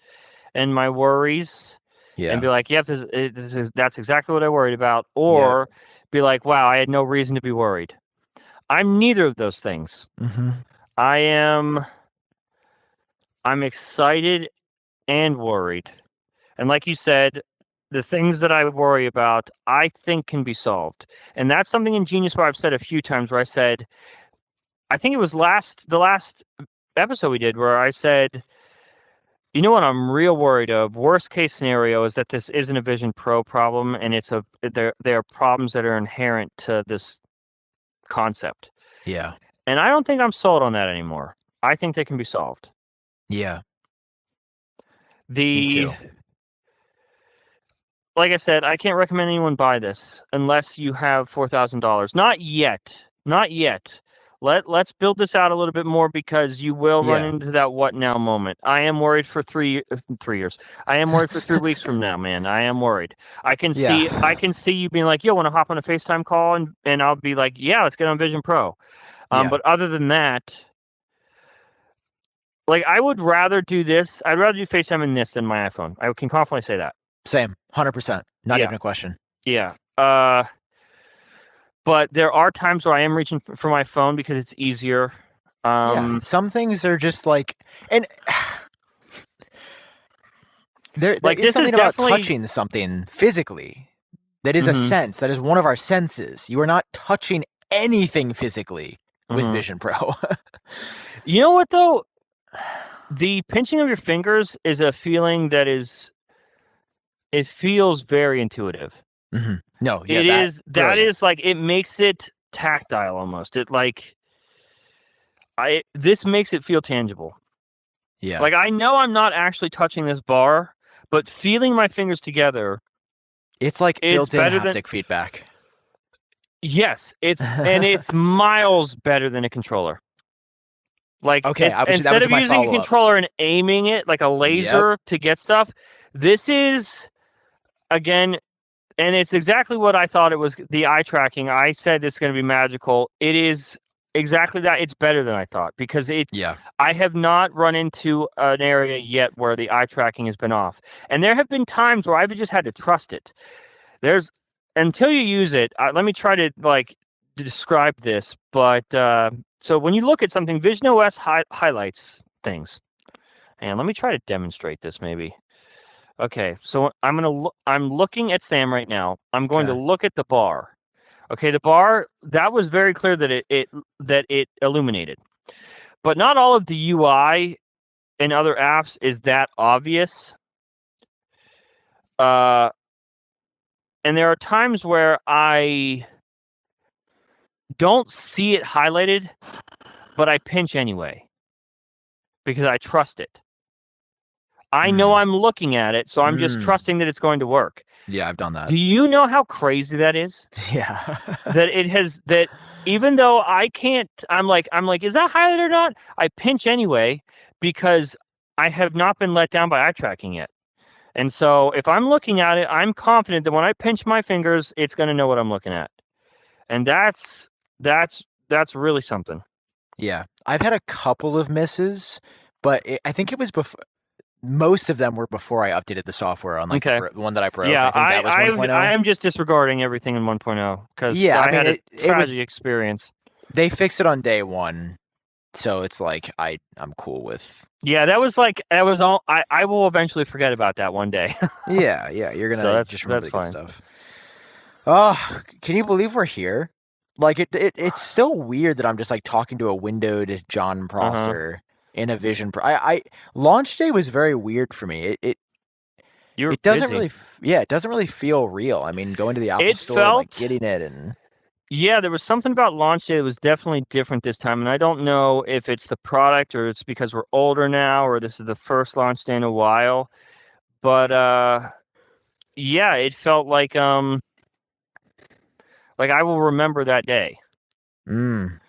in my worries and be like, yep, that's exactly what I worried about, or be like, wow, I had no reason to be worried. I'm neither of those things. Mm-hmm. I'm excited and worried. And like you said, the things that I worry about, I think can be solved. And that's something in GeniusBar I've said a few times where I said, I think it was the last episode we did where I said, you know what I'm real worried of? Worst case scenario is that this isn't a Vision Pro problem, and there are problems that are inherent to this concept. Yeah. And I don't think I'm sold on that anymore. I think they can be solved. Yeah. Me too. Like I said, I can't recommend anyone buy this unless you have $4,000. Not yet. Not yet. Let's build this out a little bit more because you will run into that what now moment. I am worried for 3 years. I am worried for 3 weeks from now, man. I am worried. I can see you being like, yo, want to hop on a FaceTime call? And I'll be like, yeah, let's get on Vision Pro. But other than that, like I would rather do this. I'd rather do FaceTime in this than my iPhone. I can confidently say that. Same. 100%. Not even a question. Yeah. But there are times where I am reaching for my phone because it's easier. Some things are just like, and there is something about touching something physically. That is a sense. That is one of our senses. You are not touching anything physically with Vision Pro. You know what, though? The pinching of your fingers is a feeling that it feels very intuitive. Mm-hmm. No, that is like, it makes it tactile almost. This makes it feel tangible. Yeah. Like I know I'm not actually touching this bar, but feeling my fingers together, it's like built-in haptic feedback. Yes, it's miles better than a controller. Like, instead of using a controller and aiming it like a laser to get stuff, this is, again, and it's exactly what I thought it was, the eye tracking. I said it's going to be magical. It is exactly that. It's better than I thought because I have not run into an area yet where the eye tracking has been off. And there have been times where I've just had to trust it. Until you use it, let me try to describe this, but so when you look at something, Vision OS highlights things, and let me try to demonstrate this maybe. Okay, so I'm looking at Sam right now. I'm going to look at the bar. Okay, the bar, that was very clear that it illuminated, but not all of the UI in other apps is that obvious. And there are times where I don't see it highlighted, but I pinch anyway because I trust it. I know I'm looking at it, so I'm just trusting that it's going to work. Yeah, I've done that. Do you know how crazy that is? Yeah. that even though I can't, I'm like, is that highlighted or not? I pinch anyway because I have not been let down by eye tracking yet. And so if I'm looking at it, I'm confident that when I pinch my fingers, it's going to know what I'm looking at. And that's really something. Yeah. I've had a couple of misses, but I think it was before. Most of them were before I updated the software on the one that I broke. Yeah, I think that was 1.0. I am just disregarding everything in 1.0 because I had a tragic experience. They fixed it on day one. so it's like I'm cool with. Yeah, that was all. I will eventually forget about that one day. Yeah, you're So gonna just remember that's the good fine. stuff. Oh, can you believe we're here? Like it's still weird that I'm just like talking to a windowed John Uh-huh. Prosser in a Vision Pro. I launch day was very weird for me. You were It doesn't busy. really yeah, it doesn't really feel real. I mean, going to the Apple It store and like felt getting it and Yeah, there was something about launch day that was definitely different this time, and I don't know if it's the product or it's because we're older now or this is the first launch day in a while. But yeah, it felt like I will remember that day. mm,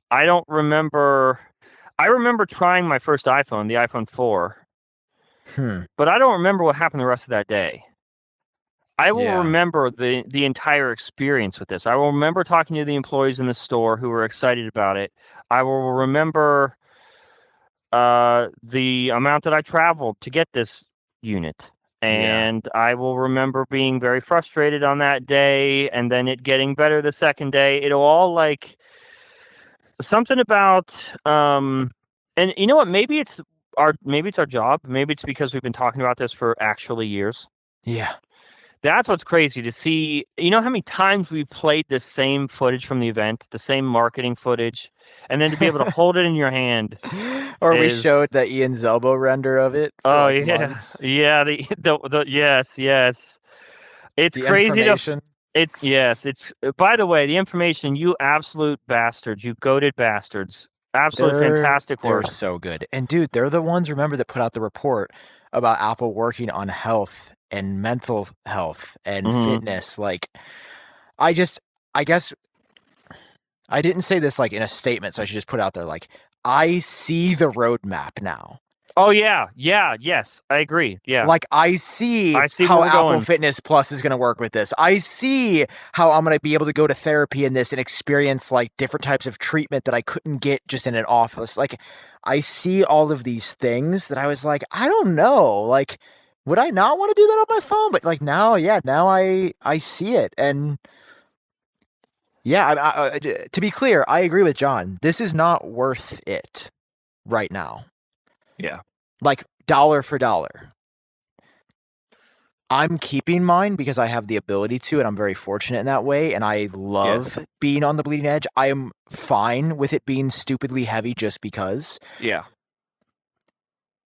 I don't remember I remember trying my first iPhone, the iPhone 4, hmm, but I don't remember what happened the rest of that day. I will yeah, remember the entire experience with this. I will remember talking to the employees in the store who were excited about it. I will remember the amount that I traveled to get this unit. yeah, And I will remember being very frustrated on that day and then it getting better the second day. It'll all like something about and you know what, maybe it's our job. Maybe it's because we've been talking about this for actually years. yeah. That's what's crazy to see. You know how many times we've played the same footage from the event, the same marketing footage, and then to be able to hold it in your hand Or we is showed the Ian Zelbo render of it for oh like yeah, months. yeah. The yes. It's The crazy to. information. It's yes. It's by the way, the information. You absolute bastards. You goated bastards. Absolute fantastic They're work. so good. And dude, they're the ones, remember, that put out the report about Apple working on health and mental health and Hmm. fitness. Like I guess I didn't say this like in a statement, so I should just put it out there like I see the roadmap now. Oh yeah, yes. I agree. Yeah, Like I see I see where how we're Apple going. Fitness Plus is going to work with this. I see how I'm going to be able to go to therapy in this and experience like different types of treatment that I couldn't get just in an office. Like I see all of these things that I was like, I don't know. Like would I not want to do that on my phone? But like now, yeah, now I see it. And yeah, to be clear, I agree with John. This is not worth it right now. Yeah. Like dollar for dollar. I'm keeping mine because I have the ability to, and I'm very fortunate in that way. And I Yes. love being on the bleeding edge. I am fine with it being stupidly heavy just because. Yeah.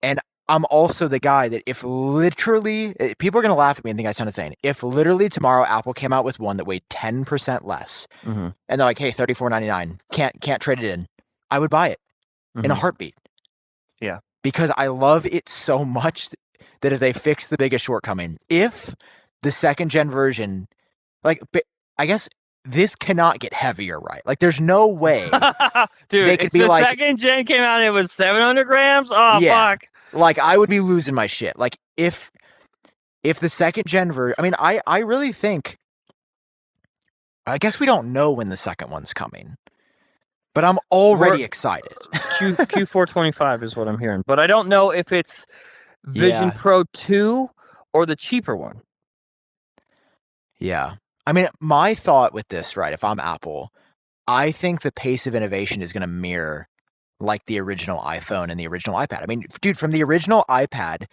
And I'm also the guy that if literally, people are going to laugh at me and think I sound insane. If literally tomorrow Apple came out with one that weighed 10% less, Hmm. and they're like, hey, $34.99, can't trade it in, I would buy it in a Hmm. heartbeat. Yeah. Because I love it so much that if they fix the biggest shortcoming, if the second gen version, like, I guess this cannot get heavier, right? Like, there's no way Dude, they could if be the like, second gen came out and it was 700 grams, oh yeah, fuck. like I would be losing my shit. Like, if the second gen version, I mean, I really think, I guess we don't know when the second one's coming, but I'm We're already excited. Q425 is what I'm hearing, but I don't know if it's Vision Yeah, Pro 2 or the cheaper one. yeah. I mean, my thought with this, right? If I'm Apple, I think the pace of innovation is going to mirror like the original iPhone and the original iPad. I mean, dude, from the original iPad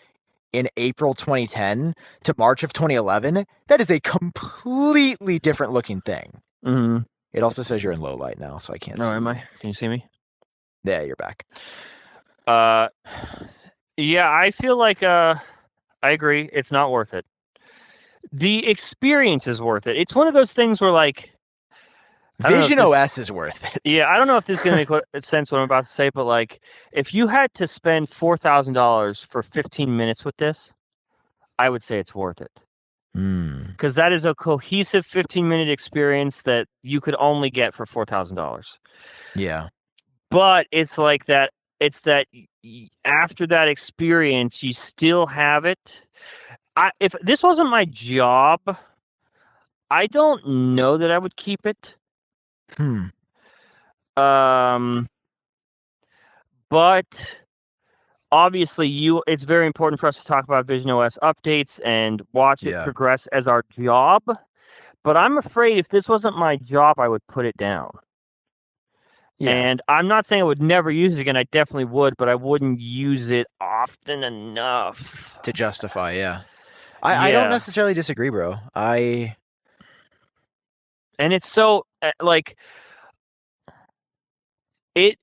in April 2010 to March of 2011, that is a completely different looking thing. Mm-hmm. It also says you're in low light now, so I can't No, see am you. I? Can you see me? Yeah, you're back. Uh, yeah, I feel like I agree. It's not worth it. The experience is worth it. It's one of those things where like I don't know if Vision this. OS is worth it. Yeah, I don't know if this is gonna make sense what I'm about to say, but like if you had to spend $4,000 for 15 minutes with this, I would say it's worth it. Hmm. Because that is a cohesive 15-minute experience that you could only get for $4,000. Yeah. But it's like that. It's that after that experience, you still have it. If this wasn't my job, I don't know that I would keep it. Hmm. Um, but obviously, it's very important for us to talk about Vision OS updates and watch it Yeah. progress as our job. But I'm afraid if this wasn't my job, I would put it down. Yeah. And I'm not saying I would never use it again. I definitely would, but I wouldn't use it often enough to justify. Yeah. I don't necessarily disagree, bro. And it's so like it.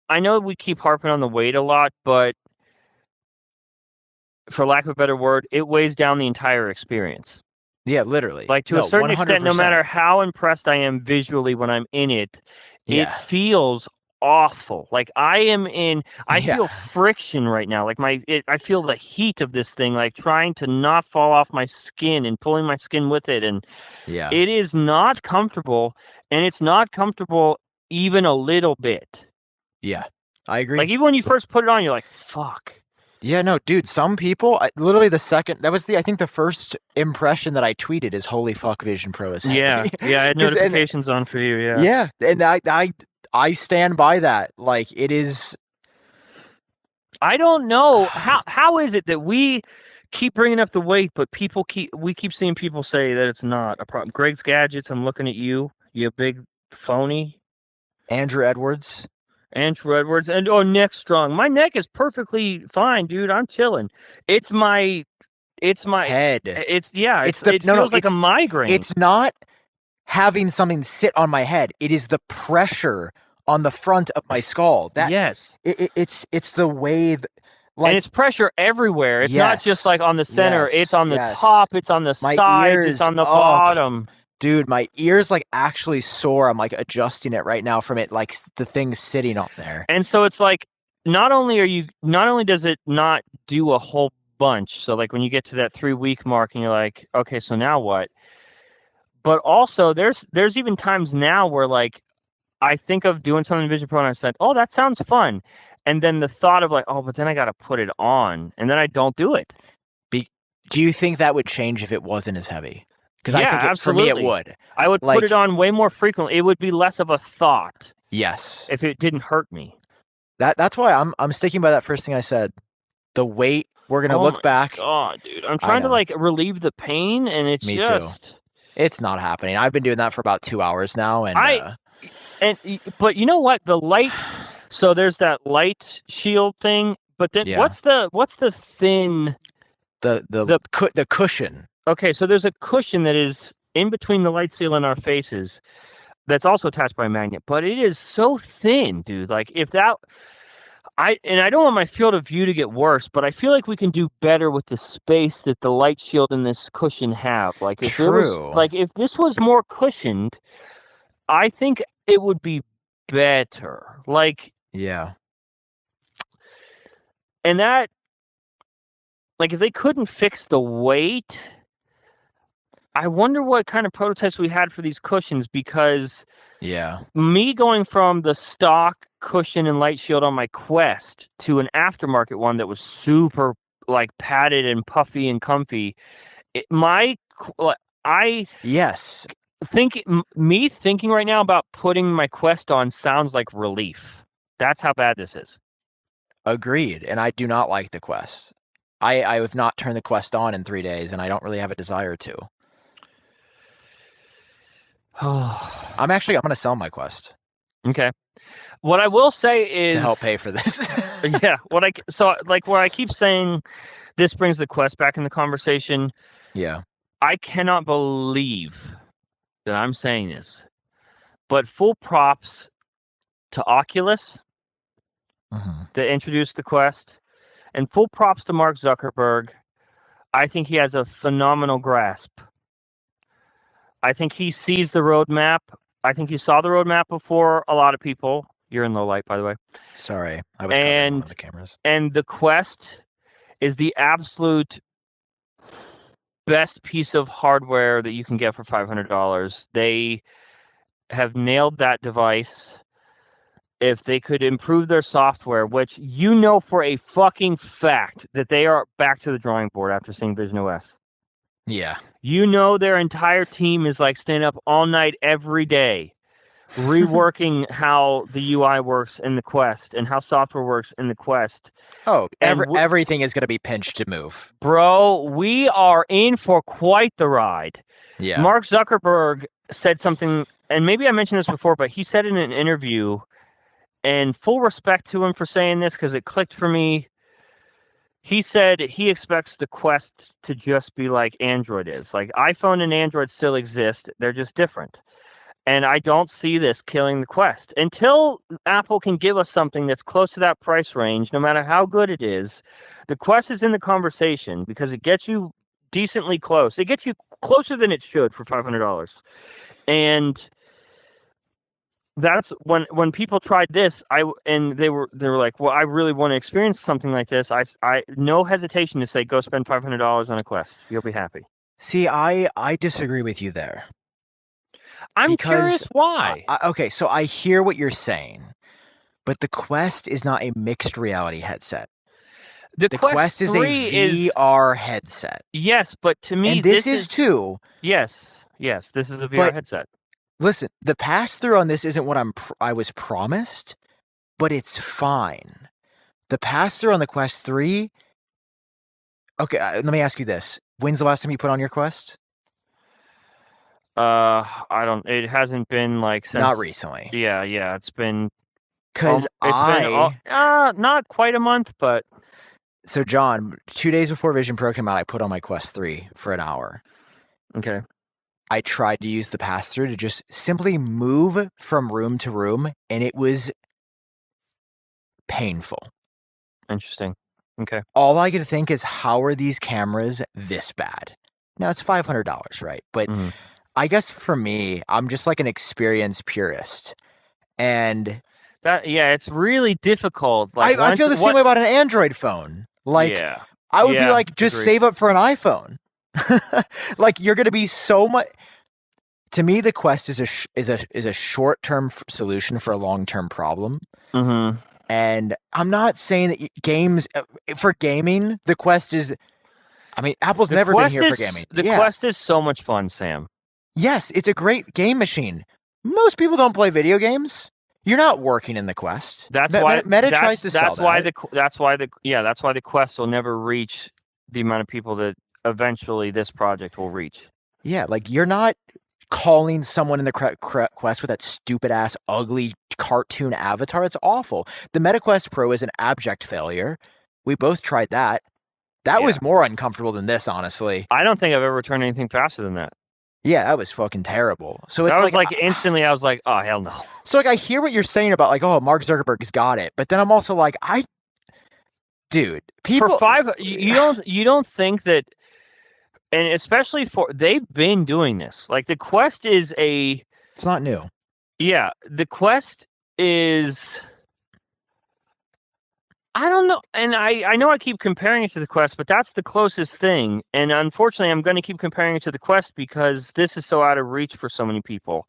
I know we keep harping on the weight a lot, but for lack of a better word, it weighs down the entire experience. Yeah, literally. Like to a certain 100%. extent, no matter how impressed I am visually when I'm in it, it Yeah. feels awful. Like I feel friction right now. Like I feel the heat of this thing, like trying to not fall off my skin and pulling my skin with it. And it is not comfortable, and it's not comfortable even a little bit. Yeah, I agree. Like even when you first put it on, you're like, fuck. Yeah, no, dude, some people, literally I think the first impression that I tweeted is holy fuck, Vision Pro is heavy. Yeah, I had notifications on for you, yeah. Yeah, and I stand by that. Like, it is... I don't know, how is it that we keep bringing up the weight, but we keep seeing people say that it's not a problem. Greg's Gadgets, I'm looking at you, you big phony. Andrew Edwards, and neck strong. My neck is perfectly fine, dude. I'm chilling. It's my head. It feels like a migraine. It's not having something sit on my head. It is the pressure on the front of my skull. It's the way and it's pressure everywhere. It's not just like on the center. It's on the top. It's on the sides. It's on the bottom. Dude, my ears like actually sore. I'm like adjusting it right now from it, like the thing sitting on there. And so it's like, not only does it not do a whole bunch. So like when you get to that 3-week mark and you're like, okay, so now what? But also there's even times now where like I think of doing something in Vision Pro and I said, oh, that sounds fun. And then the thought of like, oh, but then I got to put it on, and then I don't do it. Do you think that would change if it wasn't as heavy? Because I think absolutely. For me it would. I would put it on way more frequently. It would be less of a thought. Yes. If it didn't hurt me. That's why I'm sticking by that first thing I said. The weight, we're gonna look back. God, dude. I'm trying to like relieve the pain, and it's too. It's not happening. I've been doing that for about 2 hours now, but you know what? The light. So there's that light shield thing, but then what's the thin the cushion? Okay, so there's a cushion that is in between the light seal and our faces that's also attached by a magnet, but it is so thin, dude. Like if that I don't want my field of view to get worse, but I feel like we can do better with the space that the light shield and this cushion have. Like if if this was more cushioned, I think it would be better. Like and that, like if they couldn't fix the weight, I wonder what kind of prototypes we had for these cushions, because me going from the stock cushion and light shield on my Quest to an aftermarket one that was super like padded and puffy and comfy, thinking right now about putting my Quest on sounds like relief. That's how bad this is. Agreed. And I do not like the Quest. I have not turned the Quest on in 3 days, and I don't really have a desire to. I'm going to sell my Quest. Okay. What I will say is to help pay for this. Where I keep saying this brings the Quest back in the conversation. Yeah. I cannot believe that I'm saying this, but full props to Oculus that introduced the Quest, and full props to Mark Zuckerberg. I think he has a phenomenal grasp. I think he sees the roadmap. I think he saw the roadmap before a lot of people. You're in low light, by the way. Sorry, I was covering one of the cameras. And the Quest is the absolute best piece of hardware that you can get for $500. They have nailed that device. If they could improve their software, which you know for a fucking fact that they are back to the drawing board after seeing Vision OS. Yeah. You know their entire team is like staying up all night every day, reworking how the UI works in the Quest and how software works in the Quest. Oh, everything is going to be pinched to move. Bro, we are in for quite the ride. Yeah. Mark Zuckerberg said something and maybe I mentioned this before, but he said in an interview, and full respect to him for saying this because it clicked for me. He said he expects the Quest to just be like Android is. Like iPhone and Android still exist. They're just different. And I don't see this killing the Quest. Until Apple can give us something that's close to that price range, no matter how good it is, the Quest is in the conversation because it gets you decently close. It gets you closer than it should for $500. And that's when people tried this, they were like, well, I really want to experience something like this. I no hesitation to say, go spend $500 on a Quest. You'll be happy. See, I disagree with you there. I'm curious why. Okay, so I hear what you're saying, but the Quest is not a mixed reality headset. The Quest is a VR headset. Yes, but to me, and this is too. Yes, this is a VR headset. Listen, the pass-through on this isn't what I was promised, but it's fine. The pass-through on the Quest 3... Okay, let me ask you this. When's the last time you put on your Quest? I don't... It hasn't been, like, since... Not recently. Yeah, it's been... Because not quite a month, but... So, John, 2 days before Vision Pro came out, I put on my Quest 3 for an hour. Okay. I tried to use the pass-through to just simply move from room to room, and it was painful. Interesting. Okay. All I could think is, how are these cameras this bad? Now, it's $500, right? But I guess for me, I'm just like an experienced purist. And... it's really difficult. Like I feel the same way about an Android phone. Like, I would be like, just save up for an iPhone. Like, you're going to be so much... To me, the Quest is a short-term solution for a long-term problem. Mm-hmm. And I'm not saying that for gaming, the Quest is... I mean, Apple's never been here for gaming. The Quest is so much fun, Sam. Yes, it's a great game machine. Most people don't play video games. You're not working in the Quest. That's why Meta tries to sell that. That's why the Quest will never reach the amount of people that eventually this project will reach. Yeah, like you're not calling someone in the Quest with that stupid ass ugly cartoon avatar. It's awful. The Meta Quest Pro is an abject failure. We both tried that. That was more uncomfortable than this, honestly. I don't think I've ever returned anything faster than that. Yeah, that was fucking terrible. So it's instantly I was like, oh, hell no. So like I hear what you're saying about like, oh, Mark Zuckerberg's got it, but then I'm also like, dude, people for you don't think that, and especially they've been doing this. Like the Quest it's not new. Yeah, the Quest is. I don't know, and I know I keep comparing it to the Quest, but that's the closest thing. And unfortunately, I'm going to keep comparing it to the Quest because this is so out of reach for so many people.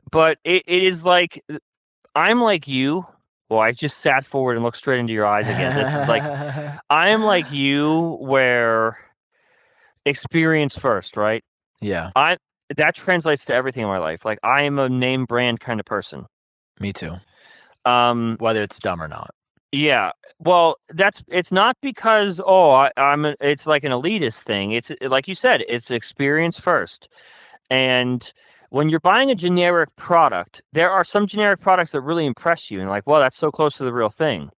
But it is like, I'm like you. Well, I just sat forward and looked straight into your eyes again. This is like, I am like you where experience first, right? Yeah. That translates to everything in my life. Like, I am a name brand kind of person. Me too. Whether it's dumb or not. Yeah, well, it's not because it's like an elitist thing. It's like you said, it's experience first. And when you're buying a generic product, there are some generic products that really impress you and like, well, that's so close to the real thing.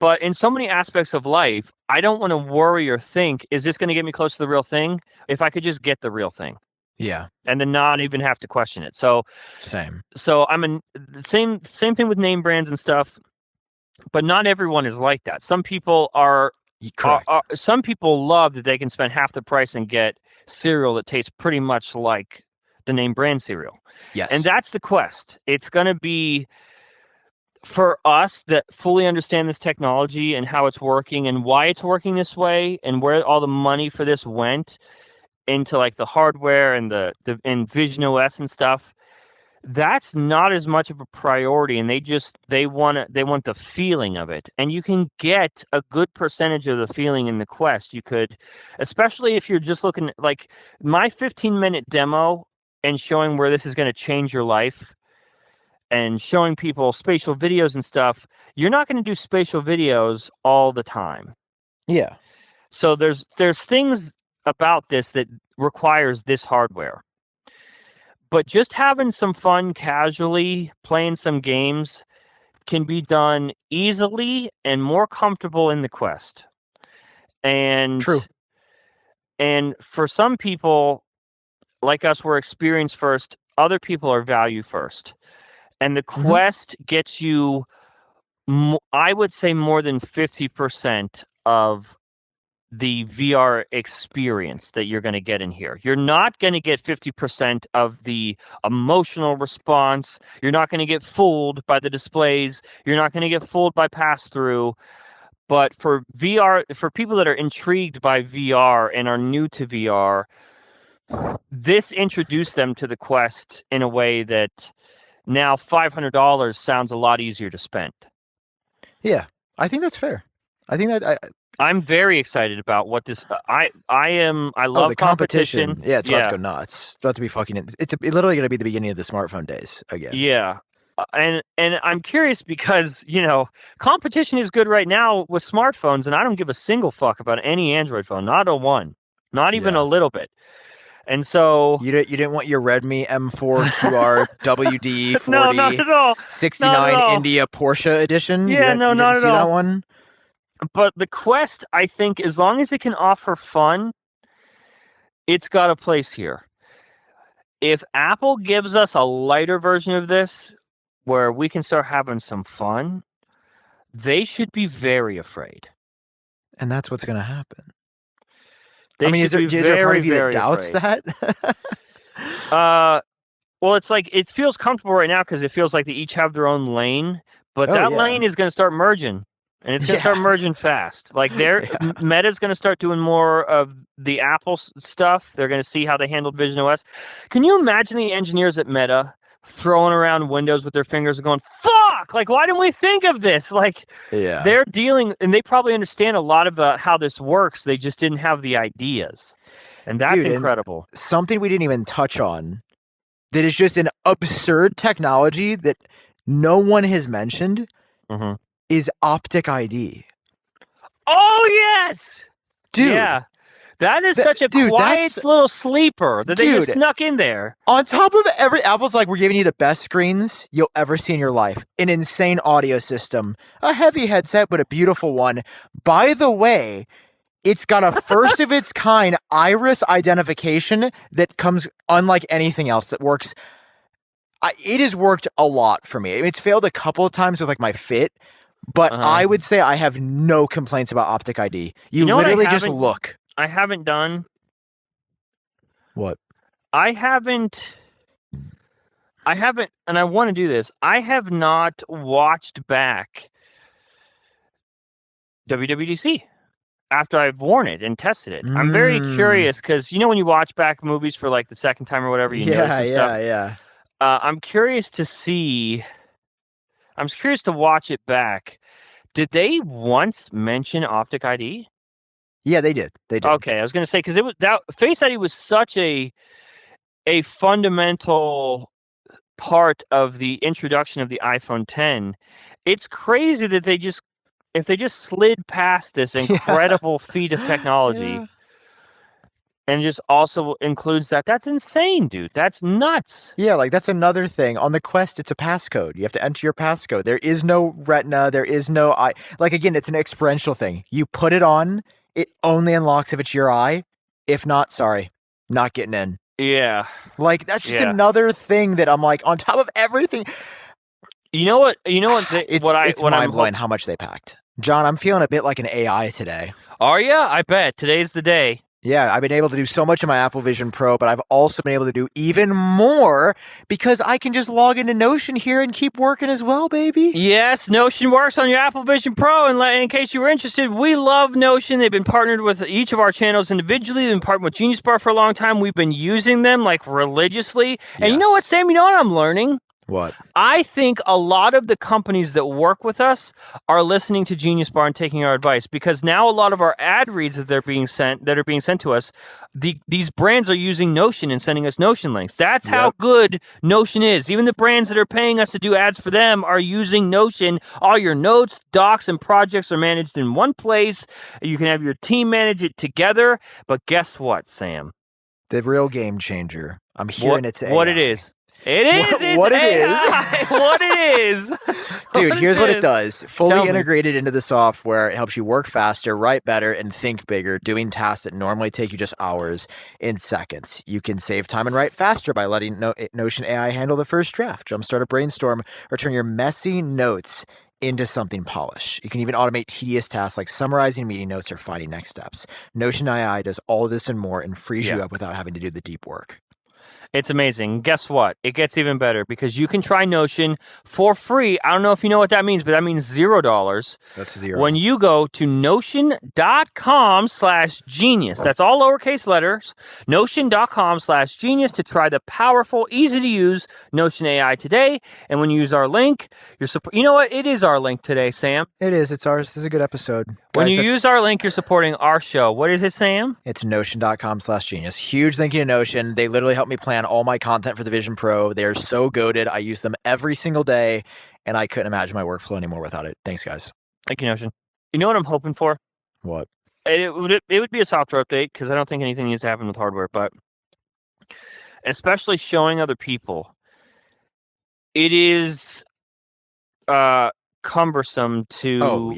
But in so many aspects of life, I don't want to worry or think, is this going to get me close to the real thing? If I could just get the real thing. Yeah. And then not even have to question it. So same. So same thing with name brands and stuff. But not everyone is like that. Some people some people love that they can spend half the price and get cereal that tastes pretty much like the name brand cereal. Yes. And that's the Quest. It's going to be for us that fully understand this technology and how it's working and why it's working this way and where all the money for this went into like the hardware and and Vision OS and stuff. That's not as much of a priority, and they want the feeling of it, and you can get a good percentage of the feeling in the Quest. You could, especially if you're just looking like my 15-minute demo and showing where this is going to change your life, and showing people spatial videos and stuff. You're not going to do spatial videos all the time. Yeah. So there's things about this that requires this hardware. But just having some fun casually, playing some games can be done easily and more comfortable in the Quest. And True. And for some people, like us, we're experience first. Other people are value first. And the Quest gets you, I would say, more than 50% of the VR experience that you're going to get in here. You're not going to get 50% of the emotional response. You're not going to get fooled by the displays. You're not going to get fooled by pass-through. But for VR, for people that are intrigued by VR and are new to VR, this introduced them to the Quest in a way that now $500 sounds a lot easier to spend. Yeah, I think that's fair. I think that I'm very excited about what this. I love the competition. Yeah, it's about to go nuts. It's about to be fucking. It's literally going to be the beginning of the smartphone days again. Yeah, and I'm curious because competition is good right now with smartphones, and I don't give a single fuck about any Android phone, not a one, not even a little bit. And so you didn't want your Redmi M4 QR WD 40 no, not at all. 69 India Porsche edition. Yeah, not at all. That one. But the Quest, I think, as long as it can offer fun, it's got a place here. If Apple gives us a lighter version of this, where we can start having some fun, they should be very afraid. And that's what's going to happen. Is there a part of you that doubts that? Well, it's like it feels comfortable right now because it feels like they each have their own lane, but that lane is going to start merging. And it's going to start merging fast. Like Meta's going to start doing more of the Apple stuff. They're going to see how they handled Vision OS. Can you imagine the engineers at Meta throwing around Windows with their fingers and going, fuck, like, why didn't we think of this? Like, they're dealing, and they probably understand a lot about how this works. They just didn't have the ideas. And that's incredible. And something we didn't even touch on that is just an absurd technology that no one has mentioned is Optic ID. Oh, yes! Dude. Yeah. That is such a quiet little sleeper that they just snuck in there. On top of Apple's like, we're giving you the best screens you'll ever see in your life. An insane audio system. A heavy headset, but a beautiful one. By the way, it's got a first of its kind iris identification that comes unlike anything else that works. It has worked a lot for me. It's failed a couple of times with like my Fit, but I would say I have no complaints about Optic ID. You literally just look. I haven't done. What? I haven't, and I want to do this. I have not watched back WWDC after I've worn it and tested it. I'm very curious because when you watch back movies for like the second time or whatever, you know some stuff. Yeah. I'm curious to see. I'm curious to watch it back. Did they once mention Optic ID? Yeah, they did. Okay, I was going to say because Face ID was such a fundamental part of the introduction of the iPhone 10. It's crazy that if they just slid past this incredible feat of technology, and just also includes that's insane, dude. That's nuts. Yeah, like that's another thing. On the Quest, it's a passcode. You have to enter your passcode. There is no retina. There is no eye. Like, again, it's an experiential thing. You put it on. It only unlocks if it's your eye. If not, sorry, not getting in. Yeah. Like, that's just another thing that I'm like, on top of everything. You know what? It's mind-blowing how much they packed. John, I'm feeling a bit like an AI today. Are you? I bet. Today's the day. Yeah, I've been able to do so much in my Apple Vision Pro, but I've also been able to do even more because I can just log into Notion here and keep working as well, baby. Yes, Notion works on your Apple Vision Pro. And in case you were interested, we love Notion. They've been partnered with each of our channels individually. They've been partnered with GeniusBar for a long time. We've been using them like religiously. And you know what, Sam? You know what I'm learning? What? I think a lot of the companies that work with us are listening to GeniusBar and taking our advice because now a lot of our ad reads that are being sent to us, these brands are using Notion and sending us Notion links. That's how good Notion is. Even the brands that are paying us to do ads for them are using Notion. All your notes, docs, and projects are managed in one place. You can have your team manage it together. But guess what, Sam? The real game changer I'm hearing it's AI. What it is. It is. It's what it AI. is. What it is. Dude, here's what it does. Fully integrated into the software. It helps you work faster, write better, and think bigger, doing tasks that normally take you just hours in seconds. You can save time and write faster by letting Notion AI handle the first draft, jumpstart a brainstorm, or turn your messy notes into something polished. You can even automate tedious tasks like summarizing meeting notes or finding next steps. Notion AI does all this and more and frees you up without having to do the deep work. It's amazing. Guess what? It gets even better because you can try Notion for free. I don't know if you know what that means, but that means $0. That's zero. When you go to notion.com/genius, that's all lowercase letters, notion.com/genius to try the powerful, easy to use Notion AI today. And when you use our link, you know what? It is our link today, Sam. It is. It's ours. This is a good episode. When you use our link, you're supporting our show. What is it, Sam? It's notion.com/genius. Huge thank you to Notion. They literally help me plan all my content for the Vision Pro. They're so goated. I use them every single day, and I couldn't imagine my workflow anymore without it. Thanks, guys. Thank you, Notion. You know what I'm hoping for? What? It would be a software update because I don't think anything needs to happen with hardware, but especially showing other people, it is cumbersome to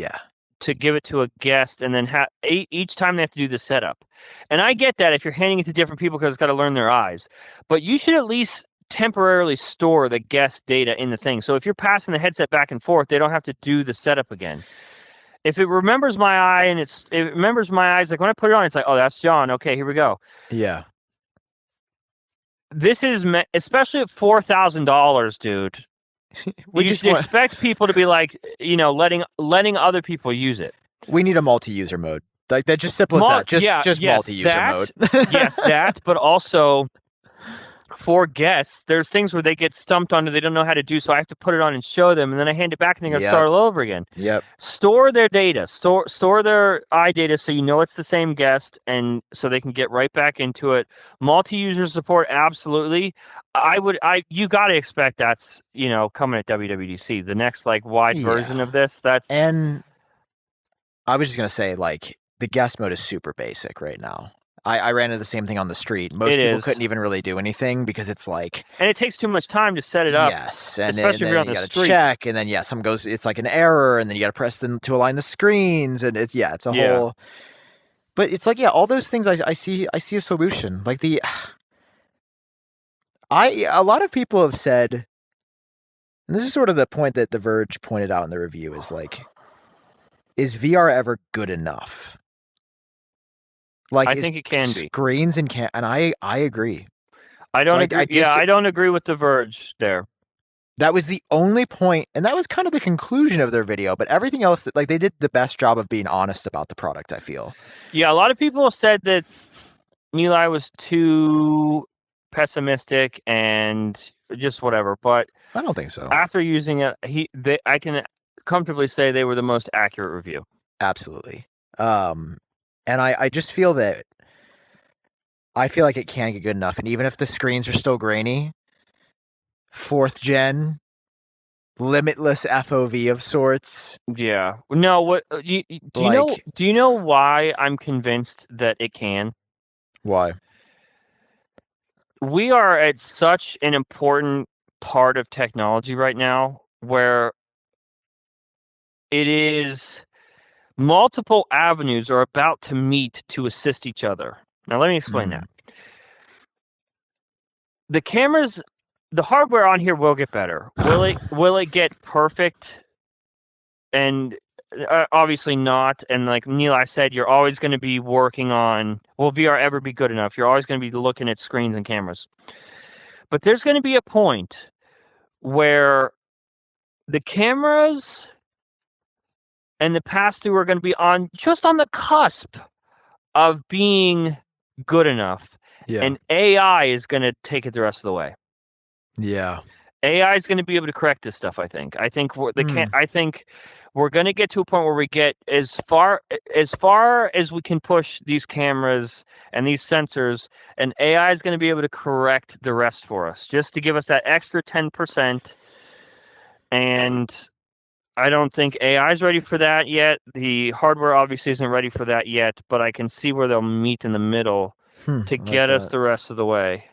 give it to a guest and then each time they have to do the setup. And I get that if you're handing it to different people because it's got to learn their eyes, but you should at least temporarily store the guest data in the thing. So if you're passing the headset back and forth, they don't have to do the setup again. If it remembers my eye and it remembers my eyes, like when I put it on, it's like, oh, that's John. Okay, here we go. Yeah. This is especially at $4,000, dude. You should expect people to be like, letting other people use it. We need a multi-user mode. Like that, just simple as that. Just multi-user mode. Yes, that, but also for guests, there's things where they get stumped on and they don't know how to do, so I have to put it on and show them, and then I hand it back and they got to start all over again. Yep. Store their data. Store their eye data so you know it's the same guest, and so they can get right back into it. Multi-user support, absolutely. You got to expect that's coming at WWDC, the next wide version of this. And I was just gonna say the guest mode is super basic right now. I ran into the same thing on the street. Most people couldn't even really do anything because it's and it takes too much time to set it up. Yes, and especially if you're on the street. Check, and then some goes. It's like an error, and then you got to press them to align the screens, and it's a whole. But it's all those things. I see a solution. A lot of people have said, and this is sort of the point that The Verge pointed out in the review is VR ever good enough? I think it can be. Screens and I agree. I don't agree. I don't agree with The Verge there. That was the only point, and that was kind of the conclusion of their video. But everything else, they did the best job of being honest about the product, I feel. Yeah, a lot of people said that Nilay was too pessimistic and just whatever. But I don't think so. After using it, I can comfortably say they were the most accurate review. Absolutely. And I just feel that I feel like it can't get good enough. And even if the screens are still grainy, 4th gen, limitless FOV of sorts. Yeah. No, what do you know why I'm convinced that it can? Why? We are at such an important part of technology right now where it is multiple avenues are about to meet to assist each other. Now, let me explain that. The cameras, the hardware on here will get better. Will it get perfect? And obviously not. And like Nilay said, you're always going to be working on, will VR ever be good enough? You're always going to be looking at screens and cameras. But there's going to be a point where the cameras and the pass-through are going to be just on the cusp of being good enough. Yeah. And AI is going to take it the rest of the way. Yeah. AI is going to be able to correct this stuff, I think. I think we're going to get to a point where we get as far as we can push these cameras and these sensors, and AI is going to be able to correct the rest for us, just to give us that extra 10%. And I don't think AI is ready for that yet. The hardware obviously isn't ready for that yet, but I can see where they'll meet in the middle to get us the rest of the way.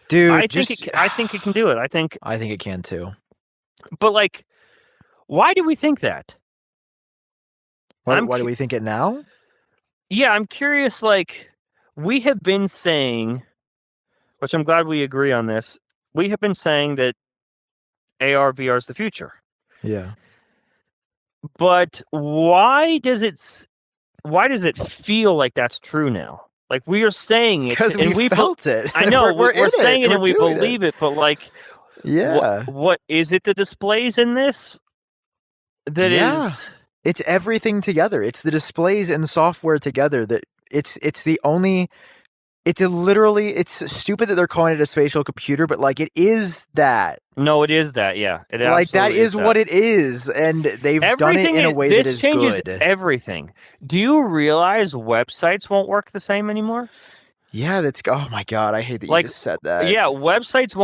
Dude, I think it can do it. I think it can too. But like, why do we think that? Why do we think it now? Yeah, I'm curious. Like, we have been saying, which I'm glad we agree on this. We have been saying that AR VR is the future. Yeah. But why does it feel like that's true now? Like, we are saying it because we felt it. I know we're saying it and we believe it, but like, yeah, what is it? The displays in this that is. It's everything together. It's the displays and software together that it's the only. It's stupid that they're calling it a spatial computer, but like it is that. No, it is that. Yeah, it like that is what it is, and they've done it in a way that is changes good. Everything. Do you realize websites won't work the same anymore? Yeah, oh my god, I hate that you just said that. Yeah, websites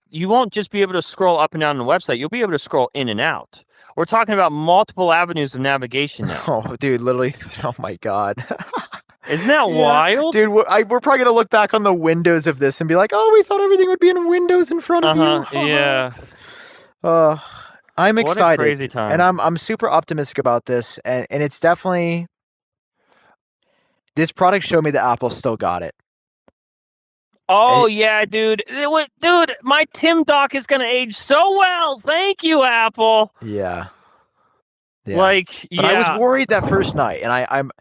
you won't just be able to scroll up and down the website. You'll be able to scroll in and out. We're talking about multiple avenues of navigation now. Oh, dude, literally, oh my god. Isn't that wild? Dude, we're probably going to look back on the windows of this and be like, oh, we thought everything would be in Windows in front of you. Yeah. I'm excited. What a crazy time. And I'm super optimistic about this. And it's definitely... This product showed me that Apple still got it. Oh, yeah, dude. Dude, my Tim Doc is going to age so well. Thank you, Apple. Yeah. Like, But I was worried that first night. And I'm...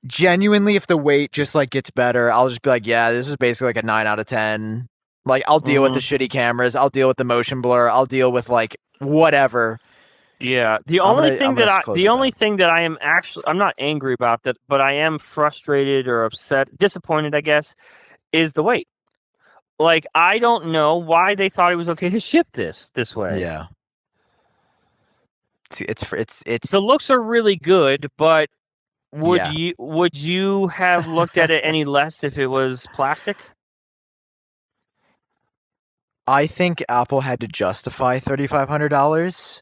Genuinely, if the weight just like gets better, I'll just be like, yeah, this is basically like a 9 out of 10. Like, I'll deal with the shitty cameras. I'll deal with the motion blur. I'll deal with like whatever. Yeah. The only thing that I am actually, I'm not angry about that, but I am frustrated or upset, disappointed, I guess, is the weight. Like, I don't know why they thought it was okay to ship this way. Yeah. It's the looks are really good, but would you have looked at it any less if it was plastic? I think Apple had to justify $3,500.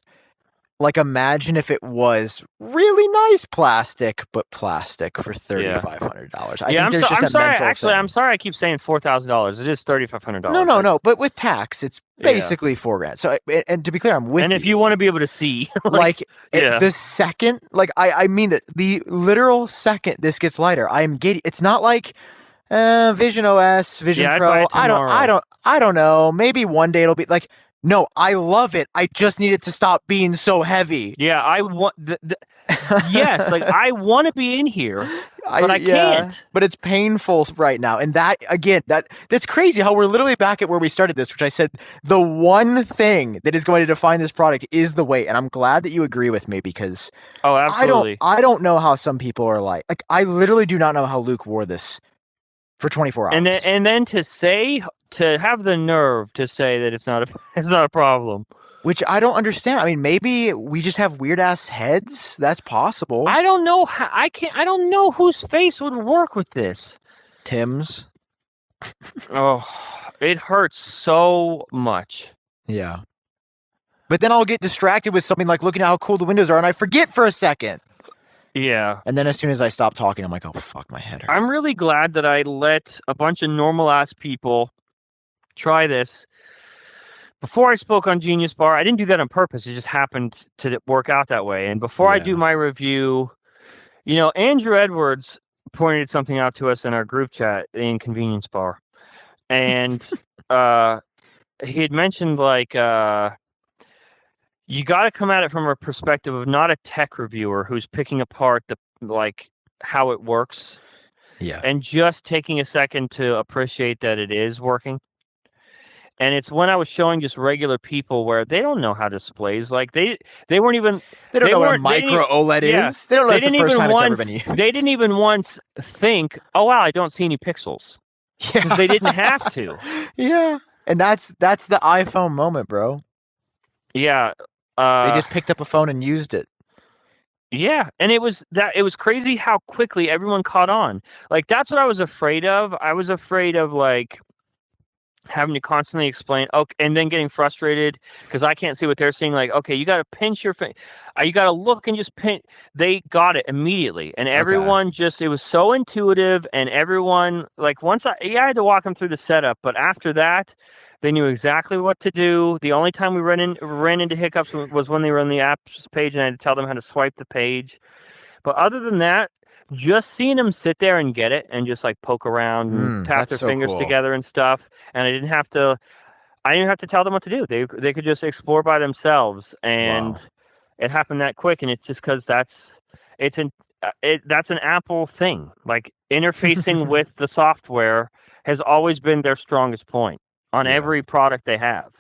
Like, imagine if it was really nice plastic, but plastic for $3,500. I'm sorry. I keep saying $4,000. It is $3,500. No. But with tax, it's basically $4,000. So, and to be clear, I'm with. And if you want to be able to see, the second, I mean that the literal second this gets lighter, I'm getting. It's not like Vision OS, Vision Pro. I don't know. Maybe one day it'll be like. No, I love it. I just need it to stop being so heavy. Yeah, I want yes, like I want to be in here, but I can't. But it's painful right now, and that's crazy. How we're literally back at where we started this, which I said the one thing that is going to define this product is the weight, and I'm glad that you agree with me because absolutely, I don't know how some people are like I literally do not know how Luke wore this for 24 hours, and then to have the nerve to say that it's not a problem, which I don't understand. I mean, maybe we just have weird ass heads. That's possible. I don't know. I don't know whose face would work with this. Tim's. Oh, it hurts so much. Yeah. But then I'll get distracted with something like looking at how cool the windows are, and I forget for a second. Yeah. And then as soon as I stop talking, I'm like, oh, fuck, my head hurts. I'm really glad that I let a bunch of normal-ass people try this. Before I spoke on GeniusBar, I didn't do that on purpose. It just happened to work out that way. And before I do my review, Andrew Edwards pointed something out to us in our group chat, the Inconvenience Bar. And he had mentioned, you got to come at it from a perspective of not a tech reviewer who's picking apart how it works. Yeah. And just taking a second to appreciate that it is working. And it's when I was showing just regular people where they don't know how displays they weren't even they don't know what a micro OLED is. They don't know it's the first time it's ever been used. They didn't even once think, oh wow, I don't see any pixels. Because they didn't have to. Yeah. And that's the iPhone moment, bro. Yeah. They just picked up a phone and used it. Yeah, and it was crazy how quickly everyone caught on. Like, that's what I was afraid of. I was afraid of having to constantly explain, okay, and then getting frustrated because I can't see what they're seeing. Like, okay, you got to pinch your face, you got to look and just pinch. They got it immediately, and Okay. everyone it was so intuitive, and everyone like I had to walk them through the setup, but after that, they knew exactly what to do. The only time we ran into hiccups was when they were on the apps page, and I had to tell them how to swipe the page. But other than that, just seeing them sit there and get it and just like poke around and tap That's their so fingers cool. together and stuff, and I didn't have to tell them what to do. They could just explore by themselves, and Wow. it happened that quick. And it's just because that's an Apple thing. Like interfacing with the software has always been their strongest point on Yeah. every product they have,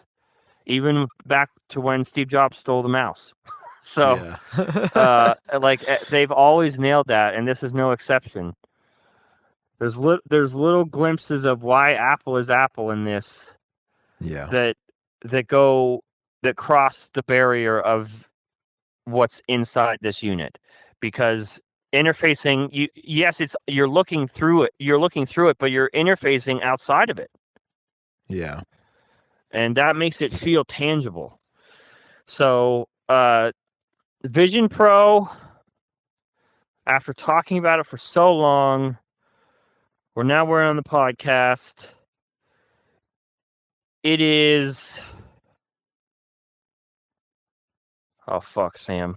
even back to when Steve Jobs stole the mouse. So, Yeah. they've always nailed that, and this is no exception. There's little glimpses of why Apple is Apple in this Yeah. that that cross the barrier of what's inside this unit, because interfacing, you're looking through it, but you're interfacing outside of it, Yeah. and that makes it feel tangible. So, Vision Pro, after talking about it for so long, we're on the podcast. It is. Oh, fuck, Sam.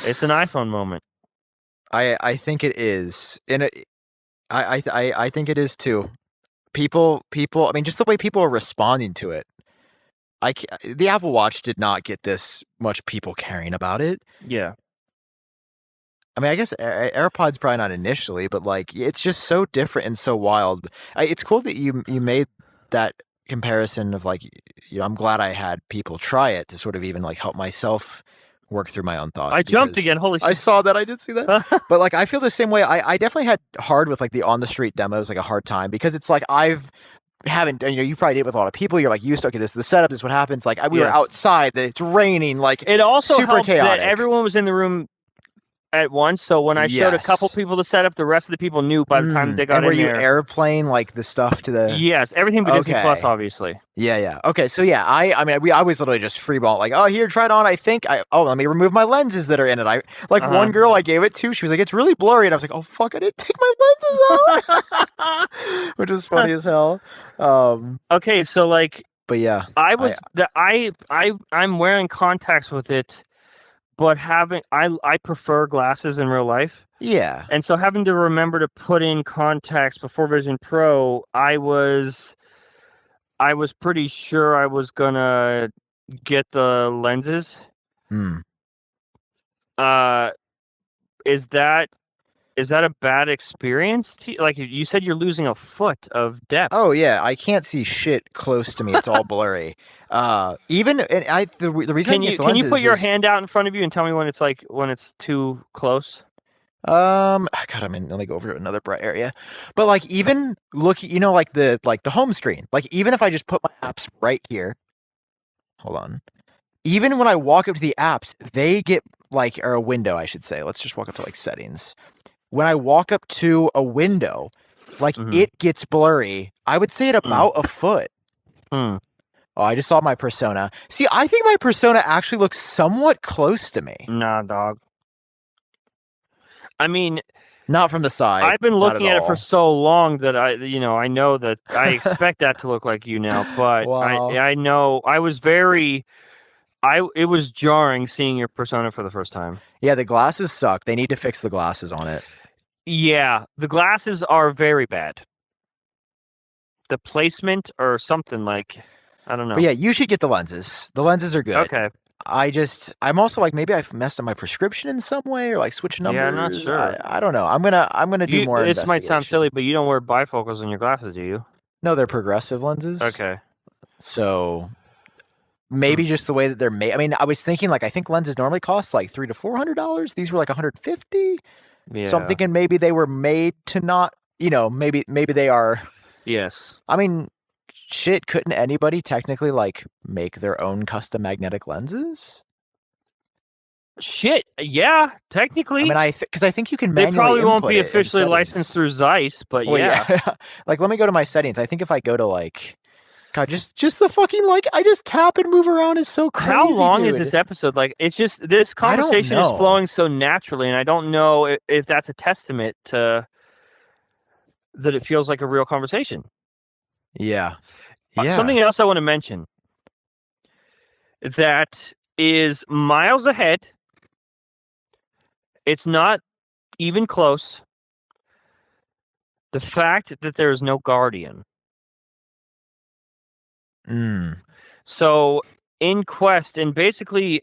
It's an iPhone moment. I think it is. I think it is too. People, I mean, just the way people are responding to it. The Apple Watch did not get this much people caring about it. Yeah. I mean, I guess AirPods probably not initially, but like it's just so different and so wild. It's cool that you made that comparison of like, I'm glad I had people try it to sort of even like help myself work through my own thoughts. I jumped again. Holy I shit. saw that. I did see that. But like, I feel the same way. I definitely had hard with like the on the street demos, like a hard time, because it's like haven't, you probably did it with a lot of people. You're like used to, okay, this is the setup, this is what happens. Like we were Yes. outside, it's raining, like It also super helped chaotic. that everyone was in the room at once, so when I showed a couple people the setup, the rest of the people knew by the time they got in there. And were you airplane like the stuff to the? Yes, everything but Disney Plus, obviously. Yeah. Okay, so yeah, I mean, I was literally just freeball, like, oh, here, try it on. I think let me remove my lenses that are in it. One girl I gave it to, she was like, it's really blurry, and I was like, oh fuck, I didn't take my lenses out, which was funny as hell. Okay, so like, but yeah, I'm wearing contacts with it. But I prefer glasses in real life. Yeah. And so having to remember to put in contacts before Vision Pro, I was pretty sure I was gonna get the lenses. Is that a bad experience? Like you said, you're losing a foot of depth. Oh yeah, I can't see shit close to me. It's all blurry. Even and the reason can you put your hand out in front of you and tell me when it's too close? God, let me go over to another bright area. But like even look, like the home screen. Like even if I just put my apps right here, hold on. Even when I walk up to the apps, they get or a window, I should say. Let's just walk up to settings. When I walk up to a window, it gets blurry. I would say at about a foot. Oh, I just saw my persona. See, I think my persona actually looks somewhat close to me. Nah, dog. I mean, not from the side. I've been looking at it for so long that I know that I expect that to look like you now. But wow. I know I was it was jarring seeing your persona for the first time. Yeah, the glasses suck. They need to fix the glasses on it. Yeah, the glasses are very bad. The placement or something I don't know. But yeah, you should get the lenses. The lenses are good. Okay. I'm also maybe I've messed up my prescription in some way or switch numbers. Yeah, I'm not sure. I don't know. I'm gonna do more. This might sound silly, but you don't wear bifocals in your glasses, do you? No, they're progressive lenses. Okay. So maybe just the way that they're made. I mean, I was thinking I think lenses normally cost $300 to $400. These were $150. Yeah. So I'm thinking maybe they were made to not. Maybe they are. Yes. I mean, shit, couldn't anybody technically make their own custom magnetic lenses? Shit, yeah, I mean, technically. because I think you can They manually probably won't input be it in officially licensed settings. through Zeiss, but Well, yeah. yeah. Like, let me go to my settings. I think if I go to like, God, just the fucking like, I just tap and move around is so How crazy, long is dude. this episode? Like, it's just this I don't conversation is know. flowing so naturally, and I don't know if that's a testament to that it feels like a real conversation. Yeah, yeah. Something else I want to mention that is miles ahead. It's not even close. The fact that there is no Guardian. Mm. So in Quest and basically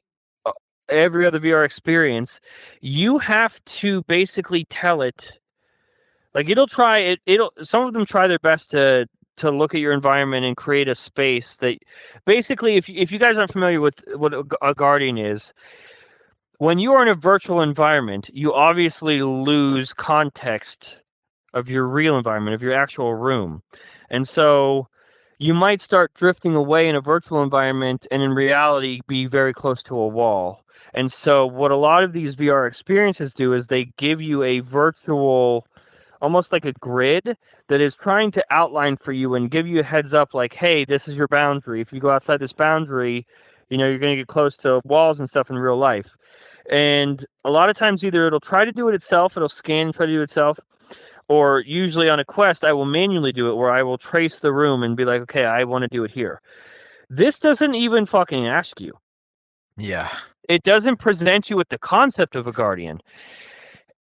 every other VR experience, you have to basically tell it. Like it'll try it. It'll some of them try their best to look at your environment and create a space that basically, if you guys aren't familiar with what a Guardian is, when you are in a virtual environment, you obviously lose context of your real environment, of your actual room. And so you might start drifting away in a virtual environment and in reality be very close to a wall. And so what a lot of these VR experiences do is they give you a virtual, almost like a grid that is trying to outline for you and give you a heads up like, hey, this is your boundary. If you go outside this boundary, you're going to get close to walls and stuff in real life. And a lot of times either it'll try to do it itself, it'll scan and try to do it itself, or usually on a quest, I will manually do it where I will trace the room and be like, okay, I want to do it here. This doesn't even fucking ask you. Yeah. It doesn't present you with the concept of a guardian.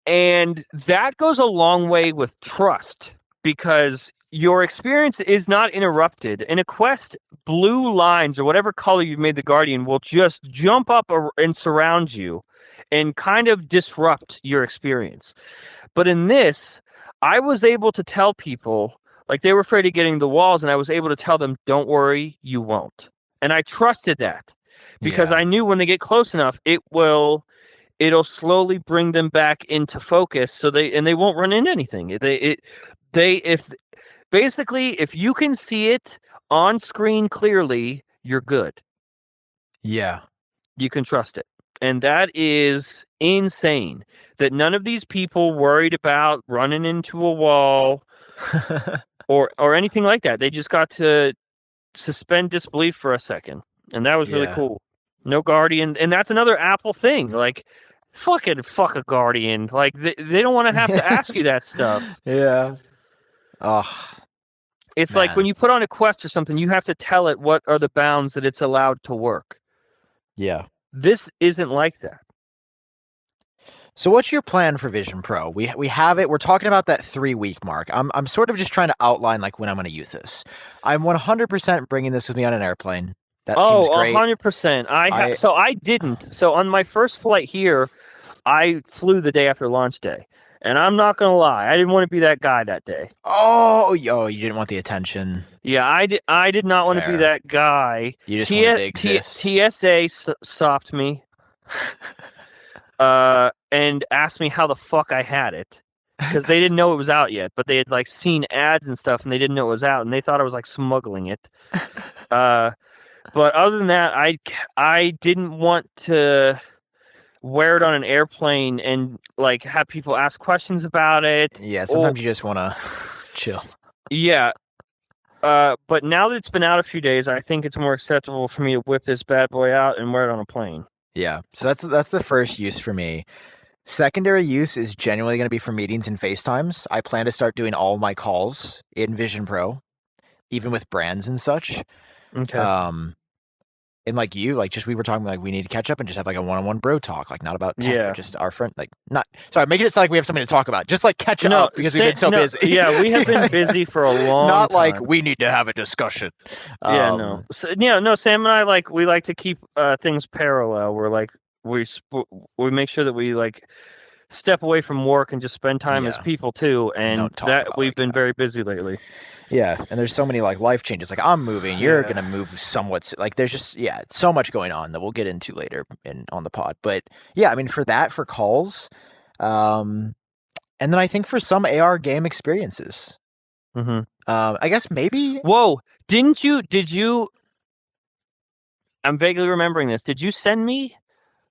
And that goes a long way with trust because your experience is not interrupted. In a quest, blue lines or whatever color you've made the guardian will just jump up and surround you and kind of disrupt your experience. But in this, I was able to tell people, like they were afraid of getting the walls, and I was able to tell them, don't worry, you won't. And I trusted that because Yeah. I knew when they get close enough, it'll slowly bring them back into focus so they won't run into anything. If basically if you can see it on screen clearly, you're good. Yeah. You can trust it. And that is insane that none of these people worried about running into a wall or anything like that. They just got to suspend disbelief for a second. And that was really Yeah. cool. No Guardian. And that's another Apple thing. Like, fuck a Guardian. Like, they don't want to have to ask you that stuff. Yeah. Oh, It's like when man. you put on a Quest or something, you have to tell it what are the bounds that it's allowed to work. Yeah. This isn't like that. So what's your plan for Vision Pro? We have it. We're talking about that 3 week mark. I'm sort of just trying to outline like when I'm going to use this. I'm 100% bringing this with me on an airplane. That seems Oh, great. 100%. I So I didn't. So on my first flight here, I flew the day after launch day. And I'm not going to lie, I didn't want to be that guy that day. you didn't want the attention. Yeah, I did not want to be Fair. that guy. You just wanted to exist. TSA stopped me and asked me how the fuck I had it. Because they didn't know it was out yet, but they had like seen ads and stuff and they didn't know it was out and they thought I was like smuggling it. But other than that, I didn't want to wear it on an airplane and like have people ask questions about it. Yeah, sometimes you just want to chill. Yeah. But now that it's been out a few days, I think it's more acceptable for me to whip this bad boy out and wear it on a plane. Yeah. So that's the first use for me. Secondary use is genuinely going to be for meetings and FaceTimes. I plan to start doing all my calls in Vision Pro, even with brands and such. Okay. And like you, like just we were talking like we need to catch up and just have like a one-on-one bro talk, like not about tech, Yeah. but just our friend, like not sorry, making it sound like we have something to talk about, just like catch up because we've been so busy. Yeah, we have been busy for a long not time. like we need to have a discussion. Yeah, no. So, no, Sam and I we like to keep things parallel. We're like we make sure that we like step away from work and just spend time as people too, and that we've been very busy lately. Yeah, and there's so many like life changes. Like I'm moving, you're gonna move somewhat. Like there's just so much going on that we'll get into later on the pod. But yeah, I mean for calls, and then I think for some AR game experiences. Mm-hmm. I guess maybe. Whoa! Did you? I'm vaguely remembering this. Did you send me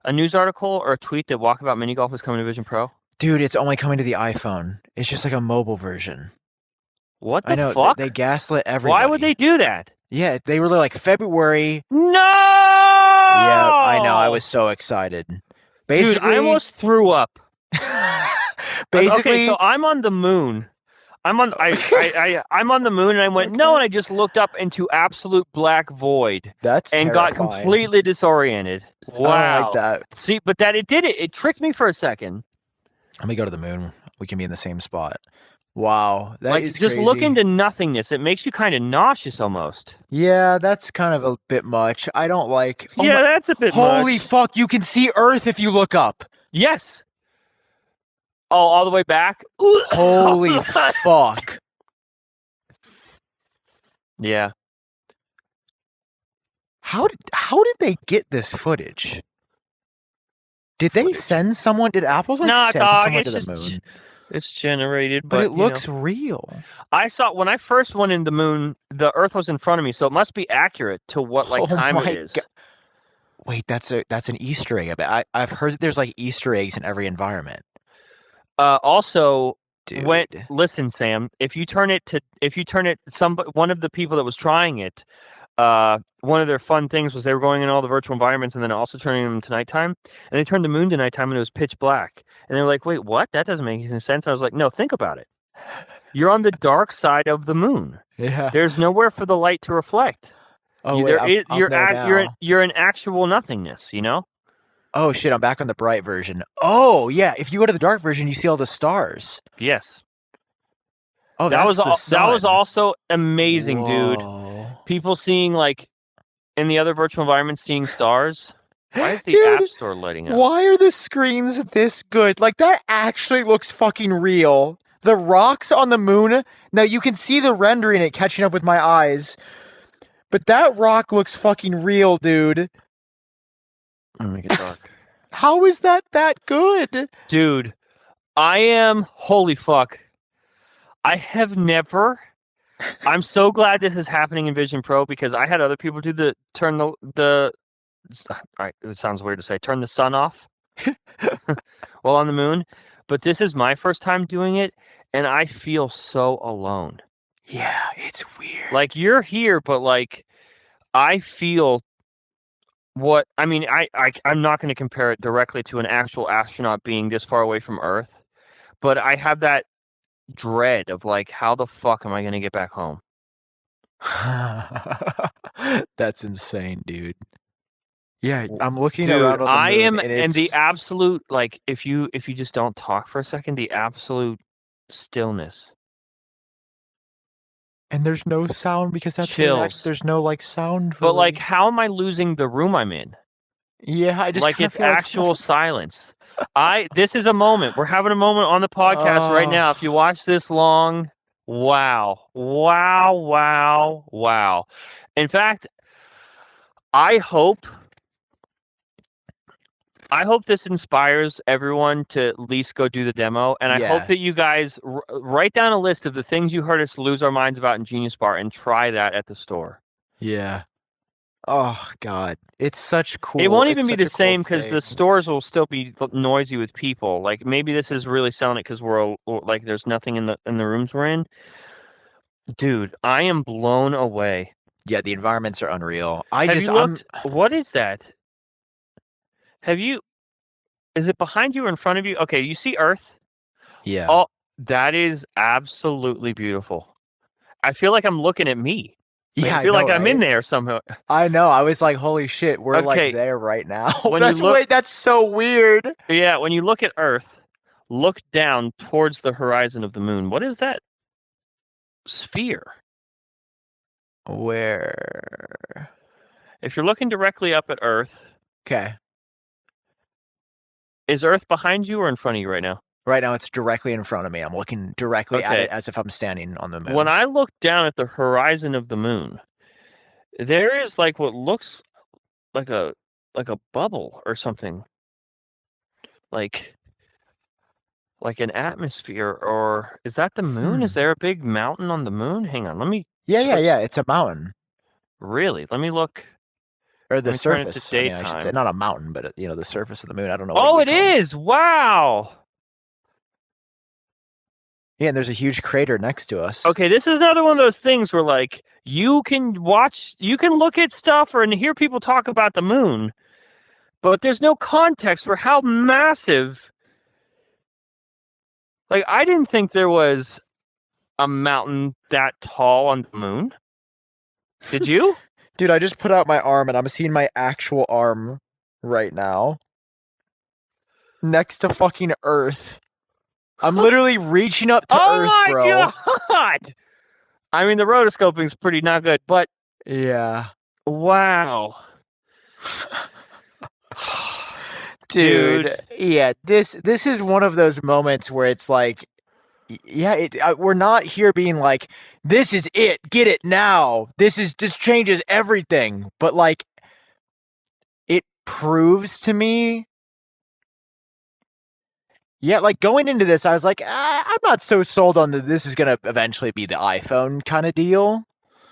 A news article or a tweet that Walkabout Mini Golf is coming to Vision Pro? Dude, it's only coming to the iPhone. It's just like a mobile version. What I the know fuck? they gaslit Why would everybody. they do that? Yeah, they were like February. No! Yeah, I know. I was so excited. Basically, Dude, I almost threw up. basically, Okay, so I'm on the moon. I'm on the moon, and I went no, and I just looked up into absolute black void. That's and terrifying. got completely disoriented. Wow. I don't like that. See, but it did it. It tricked me for a second. Let me go to the moon. We can be in the same spot. Wow, that is just crazy. look into nothingness. It makes you kind of nauseous almost. Yeah, that's kind of a bit much. I don't like. Oh yeah, that's a bit Holy much. fuck, you can see Earth if you look up. Yes. Oh, all the way back? Holy fuck. Yeah. How did they get this footage? Did they send someone? Did Apple send someone to the moon? It's generated, but it looks real. I saw when I first went in the moon, the Earth was in front of me, so it must be accurate to what time it is. Wait, that's an Easter egg. I've heard that there's like Easter eggs in every environment. Also, dude, listen, Sam, if you turn it, one of the people that was trying it, one of their fun things was they were going in all the virtual environments and then also turning them to nighttime. And they turned the moon to nighttime and it was pitch black. And they were like, wait, what? That doesn't make any sense. I was like, no, think about it. You're on the dark side of the moon. Yeah. There's nowhere for the light to reflect. Oh, you're in actual nothingness, you know? Oh shit, I'm back on the bright version. Oh yeah, if you go to the dark version, you see all the stars. Yes. Oh, that was also amazing, Whoa. dude. People seeing in the other virtual environments seeing stars. Why is the App Store lighting up? Why are the screens this good? Like that actually looks fucking real. The rocks on the moon. Now you can see the rendering it catching up with my eyes. But that rock looks fucking real, dude. Let me make it dark. How is that good? Dude, holy fuck. I have never. I'm so glad this is happening in Vision Pro because I had other people do turn the all right, it sounds weird to say turn the sun off while on the moon, but this is my first time doing it and I feel so alone. Yeah, it's weird. Like you're here, but I feel I'm not going to compare it directly to an actual astronaut being this far away from Earth, but I have that dread of how the fuck am I going to get back home? That's insane, dude. Yeah, I'm looking around on the moon. I am, and the absolute if you just don't talk for a second, the absolute stillness. And there's no sound because that's chills. There's no sound. But how am I losing the room I'm in? Yeah, I just it's actual silence. This is a moment. We're having a moment on the podcast right now. If you watch this long, wow. In fact, I hope this inspires everyone to at least go do the demo. And I hope that you guys write down a list of the things you heard us lose our minds about in GeniusBar and try that at the store. Yeah. Oh, God. It's such cool. It won't even be the same because the stores will still be noisy with people. Maybe this is really selling it because we're there's nothing in the rooms we're in. Dude, I am blown away. Yeah, the environments are unreal. What is that? Is it behind you or in front of you? Okay, you see Earth? Yeah. Oh, that is absolutely beautiful. I feel like I'm looking at me. Yeah, I feel like I'm in there somehow. I know. I was like, holy shit, we're there right now. Wait, that's so weird. Yeah, when you look at Earth, look down towards the horizon of the moon. What is that sphere? Where? If you're looking directly up at Earth. Okay. Is Earth behind you or in front of you right now? Right now, it's directly in front of me. I'm looking directly at it as if I'm standing on the moon. When I look down at the horizon of the moon, there is what looks like a bubble or something, like an atmosphere. Or is that the moon? Is there a big mountain on the moon? Hang on, let me. Yeah. It's a mountain. Really? Let me look. Or the I'm turning it to surface. I mean, I should say daytime. not a mountain, but the surface of the moon. I don't know. Oh, What it is. Wow. Yeah, and there's a huge crater next to us. Okay, this is another one of those things where like you can look at stuff and hear people talk about the moon, but there's no context for how massive. Like, I didn't think there was a mountain that tall on the moon. Did you? Dude, I just put out my arm and I'm seeing my actual arm right now. Next to fucking Earth. I'm literally reaching up to Earth, bro. Oh my god! I mean, the rotoscoping's pretty not good, but yeah. Wow. Dude. Yeah, this is one of those moments where it's like, yeah, we're not here being like, this is it, get it now. This changes everything. But like, it proves to me. Yeah, like going into this, I was like, I'm not so sold on that this is going to eventually be the iPhone kind of deal.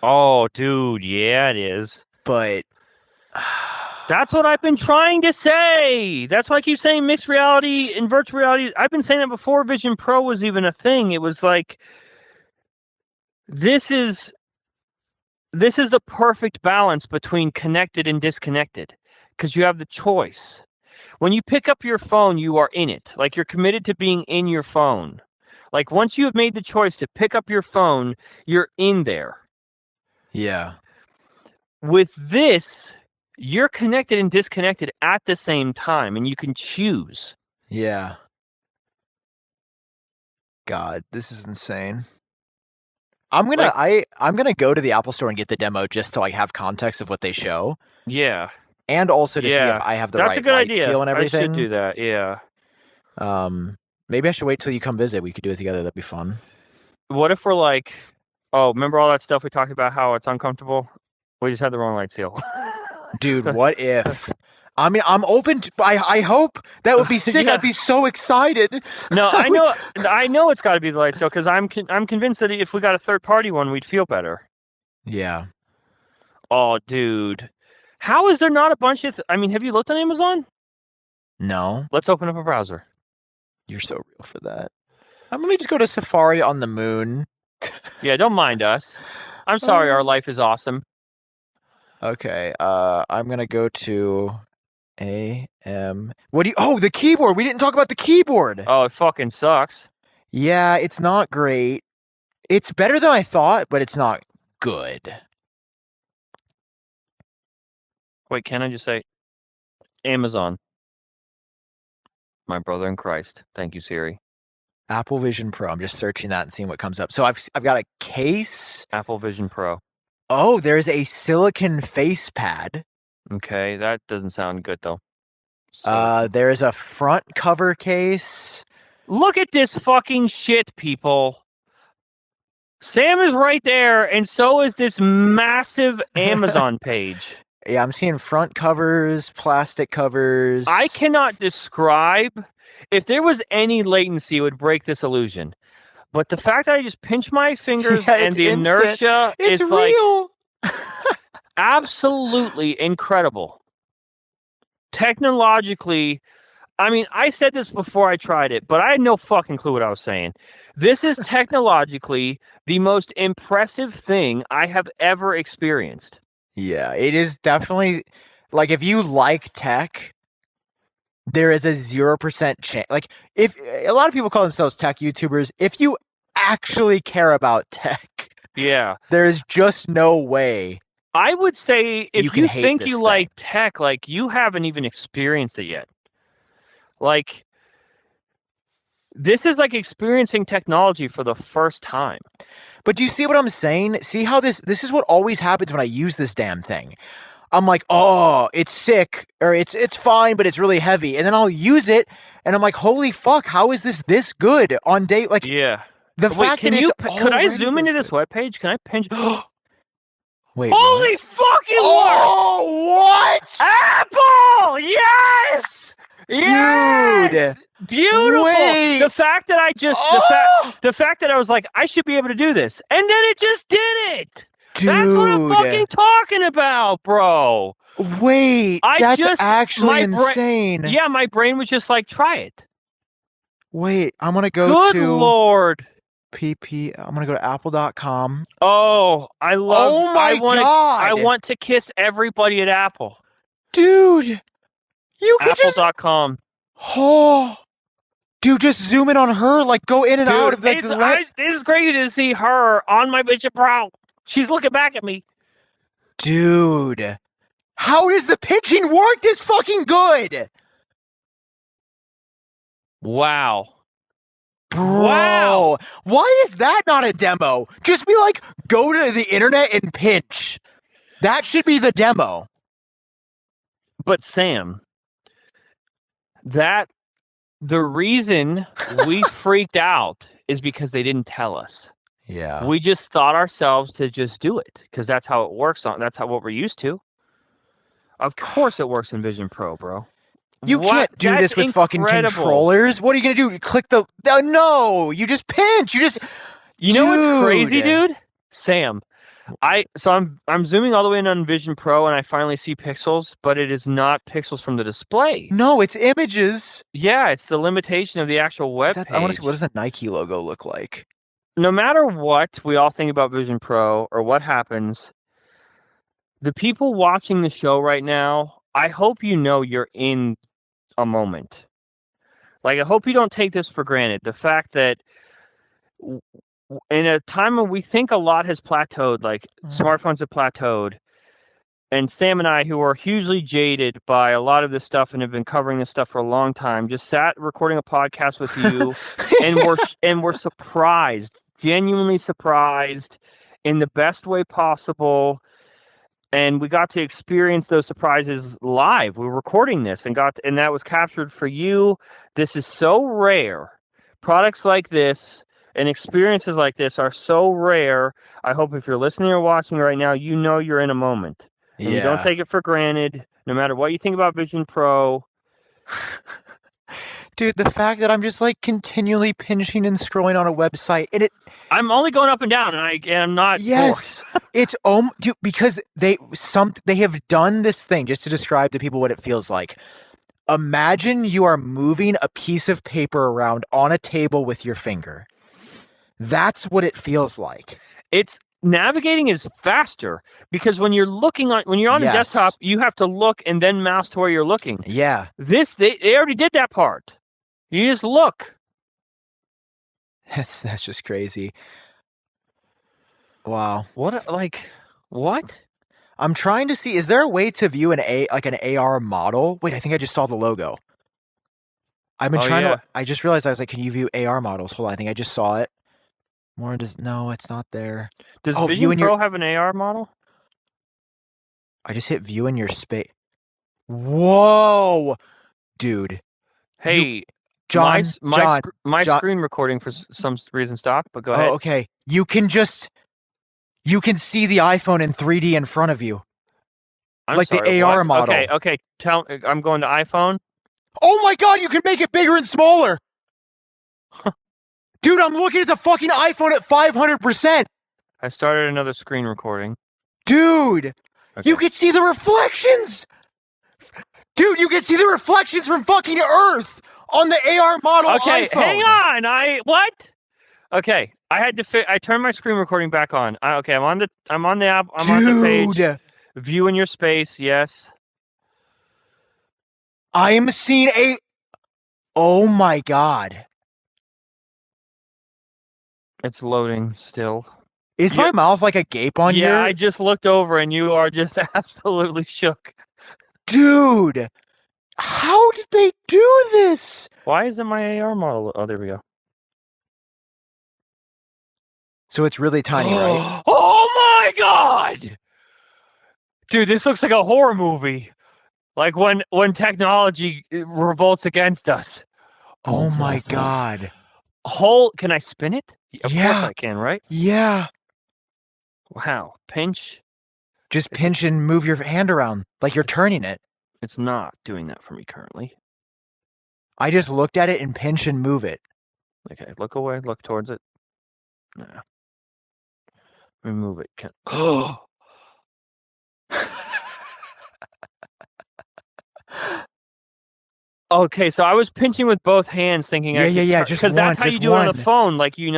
Oh, dude, yeah, it is. But that's what I've been trying to say. That's why I keep saying mixed reality and virtual reality. I've been saying that before Vision Pro was even a thing. It was like, this is the perfect balance between connected and disconnected, because you have the choice. When you pick up your phone, you are in it. Like, you're committed to being in your phone. Like, once you have made the choice to pick up your phone, you're in there. Yeah. With this, you're connected and disconnected at the same time, and you can choose. Yeah. God, this is insane. I'm gonna go to the Apple Store and get the demo just to like have context of what they show. Yeah. And also to see if I have the right light seal and everything. I should do that, yeah. Maybe I should wait till you come visit. We could do it together. That'd be fun. What if we're like, oh, remember all that stuff we talked about, how it's uncomfortable? We just had the wrong light seal. Dude, what if? I mean, I'm open to. I hope that would be sick. Yeah. I'd be so excited. No, I know it's got to be the light seal, because I'm convinced that if we got a third party one, we'd feel better. Yeah. Oh, dude, how is there not a bunch of? I mean, have you looked on Amazon? No. Let's open up a browser. You're so real for that. Let me just go to Safari on the moon. Yeah, don't mind us. I'm sorry, our life is awesome. Okay, I'm gonna go to AM. What do you? Oh, the keyboard. We didn't talk about the keyboard. Oh, it fucking sucks. Yeah, it's not great. It's better than I thought, but it's not good. Wait, can I just say Amazon? My brother in Christ. Thank you, Siri. Apple Vision Pro. I'm just searching that and seeing what comes up. So I've got a case. Apple Vision Pro. Oh, there's a silicon face pad. Okay, that doesn't sound good though. There is a front cover case. Look at this fucking shit, people. Sam is right there, and so is this massive Amazon page. Yeah, I'm seeing front covers, plastic covers. I cannot describe. If there was any latency, it would break this illusion. But the fact that I just pinch my fingers and the instant. Inertia is real. Like absolutely incredible. Technologically, I mean, I said this before I tried it, but I had no fucking clue what I was saying. This is technologically the most impressive thing I have ever experienced. Yeah, it is definitely, like, if you like tech, there is a 0% chance. Like, if a lot of people call themselves tech YouTubers, if you actually care about tech, yeah, there is just no way. I would say if you think you like tech, like, you haven't even experienced it yet. Like, this is like experiencing technology for the first time. But do you see what I'm saying? See how this is what always happens when I use this damn thing. I'm like, oh, it's sick, or it's fine, but it's really heavy. And then I'll use it, and I'm like, holy fuck, how is this good on day? Like, yeah. The fact that could I zoom into this webpage? Can I pinch? Wait. Holy fuck! It worked! What? Apple! Yes! Dude! Yes! Beautiful. Wait. The fact that the fact that I was like, I should be able to do this, and then it just did it. That's what I'm fucking talking about, bro. Wait, that's actually insane. Yeah, my brain was just like, try it. Wait, I'm going to go Good Lord. PP. I'm going to go to apple.com. Oh, I love Oh my God. I want to kiss everybody at Apple. Dude, you could Apple.com. Oh. Dude, just zoom in on her, like go in and out of the this is crazy to see her on my Vision Pro. She's looking back at me. Dude, how does the pitching work this fucking good? Wow. Bro, wow. Why is that not a demo? Just be like, go to the internet and pinch. That should be the demo. But Sam, the reason we freaked out is because they didn't tell us. Yeah. We just thought ourselves to just do it because that's how it works. That's what we're used to. Of course it works in Vision Pro, bro. You can't do this with fucking controllers. What are you going to do? Click the... No, you just pinch. You know what's crazy, dude? Sam, I'm zooming all the way in on Vision Pro and I finally see pixels, but it is not pixels from the display. No, it's images. Yeah, it's the limitation of the actual web page. I want to see, what does the Nike logo look like? No matter what we all think about Vision Pro or what happens, the people watching the show right now, I hope you know you're in a moment. Like, I hope you don't take this for granted. The fact that in a time when we think a lot has plateaued, like smartphones have plateaued, and Sam and I, who are hugely jaded by a lot of this stuff and have been covering this stuff for a long time, just sat recording a podcast with you, and we're surprised, genuinely surprised, in the best way possible. And we got to experience those surprises live. We were recording this and that was captured for you. This is so rare. Products like this and experiences like this are so rare. I hope if you're listening or watching right now, you know you're in a moment. And you don't take it for granted, no matter what you think about Vision Pro. Dude, the fact that I'm just like continually pinching and scrolling on a website, and I'm only going up and down, and I'm not. Yes, it's dude, because they have done this thing just to describe to people what it feels like. Imagine you are moving a piece of paper around on a table with your finger. That's what it feels like. It's navigating is faster because when you're on a desktop, you have to look and then mouse to where you're looking. Yeah. They already did that part. You just look. That's just crazy. Wow. What? I'm trying to see, is there a way to view an AR model? Wait, I think I just saw the logo. I've been trying to, I just realized, I was like, can you view AR models? Hold on, I think I just saw it. No, it's not there. Does Vision Pro have an AR model? I just hit view in your space. Whoa, dude. Hey, John, my screen recording for some reason stopped, but go ahead. Oh, okay. You can see the iPhone in 3D in front of you. The AR model. Okay. I'm going to iPhone. Oh my God, you can make it bigger and smaller. Dude, I'm looking at the fucking iPhone at 500%. I started another screen recording. Dude, you can see the reflections. Dude, you can see the reflections from fucking Earth on the AR model iPhone. Hang on. What? Okay, I turned my screen recording back on. I'm on the app. I'm on the page. View in your space. Yes. I am seeing oh my God. It's loading still. Is my mouth like a gape on you? Yeah, I just looked over and you are just absolutely shook. Dude, how did they do this? Why isn't my AR model? Oh, there we go. So it's really tiny, right? Oh my God! Dude, this looks like a horror movie. Like when technology revolts against us. Oh my God. Can I spin it? Of course I can, right? Yeah. Wow. Pinch. Just pinch and move your hand around like you're turning it. It's not doing that for me currently. I just looked at it and pinch and move it. Okay, look away, look towards it. No. Remove it. Oh. Okay, so I was pinching with both hands, thinking Yeah. because that's how you do it on the phone. Like you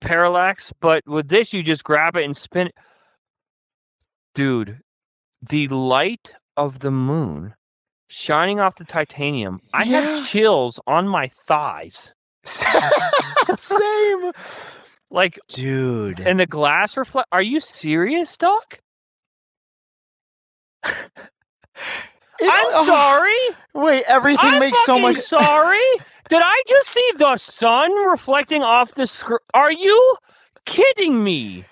parallax, but with this you just grab it and spin it. Dude, the light of the moon shining off the titanium. I had chills on my thighs. Same. Like, dude. And the glass reflect. Are you serious, Doc? I'm sorry. Wait, everything makes so much. Sorry. Did I just see the sun reflecting off the screen? Are you kidding me?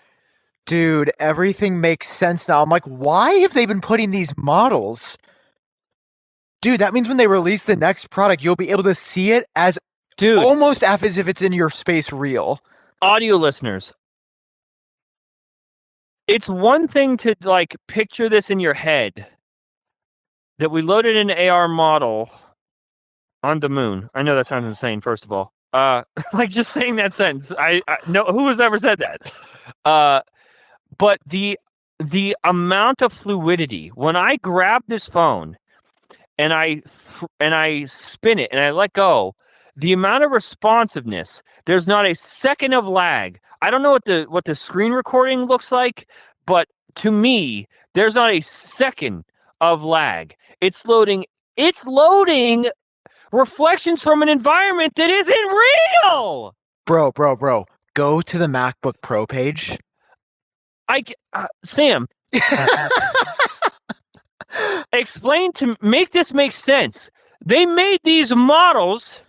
Dude, everything makes sense now. I'm like, why have they been putting these models? Dude, that means when they release the next product, you'll be able to see it as almost as if it's in your space real. Audio listeners, it's one thing to like picture this in your head that we loaded an AR model on the moon. I know that sounds insane, first of all. Like just saying that sentence. I no, who has ever said that? But the amount of fluidity when I grab this phone and I spin it and I let go, the amount of responsiveness. There's not a second of lag. I don't know what the screen recording looks like, but to me, there's not a second of lag. It's loading reflections from an environment that isn't real. Bro. Go to the MacBook Pro page. Sam, make this make sense. They made these models.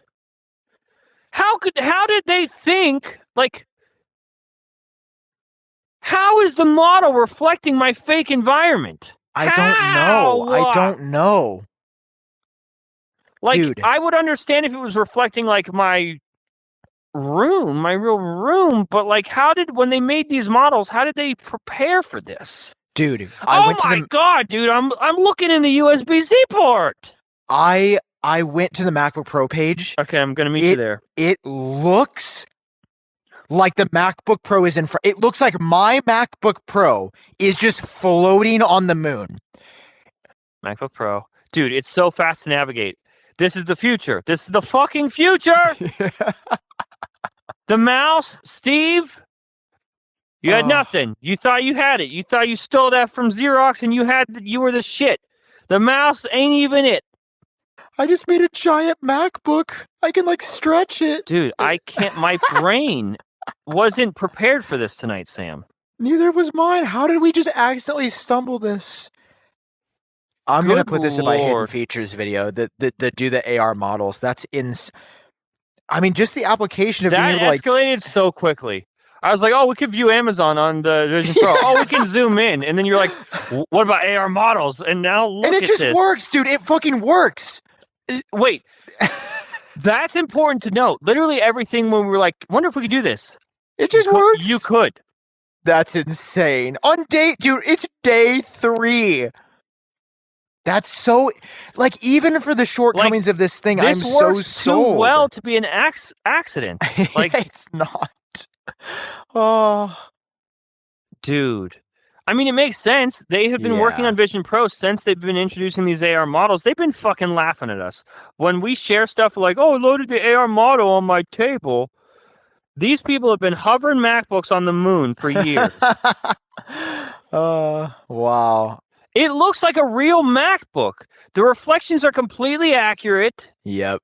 How did they think, like, how is the model reflecting my fake environment? I don't know. Like, dude. I would understand if it was reflecting like my real room, but like, when they made these models, how did they prepare for this? Dude, God, dude, I'm looking in the USB-C port. I went to the MacBook Pro page. Okay, I'm gonna meet you there. It looks like the MacBook Pro is in front. It looks like my MacBook Pro is just floating on the moon. MacBook Pro. Dude, it's so fast to navigate. This is the future. This is the fucking future. The mouse, Steve, you had nothing. You thought you had it. You thought you stole that from Xerox and you were the shit. The mouse ain't even it. I just made a giant MacBook. I can like stretch it. Dude, I can't. My brain wasn't prepared for this tonight, Sam. Neither was mine. How did we just accidentally stumble this? I'm going to put this in my hidden features video that do the AR models. That's I mean, just the application of being able to escalated so quickly. I was like, oh, we could view Amazon on the Vision Pro. Oh, we can zoom in. And then you're like, what about AR models? And now look at this. And it just works, dude. It fucking works. Wait. That's important to note. Literally everything when we were like, wonder if we could do this. It just works. You could. That's insane. Dude, it's day 3. That's so, like, even for the shortcomings of this thing, this I'm so works too well to be an accident. Like, it's not. Oh, dude. I mean, it makes sense. They have been working on Vision Pro since they've been introducing these AR models. They've been fucking laughing at us. When we share stuff like, oh, I loaded the AR model on my table. These people have been hovering MacBooks on the moon for years. Wow. It looks like a real MacBook. The reflections are completely accurate. Yep.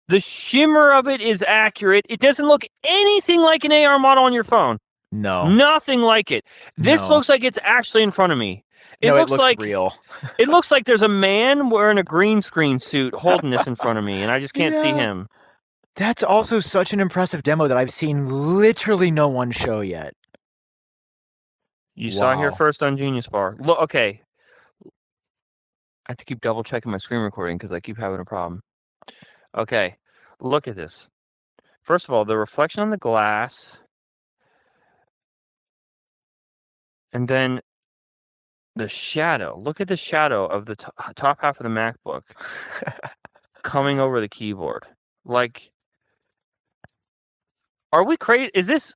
The shimmer of it is accurate. It doesn't look anything like an AR model on your phone. No. Nothing like it. This looks like it's actually in front of me. It looks like real. It looks like there's a man wearing a green screen suit holding this in front of me, and I just can't see him. That's also such an impressive demo that I've seen literally no one show yet. You saw it here first on GeniusBar. Look, okay. I have to keep double checking my screen recording because I keep having a problem. Okay, look at this. First of all, the reflection on the glass, and then the shadow. Look at the shadow of the top half of the MacBook coming over the keyboard. Like, Are we crazy? Is this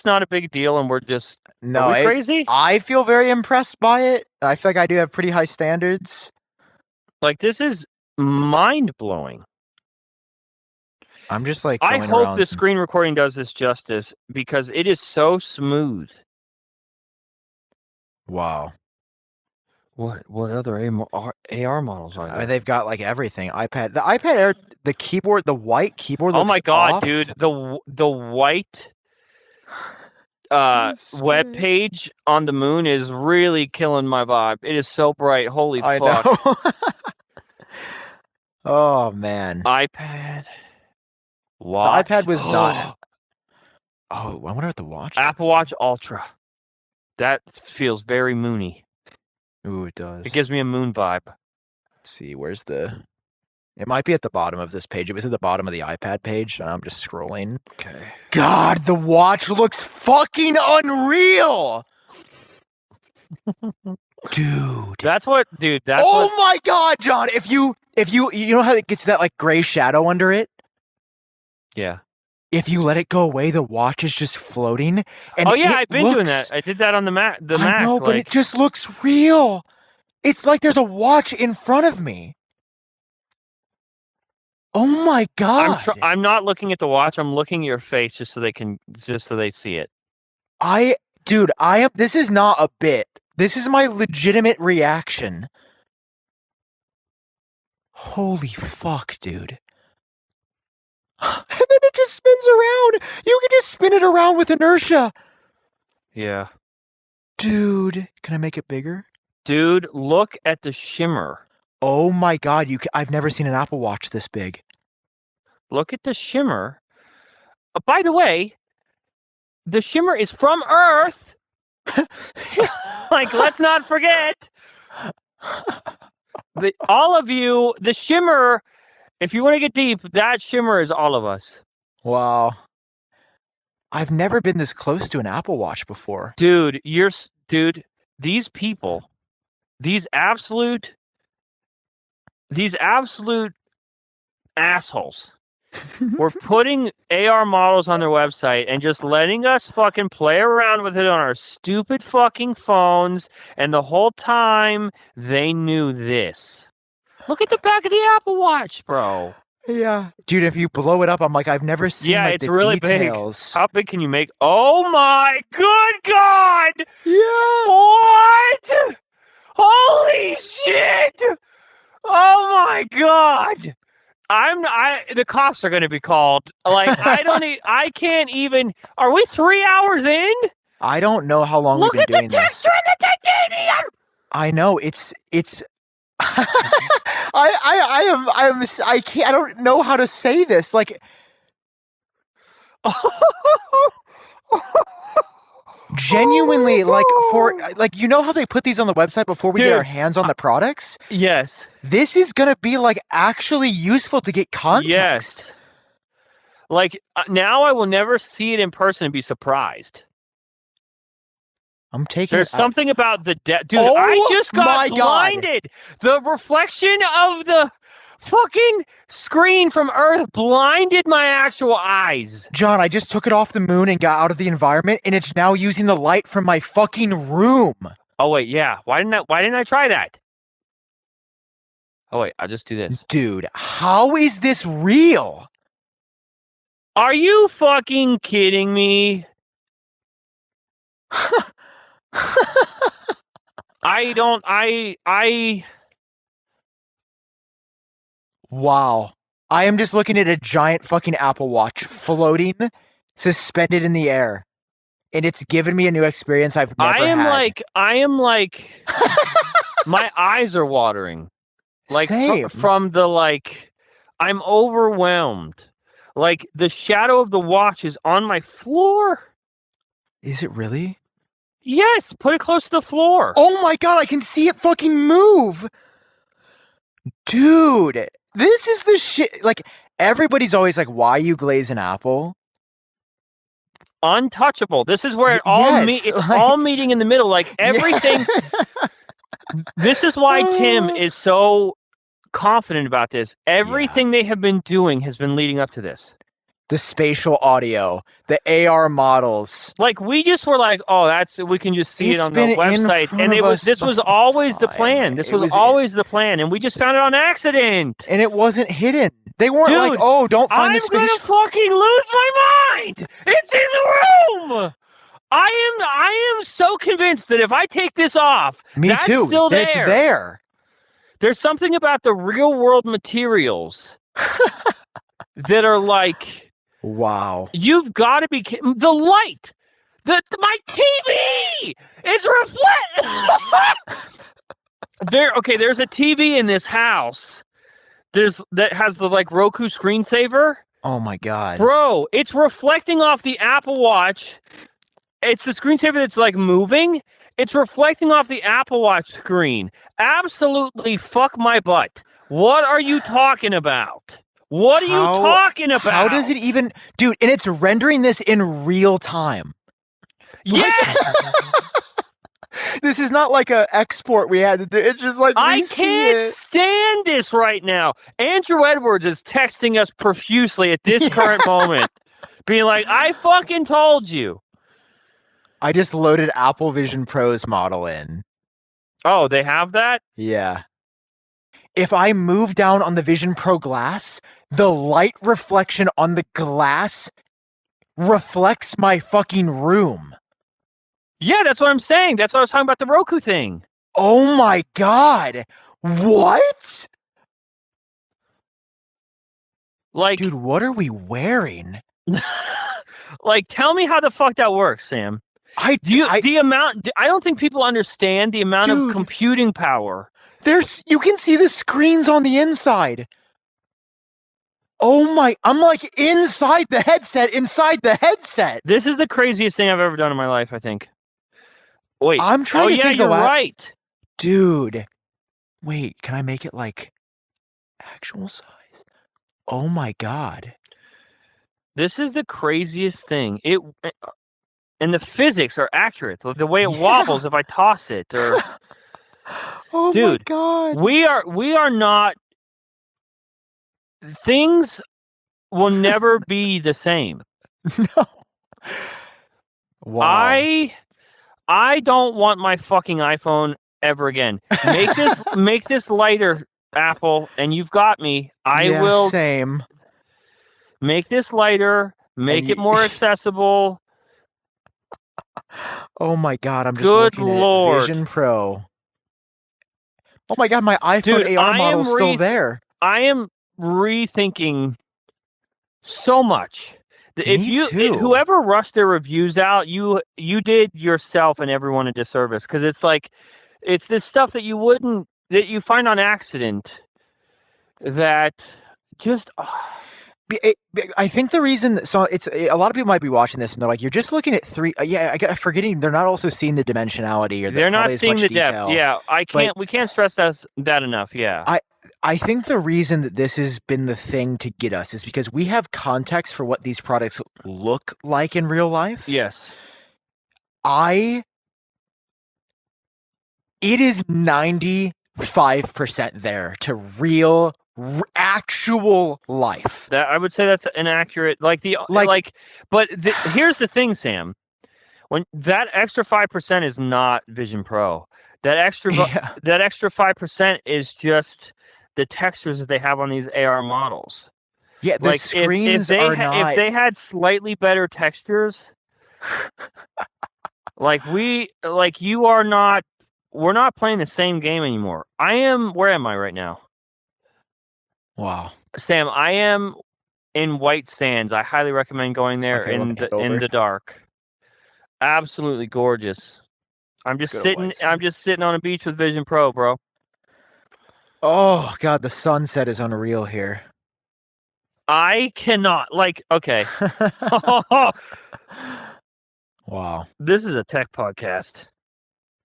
not a big deal and we're just No, are we crazy? I feel very impressed by it. I feel like I do have pretty high standards. Like, this is mind-blowing. I'm just like I going hope around. the screen recording does this justice because it is so smooth. Wow. What other AR models are there? They've got like everything. The iPad Air, the keyboard, the white keyboard. Oh my god, off. dude! The white web page on the moon is really killing my vibe. It is so bright. Holy fuck! Know. Oh man. iPad. Watch. The iPad was not. Oh, I wonder what the watch. Apple Watch Ultra. That feels very moony. Ooh, it does. It gives me a moon vibe. Let's see, where's the... It might be at the bottom of this page. It was at the bottom of the iPad page, and I'm just scrolling. Okay. God, the watch looks fucking unreal! Dude. That's what... my god, John! If you know how it gets that, like, gray shadow under it? Yeah. If you let it go away, the watch is just floating. And I've been doing that. I did that on the Mac. I know, but it just looks real. It's like there's a watch in front of me. Oh my god! I'm not looking at the watch. I'm looking at your face just so they see it. This is not a bit. This is my legitimate reaction. Holy fuck, dude. And then it just spins around. You can just spin it around with inertia. Yeah. Dude, can I make it bigger? Dude, look at the shimmer. Oh my god, I've never seen an Apple Watch this big. Look at the shimmer. By the way, the shimmer is from Earth. Let's not forget. All of you, the shimmer... If you want to get deep, that shimmer is all of us. Wow. I've never been this close to an Apple Watch before. Dude, these people, these absolute assholes were putting AR models on their website and just letting us fucking play around with it on our stupid fucking phones, and the whole time they knew this. Look at the back of the Apple Watch, bro. Yeah. Dude, if you blow it up, I'm like, I've never seen it's really details. Big. How big can you make? Oh my good God! Yeah. What? Holy shit! Oh my God! The cops are going to be called. I can't even. Are we 3 hours in? I don't know how long we've been doing this. Look at the texture in the titanium! I know, it's I don't know how to say this. Like, genuinely, you know how they put these on the website before we get our hands on the products? Yes. This is gonna be actually useful to get context. Yes. Now I will never see it in person and be surprised. I'm taking. There's something about the dude. I just got blinded. God. The reflection of the fucking screen from Earth blinded my actual eyes. John, I just took it off the moon and got out of the environment, and it's now using the light from my fucking room. Oh wait, yeah. Why didn't I try that? Oh wait, I'll just do this. Dude, how is this real? Are you fucking kidding me? Wow. I am just looking at a giant fucking Apple Watch floating, suspended in the air. And it's given me a new experience I've never had. I am like, my eyes are watering. Same. From the I'm overwhelmed. The shadow of the watch is on my floor. Is it really? Yes, put it close to the floor. Oh my god, I can see it fucking move. Dude, this is the shit. Everybody's always like, why you glaze an apple? Untouchable. This is where it all it's all meeting in the middle. Everything. Yeah. This is why Tim is so confident about this. Everything they have been doing has been leading up to this. the spatial audio, the AR models. Like we just were like, oh, we can just see it on the website, and this was always the plan. This was always the plan, and we just found it on accident. And it wasn't hidden. They weren't like, oh, don't find the spatial. I'm gonna fucking lose my mind. It's in the room. I am so convinced that if I take this off, that's still there. It's there. There's something about the real world materials that are like, wow. You've got to be kidding. The light, my TV is reflect. There's a TV in this house. That has the like Roku screensaver. Oh my god, bro! It's reflecting off the Apple Watch. It's the screensaver that's like moving. It's reflecting off the Apple Watch screen. Absolutely fuck my butt. What are you talking about? What are you talking about? How does it even... Dude, and it's rendering this in real time. Yes! This is not like an export we had to do. It's just like... I can't stand this right now. Andrew Edwards is texting us profusely at this current moment. Being like, I fucking told you. I just loaded Apple Vision Pro's model in. Oh, they have that? Yeah. If I move down on the Vision Pro glass, the light reflection on the glass reflects my fucking room. Yeah, that's what I'm saying. That's what I was talking about, the Roku thing. Oh my god. What? Like, dude, what are we wearing? Like, tell me how the fuck that works, Sam. I don't think people understand the amount of computing power. You can see the screens on the inside. Oh my, I'm like inside the headset. This is the craziest thing I've ever done in my life, I think. Wait. I'm trying to think you're right. Dude. Wait, can I make it like actual size? Oh my god. This is the craziest thing. And the physics are accurate. The way it wobbles if I toss it, or oh my god, we are not. Things will never be the same. No. Wow. I don't want my fucking iPhone ever again. Make this lighter, Apple, and you've got me. I will. Same. Make this lighter. Make it more accessible. Oh my god, I'm just looking at Vision Pro. Oh my god, my iPhone AR model is still there. I am rethinking so much. Whoever rushed their reviews out, you did yourself and everyone a disservice, because it's like it's this stuff that you find on accident that just. I think the reason, it's a lot of people might be watching this and they're like, you're just looking at three. Forgetting they're not also seeing the dimensionality, or they're not seeing the depth. Yeah, we can't stress that enough. Yeah, I think the reason that this has been the thing to get us is because we have context for what these products look like in real life. Yes, it is 95% there to real. Actual life. That I would say that's inaccurate. But here's the thing, Sam. When that extra 5% is not Vision Pro, that extra 5% is just the textures that they have on these AR models. Yeah, the screens are not. If they had slightly better textures, we're not playing the same game anymore. Where am I right now? Wow. Sam, I am in White Sands. I highly recommend going there in the dark. Absolutely gorgeous. I'm just sitting on a beach with Vision Pro, bro. Oh god, the sunset is unreal here. I cannot okay. Wow. This is a tech podcast.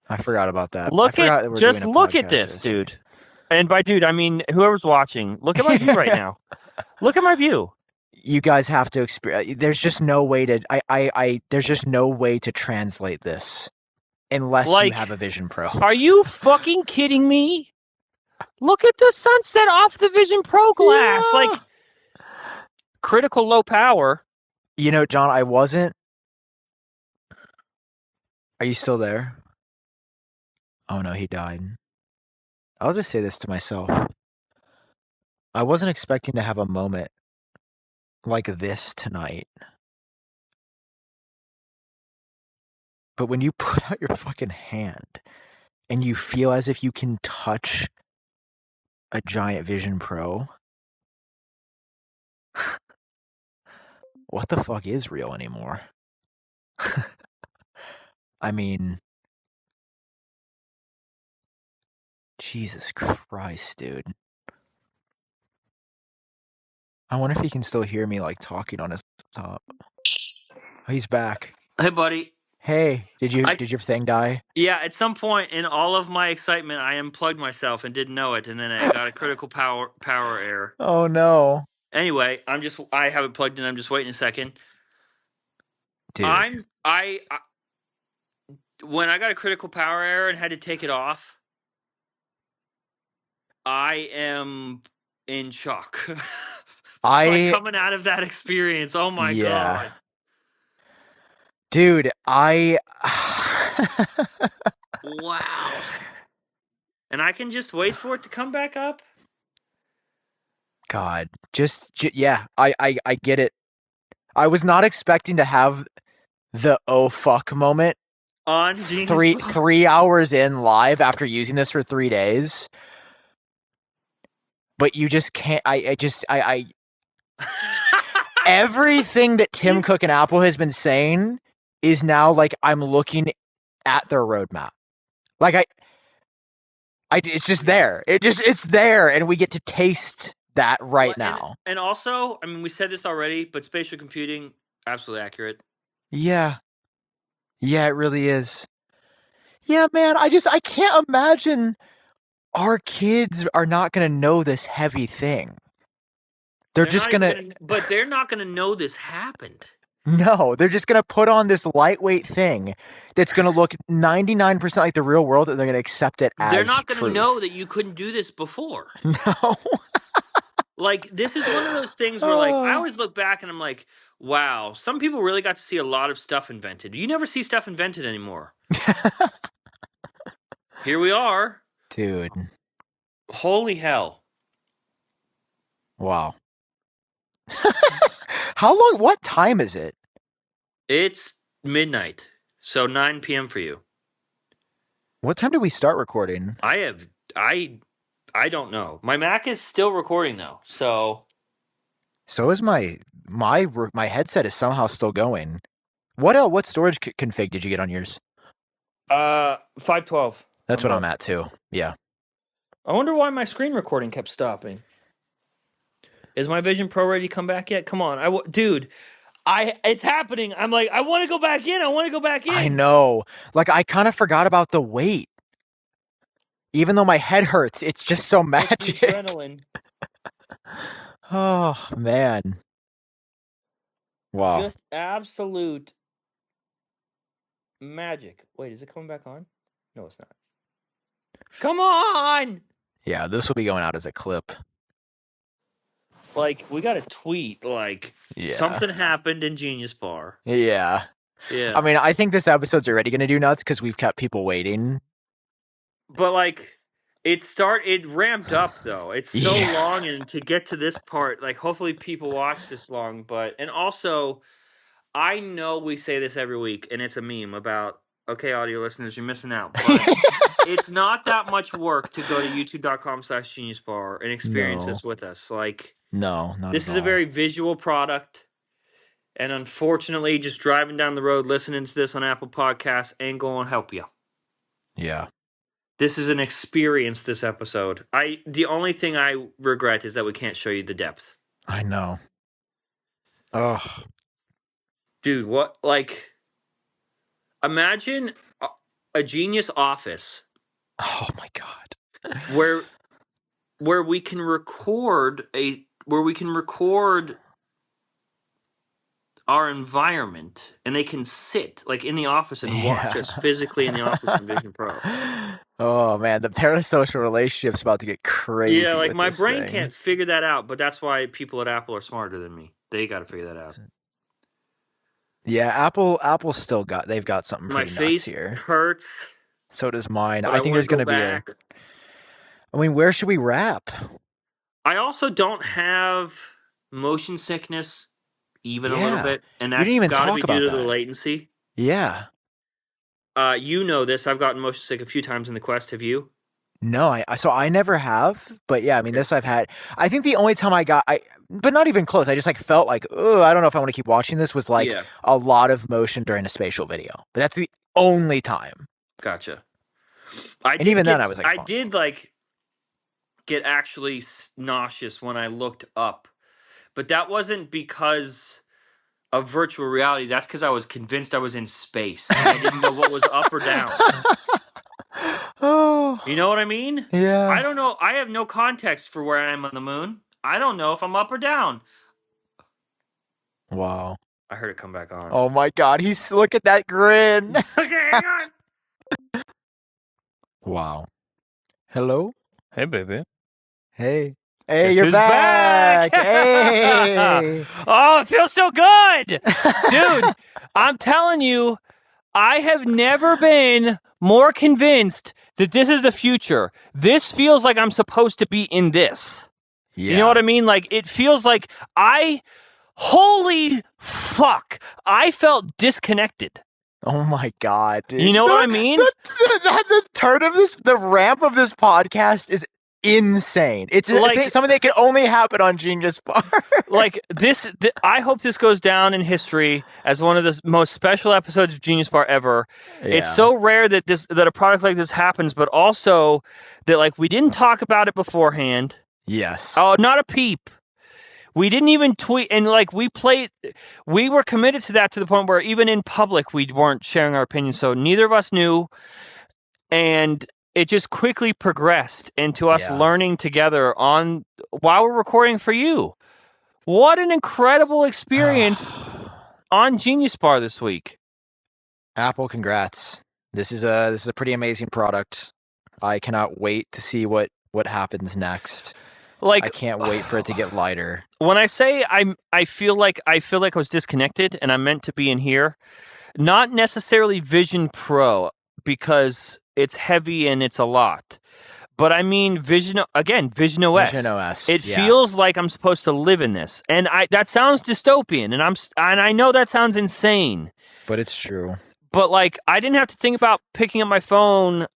I forgot about that. Look at this, dude. And by dude, I mean whoever's watching. Look at my view right now. Look at my view. You guys have to experience. There's just no way to. There's just no way to translate this unless you have a Vision Pro. Are you fucking kidding me? Look at the sunset off the Vision Pro glass. Yeah. critical low power. You know, John, I wasn't. Are you still there? Oh no, he died. I'll just say this to myself. I wasn't expecting to have a moment like this tonight. But when you put out your fucking hand and you feel as if you can touch a giant Vision Pro, what the fuck is real anymore? I mean, Jesus Christ, dude. I wonder if he can still hear me like talking on his laptop. Oh, he's back. Hey, buddy. Hey, did your thing die? Yeah, at some point in all of my excitement, I unplugged myself and didn't know it, and then I got a critical power error. Oh no. Anyway, I have it plugged in. I'm just waiting a second. Dude. I when I got a critical power error and had to take it off, I am in shock. Like coming out of that experience. Oh my god. Dude, wow. And I can just wait for it to come back up? God, yeah, I get it. I was not expecting to have the oh fuck moment on GeniusBar. 3 hours in live after using this for 3 days. But you just can't. I everything that Tim Cook and Apple has been saying is now like I'm looking at their roadmap. Like it's just there. It's there, and we get to taste that now. And also, I mean, we said this already, but spatial computing, absolutely accurate. Yeah. Yeah, it really is. Yeah, man, I can't imagine our kids are not going to know this heavy thing. They're just going to... But they're not going to know this happened. No, they're just going to put on this lightweight thing that's going to look 99% like the real world, and they're going to accept it as They're not going to know that you couldn't do this before. No. Like, this is one of those things where, like, I always look back and I'm like, wow, some people really got to see a lot of stuff invented. You never see stuff invented anymore. Here we are. Dude. Holy hell. Wow. How long? What time is it? It's midnight. So 9 p.m. for you. What time did we start recording? I don't know. My Mac is still recording though. So is my headset is somehow still going. What storage config did you get on yours? 512. That's what I'm at too. Yeah. I wonder why my screen recording kept stopping. Is my Vision Pro ready to come back yet? Come on. Dude, it's happening. I'm like, I want to go back in. I know. Like, I kind of forgot about the wait. Even though my head hurts, it's just so magic. Adrenaline. Oh, man. Wow. Just absolute magic. Wait, is it coming back on? No, it's not. Come on! Yeah, this will be going out as a clip. Like, we got a tweet, like, something happened in GeniusBar. Yeah. Yeah. I mean, I think this episode's already going to do nuts because we've kept people waiting. But, like, it ramped up, though. It's so long, and to get to this part, like, hopefully people watch this long. And also, I know we say this every week, and it's a meme about, okay, audio listeners, you're missing out. But it's not that much work to go to youtube.com/GeniusBar and experience this with us. Like, no, this is a very visual product. And unfortunately, just driving down the road, listening to this on Apple Podcasts ain't going to help you. Yeah. This is an experience, this episode. The only thing I regret is that we can't show you the depth. I know. Oh. Dude, what, like, imagine a Genius office. Oh my God. where we can record our environment, and they can sit like in the office and watch us physically in the office in Vision Pro. Oh man, the parasocial relationship's about to get crazy. Yeah, like my brain can't figure that out, but that's why people at Apple are smarter than me. They got to figure that out. Yeah, Apple's still they've got something My pretty nuts face here. hurts. So does mine. But I think there's going to be back. I mean, where should we wrap? I also don't have motion sickness even a little bit, and We didn't that's even got to talk be about due to the that. latency. Yeah. You know this. I've gotten motion sick a few times in the Quest. Have you? No, I never have, but yeah, I mean, this I've had. I think the only time but not even close. I just like felt like, oh, I don't know if I want to keep watching this. Was like a lot of motion during a spatial video, but that's the only time. Gotcha. I was like, I did like get actually nauseous when I looked up, but that wasn't because of virtual reality. That's because I was convinced I was in space and I didn't know what was up or down. Oh, you know what I mean? Yeah. I don't know. I have no context for where I am on the moon. I don't know if I'm up or down. Wow. I heard it come back on. Oh my God. Look at that grin. Okay, hang on. Wow. Hello? Hey, baby. Hey. Guess You're who's back. Hey. Oh, it feels so good. Dude, I'm telling you, I have never been more convinced that this is the future. This feels like I'm supposed to be in this. Yeah. You know what I mean? Like, it feels like holy fuck, I felt disconnected. Oh my God, dude. You know what I mean? The ramp of this podcast is insane. It's like something that can only happen on GeniusBar. Like this, I hope this goes down in history as one of the most special episodes of GeniusBar ever. Yeah. It's so rare that a product like this happens, but also that like we didn't talk about it beforehand. Yes. Oh, not a peep. We didn't even tweet, and like we were committed to that to the point where even in public we weren't sharing our opinions. So neither of us knew, and it just quickly progressed into us learning together while we're recording for you. What an incredible experience on GeniusBar this week. Apple, congrats. This is a pretty amazing product. I cannot wait to see what happens next. Like, I can't wait for it to get lighter. When I say I feel like I was disconnected and I'm meant to be in here, not necessarily Vision Pro because it's heavy and it's a lot. But I mean Vision OS. Vision OS. It feels like I'm supposed to live in this. And that sounds dystopian and I know that sounds insane. But it's true. But like I didn't have to think about picking up my phone.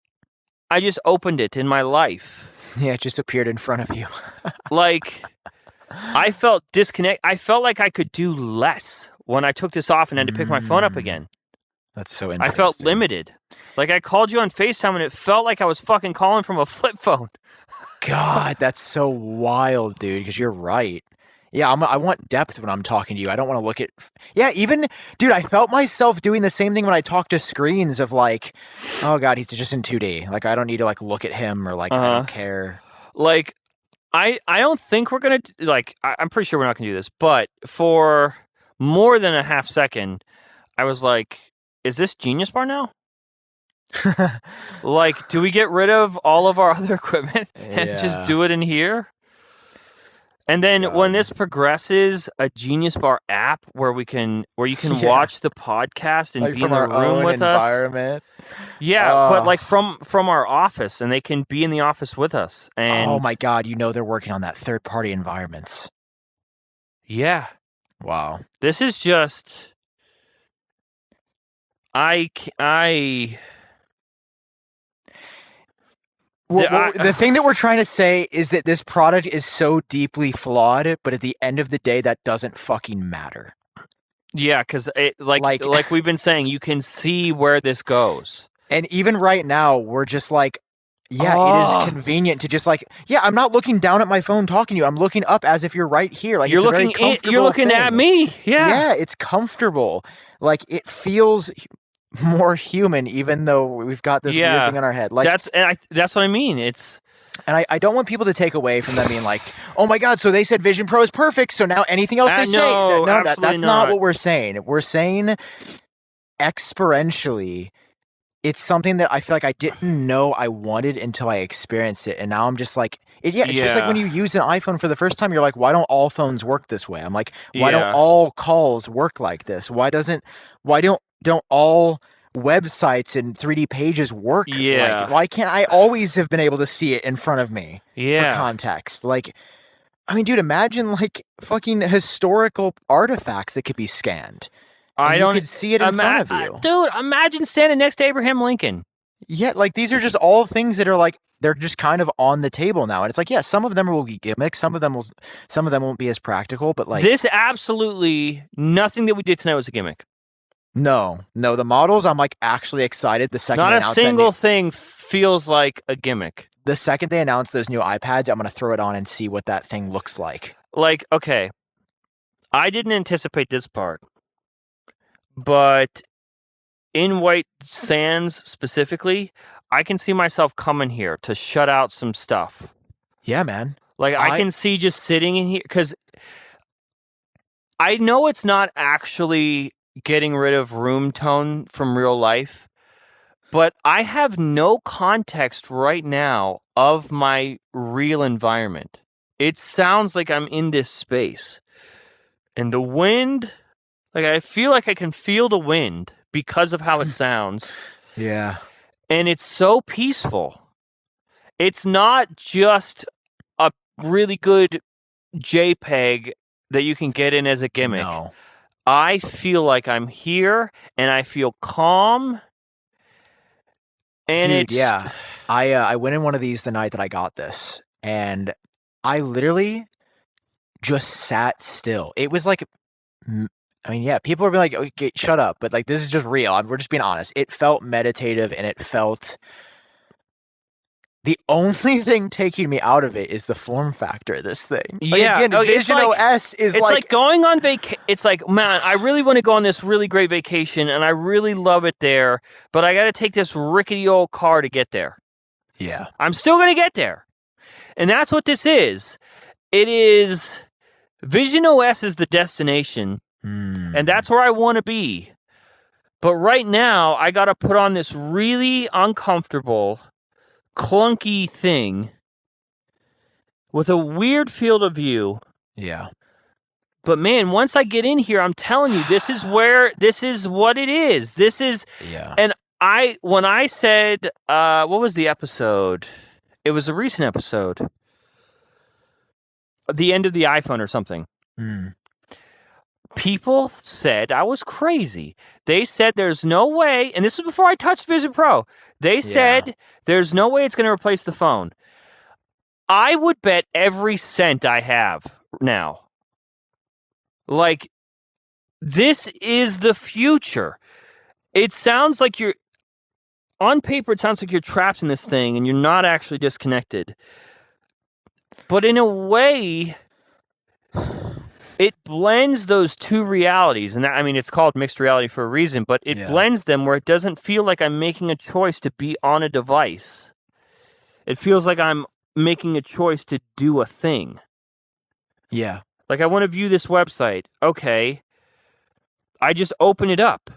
I just opened it in my life. Yeah, it just appeared in front of you. Like, I felt disconnect. I felt like I could do less when I took this off and had to pick my phone up again. That's so interesting. I felt limited. Like, I called you on FaceTime and it felt like I was fucking calling from a flip phone. God, that's so wild, dude, because you're right. Yeah, I want depth when I'm talking to you. I don't want to look at... Yeah, even... Dude, I felt myself doing the same thing when I talk to screens of like, oh God, he's just in 2D. Like, I don't need to like look at him or like, I don't care. Like, I don't think we're going to... Like, I'm pretty sure we're not going to do this, but for more than a half second, I was like, is this GeniusBar now? Like, do we get rid of all of our other equipment and just do it in here? And then when this progresses, a GeniusBar app where you can watch the podcast and like be in the room with environment. Us. Yeah, but like from our office, and they can be in the office with us. And oh my God, they're working on that third-party environments. Yeah. Wow. This is just the thing that we're trying to say is that this product is so deeply flawed, but at the end of the day, that doesn't fucking matter. Yeah, because like we've been saying, you can see where this goes. And even right now, we're just like, it is convenient to just like, I'm not looking down at my phone talking to you. I'm looking up as if you're right here. Like, you're looking at me. Yeah. Yeah, it's comfortable. Like, it feels more human, even though we've got this weird thing on our head. Like that's what I mean. And I don't want people to take away from them being like, oh my God, so they said Vision Pro is perfect, so now anything else they say, that's not what we're saying. We're saying exponentially, it's something that I feel like I didn't know I wanted until I experienced it, and now I'm just like, it's just like when you use an iPhone for the first time, you're like, why don't all phones work this way? I'm like, why don't all calls work like this? Why don't all websites and 3D pages work like it? Why can't I always have been able to see it in front of me for context? Like, I mean, dude, imagine like fucking historical artifacts that could be scanned. And you could see it in front of you. Dude, imagine standing next to Abraham Lincoln. Yeah, like these are just all things that are like, they're just kind of on the table now. And it's like, yeah, some of them will be gimmicks, some of them won't be as practical, but like this, absolutely nothing that we did tonight was a gimmick. No, the models, I'm like actually excited. The second not a single thing feels like a gimmick. The second they announce those new iPads, I'm gonna throw it on and see what that thing looks like. Like, okay, I didn't anticipate this part, but in White Sands specifically, I can see myself coming here to shut out some stuff. Yeah, man. Like, I can see just sitting in here, because I know it's not actually getting rid of room tone from real life, but I have no context right now of my real environment. It sounds like I'm in this space. And the wind, like I feel like I can feel the wind because of how it sounds. Yeah. And it's so peaceful. It's not just a really good JPEG that you can get in as a gimmick. No. I feel like I'm here and I feel calm. And dude, yeah. I went in one of these the night that I got this, and I literally just sat still. It was like, I mean, yeah, people are like, okay, shut up, but like, this is just real. We're just being honest. It felt meditative, and it felt, the only thing taking me out of it is the form factor of this thing. Like, yeah. Again, Vision OS is it's like going on vacation. It's like, man, I really want to go on this really great vacation, and I really love it there, but I got to take this rickety old car to get there. Yeah. I'm still going to get there. And that's what this is. It is, Vision OS is the destination, and that's where I want to be. But right now, I got to put on this really uncomfortable, clunky thing with a weird field of view. Yeah. But man, once I get in here, I'm telling you, this is what it is. This is, and when I said, what was the episode? It was a recent episode. The end of the iPhone or something. People said I was crazy. They said there's no way, and this was before I touched Vision Pro. They said there's no way it's going to replace the phone. I would bet every cent I have now. Like, this is the future. It sounds like you're, on paper, it sounds like you're trapped in this thing and you're not actually disconnected. But in a way, it blends those two realities. And that, I mean, it's called mixed reality for a reason, but it blends them where it doesn't feel like I'm making a choice to be on a device. It feels like I'm making a choice to do a thing. Yeah. Like, I want to view this website. Okay. I just open it up.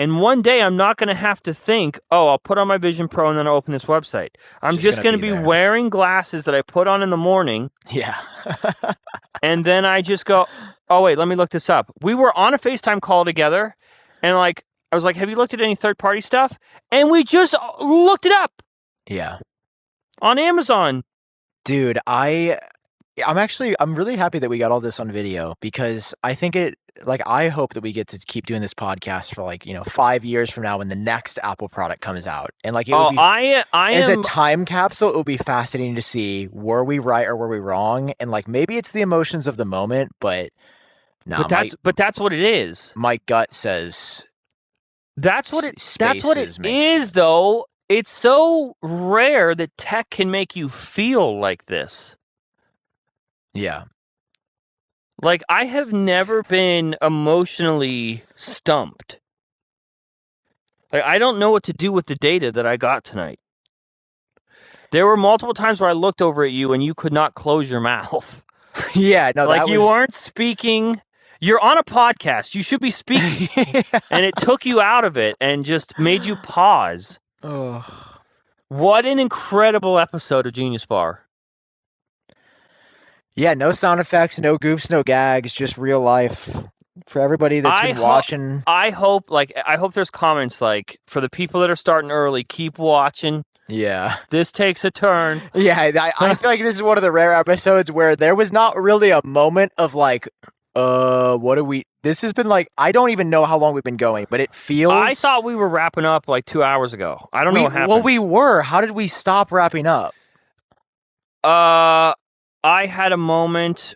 And one day I'm not going to have to think, oh, I'll put on my Vision Pro and then I'll open this website. I'm just going to be wearing glasses that I put on in the morning. Yeah. And then I just go, oh, wait, let me look this up. We were on a FaceTime call together. And like, I was like, have you looked at any third-party stuff? And we just looked it up. Yeah. On Amazon. Dude, I'm really happy that we got all this on video, because I think I hope that we get to keep doing this podcast for 5 years from now when the next Apple product comes out. And like, it would be, as a time capsule, it would be fascinating to see, were we right or were we wrong? And like, maybe it's the emotions of the moment, but no. But that's what it is. My gut says that's what it is, though. It's so rare that tech can make you feel like this. Yeah. Like, I have never been emotionally stumped. Like, I don't know what to do with the data that I got tonight. There were multiple times where I looked over at you and you could not close your mouth. Yeah, no, like, you weren't speaking. You're on a podcast. You should be speaking. And it took you out of it and just made you pause. Oh. What an incredible episode of GeniusBar. Yeah, no sound effects, no goofs, no gags, just real life. For everybody that's been watching. I hope there's comments like, for the people that are starting early, keep watching. Yeah. This takes a turn. Yeah, I feel like this is one of the rare episodes where there was not really a moment of like, what do we... This has been like, I don't even know how long we've been going, but it feels... I thought we were wrapping up like 2 hours ago. I don't know what happened. Well, we were. How did we stop wrapping up? I had a moment.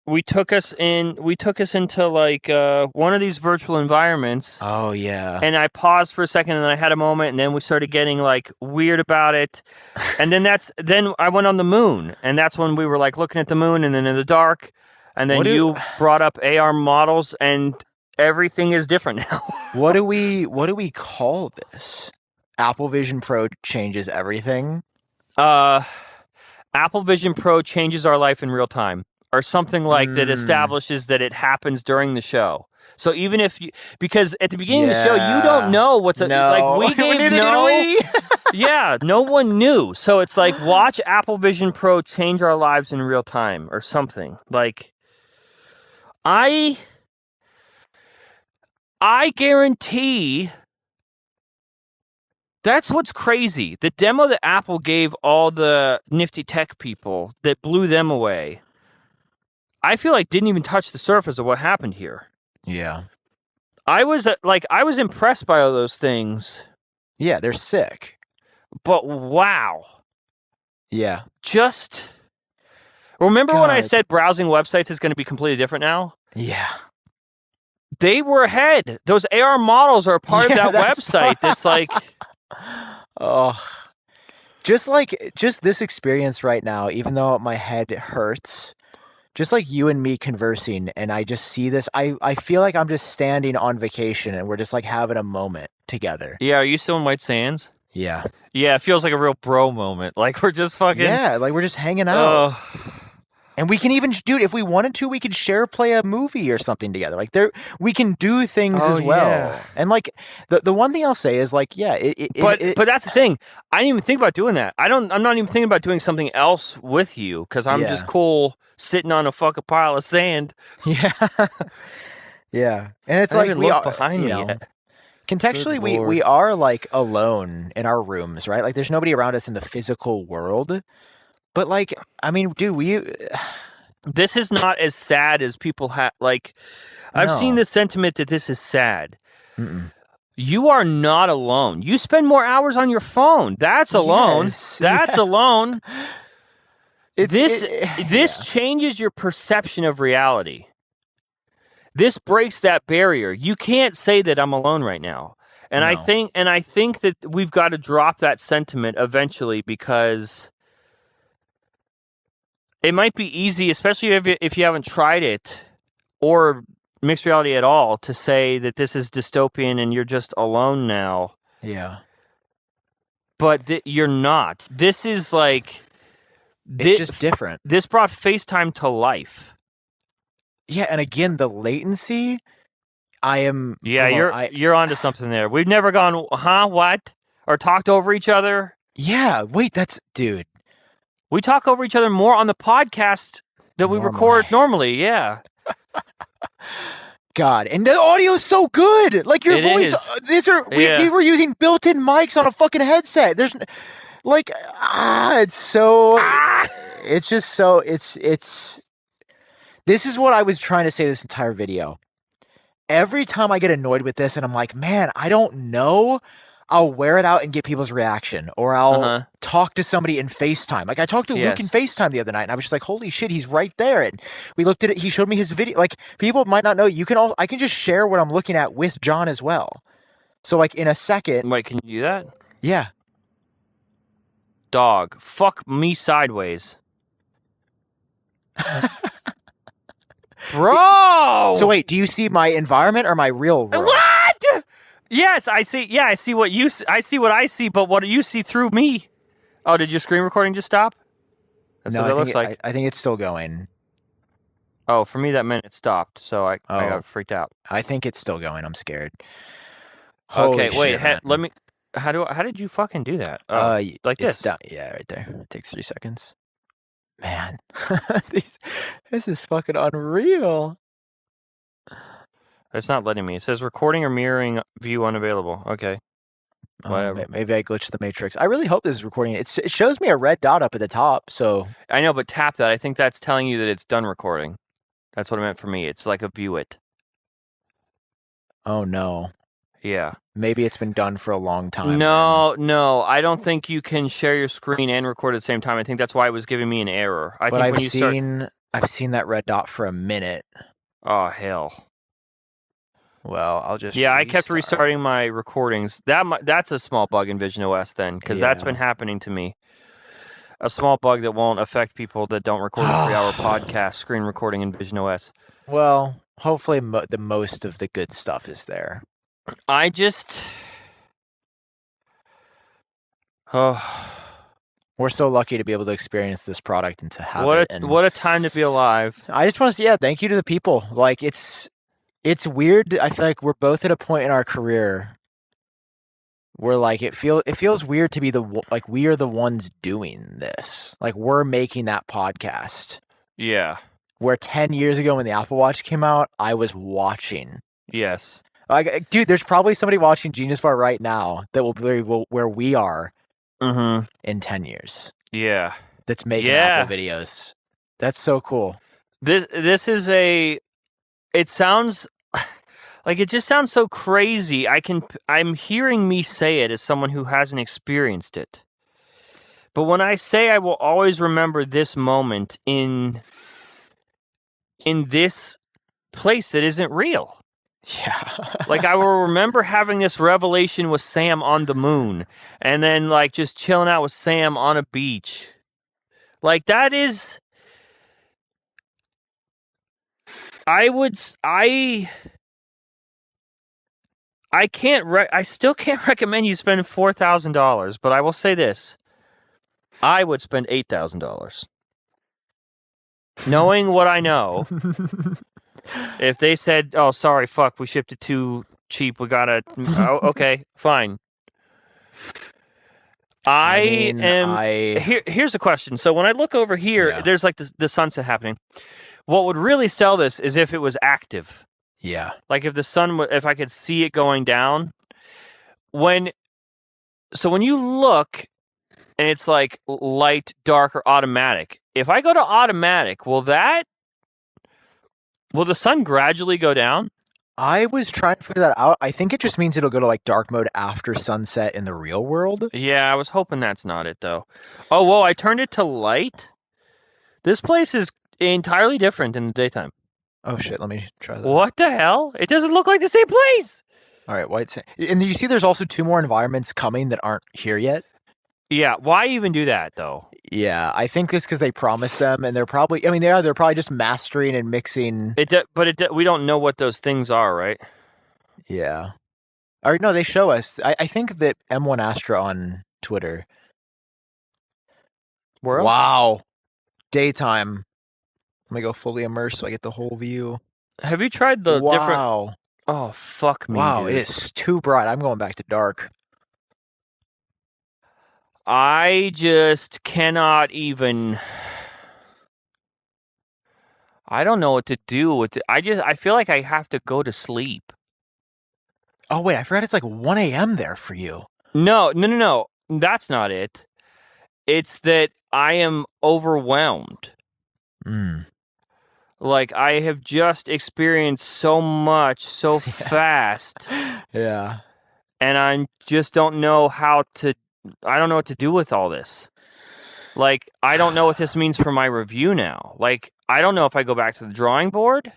We took us into like one of these virtual environments. Oh yeah. And I paused for a second, and then I had a moment, and then we started getting like weird about it. And then then I went on the moon, and that's when we were like looking at the moon, and then in the dark, and then you brought up AR models, and everything is different now. What do we call this? Apple Vision Pro changes everything. Apple Vision Pro changes our life in real time, or something like that establishes that it happens during the show. So even if because at the beginning of the show, you don't know what's like we gave yeah, no one knew. So it's like, watch Apple Vision Pro change our lives in real time or something. Like I guarantee. That's what's crazy. The demo that Apple gave all the nifty tech people that blew them away, I feel like didn't even touch the surface of what happened here. Yeah. I was impressed by all those things. Yeah, they're sick. But wow. Yeah. Just remember when I said browsing websites is going to be completely different now? Yeah. They were ahead. Those AR models are a part of that website. That's like... Oh, just this experience right now, even though my head hurts, just like you and me conversing, and I just see this, I feel like I'm just standing on vacation and we're just like having a moment together. Yeah, are you still in White Sands? Yeah. Yeah, it feels like a real bro moment. Like we're just fucking... Yeah, like we're just hanging out. And we can even, dude, if we wanted to, we could play a movie or something together. Like we can do things as well. Yeah. And like the one thing I'll say is like, yeah, but that's the thing. I didn't even think about doing that. I'm not even thinking about doing something else with you because I'm just cool sitting on a fucking pile of sand. Yeah. Yeah. And it's like we are behind me yet. Contextually, we are like alone in our rooms, right? Like there's nobody around us in the physical world. But like, I mean, dude, this is not as sad as people have. Like, I've seen the sentiment that this is sad. Mm-mm. You are not alone. You spend more hours on your phone. That's alone. Yes. That's alone. This changes your perception of reality. This breaks that barrier. You can't say that I'm alone right now. And I think that we've got to drop that sentiment eventually, because it might be easy, especially if you haven't tried it or mixed reality at all, to say that this is dystopian and you're just alone now. Yeah. But you're not. This is like... It's just different. This brought FaceTime to life. Yeah, and again, the latency, you're onto something there. We've never gone, what? Or talked over each other. Yeah, wait, dude. We talk over each other more on the podcast that we record normally, yeah. God, and the audio is so good. Like your voice, we were using built-in mics on a fucking headset. There's like, it's just so, this is what I was trying to say this entire video. Every time I get annoyed with this and I'm like, man, I don't know, I'll wear it out and get people's reaction, or I'll talk to somebody in FaceTime. Like I talked to Luke in FaceTime the other night, and I was just like, "Holy shit, he's right there!" And we looked at it. He showed me his video. Like people might not know, I can just share what I'm looking at with John as well. So like in a second, wait, can you do that? Yeah. Dog, fuck me sideways, bro. So wait, do you see my environment or my real world? What? Yes, I see. Yeah, I see what you see. I see what I see, but what do you see through me? Oh, did your screen recording just stop? That's what it looks like. I think it's still going. Oh, for me that meant it stopped, so I got freaked out. I think it's still going. I'm scared. Okay, wait. Let me. How did you fucking do that? Oh, like it's this. down. Yeah, right there. It takes 3 seconds. Man, this is fucking unreal. It's not letting me. It says recording or mirroring view unavailable. Okay. Whatever. Maybe I glitched the matrix. I really hope this is recording. It shows me a red dot up at the top. So I know, but tap that. I think that's telling you that it's done recording. That's what it meant for me. It's like a view it. Oh no. Yeah. Maybe it's been done for a long time. No. I don't think you can share your screen and record at the same time. I think that's why it was giving me an error. But I've seen that red dot for a minute. Oh hell. Well, I'll just I kept restarting my recordings. That's a small bug in Vision OS then, because that's been happening to me. A small bug that won't affect people that don't record a 3-hour podcast screen recording in Vision OS. Well, hopefully the most of the good stuff is there. We're so lucky to be able to experience this product and to have it. What a time to be alive. I just want to say, thank you to the people. Like, it's weird. I feel like we're both at a point in our career where like it feels weird to be we are the ones doing this. Like, we're making that podcast. Yeah. Where 10 years ago when the Apple Watch came out, I was watching. Yes. Like, dude, there's probably somebody watching GeniusBar right now that will be where we are in 10 years. Yeah. That's making Apple videos. That's so cool. This is it sounds like it just sounds so crazy. I'm hearing me say it as someone who hasn't experienced it. But when I say I will always remember this moment in this place that isn't real. Yeah. Like, I will remember having this revelation with Sam on the moon and then like just chilling out with Sam on a beach. Like, that is I still can't recommend you spend $4,000, but I will say this. I would spend $8,000. Knowing what I know, if they said, "Oh, sorry, fuck, we shipped it too cheap. We gotta." Oh, okay, fine. Here's a question. So when I look over here, there's like the sunset happening. What would really sell this is if it was active. Yeah. Like if the sun, if I could see it going down. When you look, and it's like light, dark, or automatic. If I go to automatic, will the sun gradually go down? I was trying to figure that out. I think it just means it'll go to like dark mode after sunset in the real world. Yeah, I was hoping that's not it though. Oh, whoa, I turned it to light. This place is entirely different in the daytime. Oh shit, let me try that. What the hell? It doesn't look like the same place. All right, white. And you see there's also 2 more environments coming that aren't here yet. Yeah, why even do that though? Yeah, I think it's because they promised them, and they're probably. I mean, they're probably just mastering and mixing. We don't know what those things are, right? Yeah. Or no, they show us. I think that M1 Astra on Twitter. Where else? Wow, daytime. Let me go fully immersed so I get the whole view. Have you tried the different? Oh fuck me! Wow, dude. it is too bright. I'm going back to dark. I just cannot even. I don't know what to do with it. I feel like I have to go to sleep. Oh wait, I forgot it's like 1 a.m. there for you. No. That's not it. It's that I am overwhelmed. Like, I have just experienced so much so fast. Yeah. And I just don't know I don't know what to do with all this. Like, I don't know what this means for my review now. Like, I don't know if I go back to the drawing board.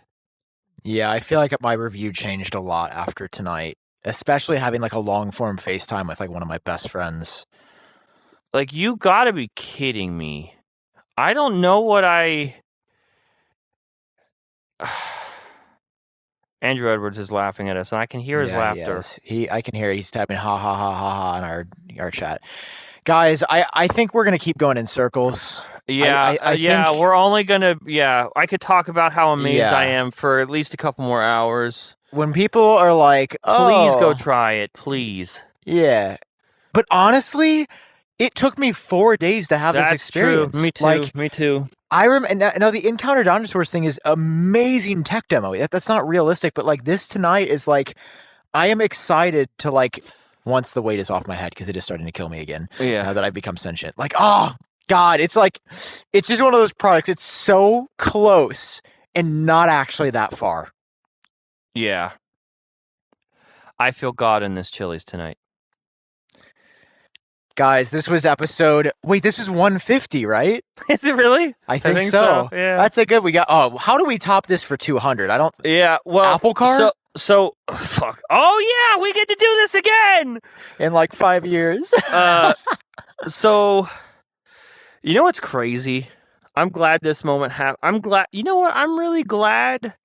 Yeah, I feel like my review changed a lot after tonight, especially having like a long form FaceTime with like one of my best friends. Like, you gotta be kidding me. I don't know what Andrew Edwards is laughing at us, and I can hear his laughter. I can hear it. He's typing ha ha ha ha ha in our chat. Guys, I think we're gonna keep going in circles. Yeah, I think, we're only gonna. Yeah, I could talk about how amazed I am for at least a couple more hours. When people are like, "Please go try it, please." Yeah, But honestly, it took me 4 days to have this That's experience. true. Me too. Like, Me too. I remember, and now the Encounter Dinosaurs thing is amazing tech demo. That's not realistic, but like this tonight is like, I am excited to like, once the weight is off my head, because it is starting to kill me again. Yeah. Now that I've become sentient. Like, oh God, it's like, it's just one of those products. It's so close and not actually that far. Yeah. I feel God in this Chili's tonight. Guys, this was episode. Wait, this was 150, right? Is it really? I think so. Yeah. That's a good. We got. Oh, how do we top this for 200? I don't. Yeah. Well, Apple Car. So fuck. Oh yeah, we get to do this again In like 5 years. So, you know what's crazy? I'm glad this moment happened. I'm glad. You know what? I'm really glad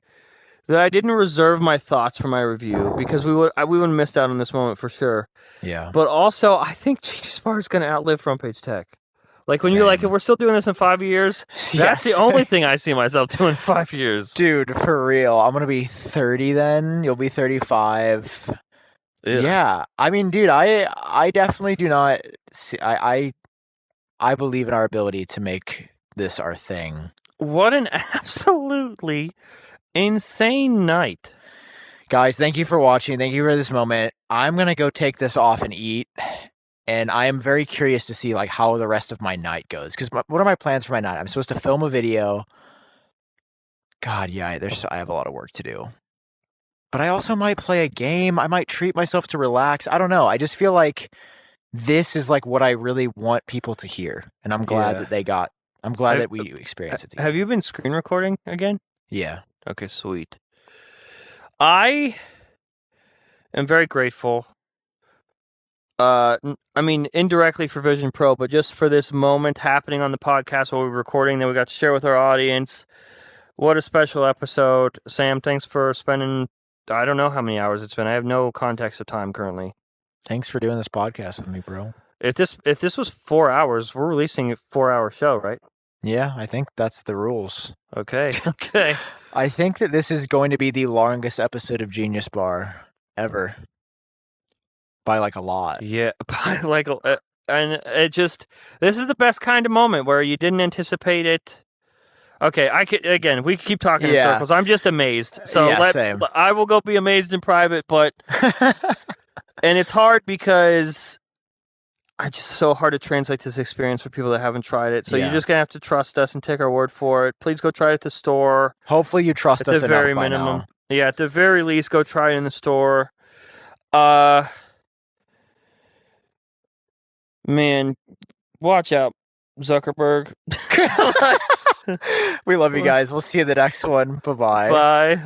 that I didn't reserve my thoughts for my review, because we would have missed out on this moment for sure. Yeah. But also, I think GeniusBar is going to outlive front page tech. Like when you're like, if we're still doing this in 5 years, that's the only thing I see myself doing in 5 years. Dude, for real. I'm going to be 30 then. You'll be 35. Ugh. Yeah. I mean, dude, I definitely do not see, I believe in our ability to make this our thing. What an absolutely insane night. Guys, thank you for watching. Thank you for this moment. I'm going to go take this off and eat. And I am very curious to see like how the rest of my night goes. Because what are my plans for my night? I'm supposed to film a video. God, yeah, I have a lot of work to do. But I also might play a game. I might treat myself to relax. I don't know. I just feel like this is like what I really want people to hear. And I'm glad that they got. I'm glad that we experienced it together. Have you been screen recording again? Yeah. Okay, sweet. I am very grateful. I mean, indirectly for Vision Pro, but just for this moment happening on the podcast while we're recording that we got to share with our audience. What a special episode. Sam, thanks for spending, I don't know how many hours it's been. I have no context of time currently. Thanks for doing this podcast with me, bro. If this was 4 hours, we're releasing a 4-hour show, right? Yeah, I think that's the rules. Okay. Okay. I think that this is going to be the longest episode of GeniusBar ever. By like a lot. Yeah, by like, and it just, this is the best kind of moment where you didn't anticipate it. Okay, we keep talking in circles. I'm just amazed. So same. I will go be amazed in private, but, and it's hard because it's just so hard to translate this experience for people that haven't tried it. So you're just going to have to trust us and take our word for it. Please go try it at the store. Hopefully you trust us enough by now. At the very minimum. Yeah, at the very least, go try it in the store. Man, watch out, Zuckerberg. We love you guys. We'll see you in the next one. Bye-bye. Bye.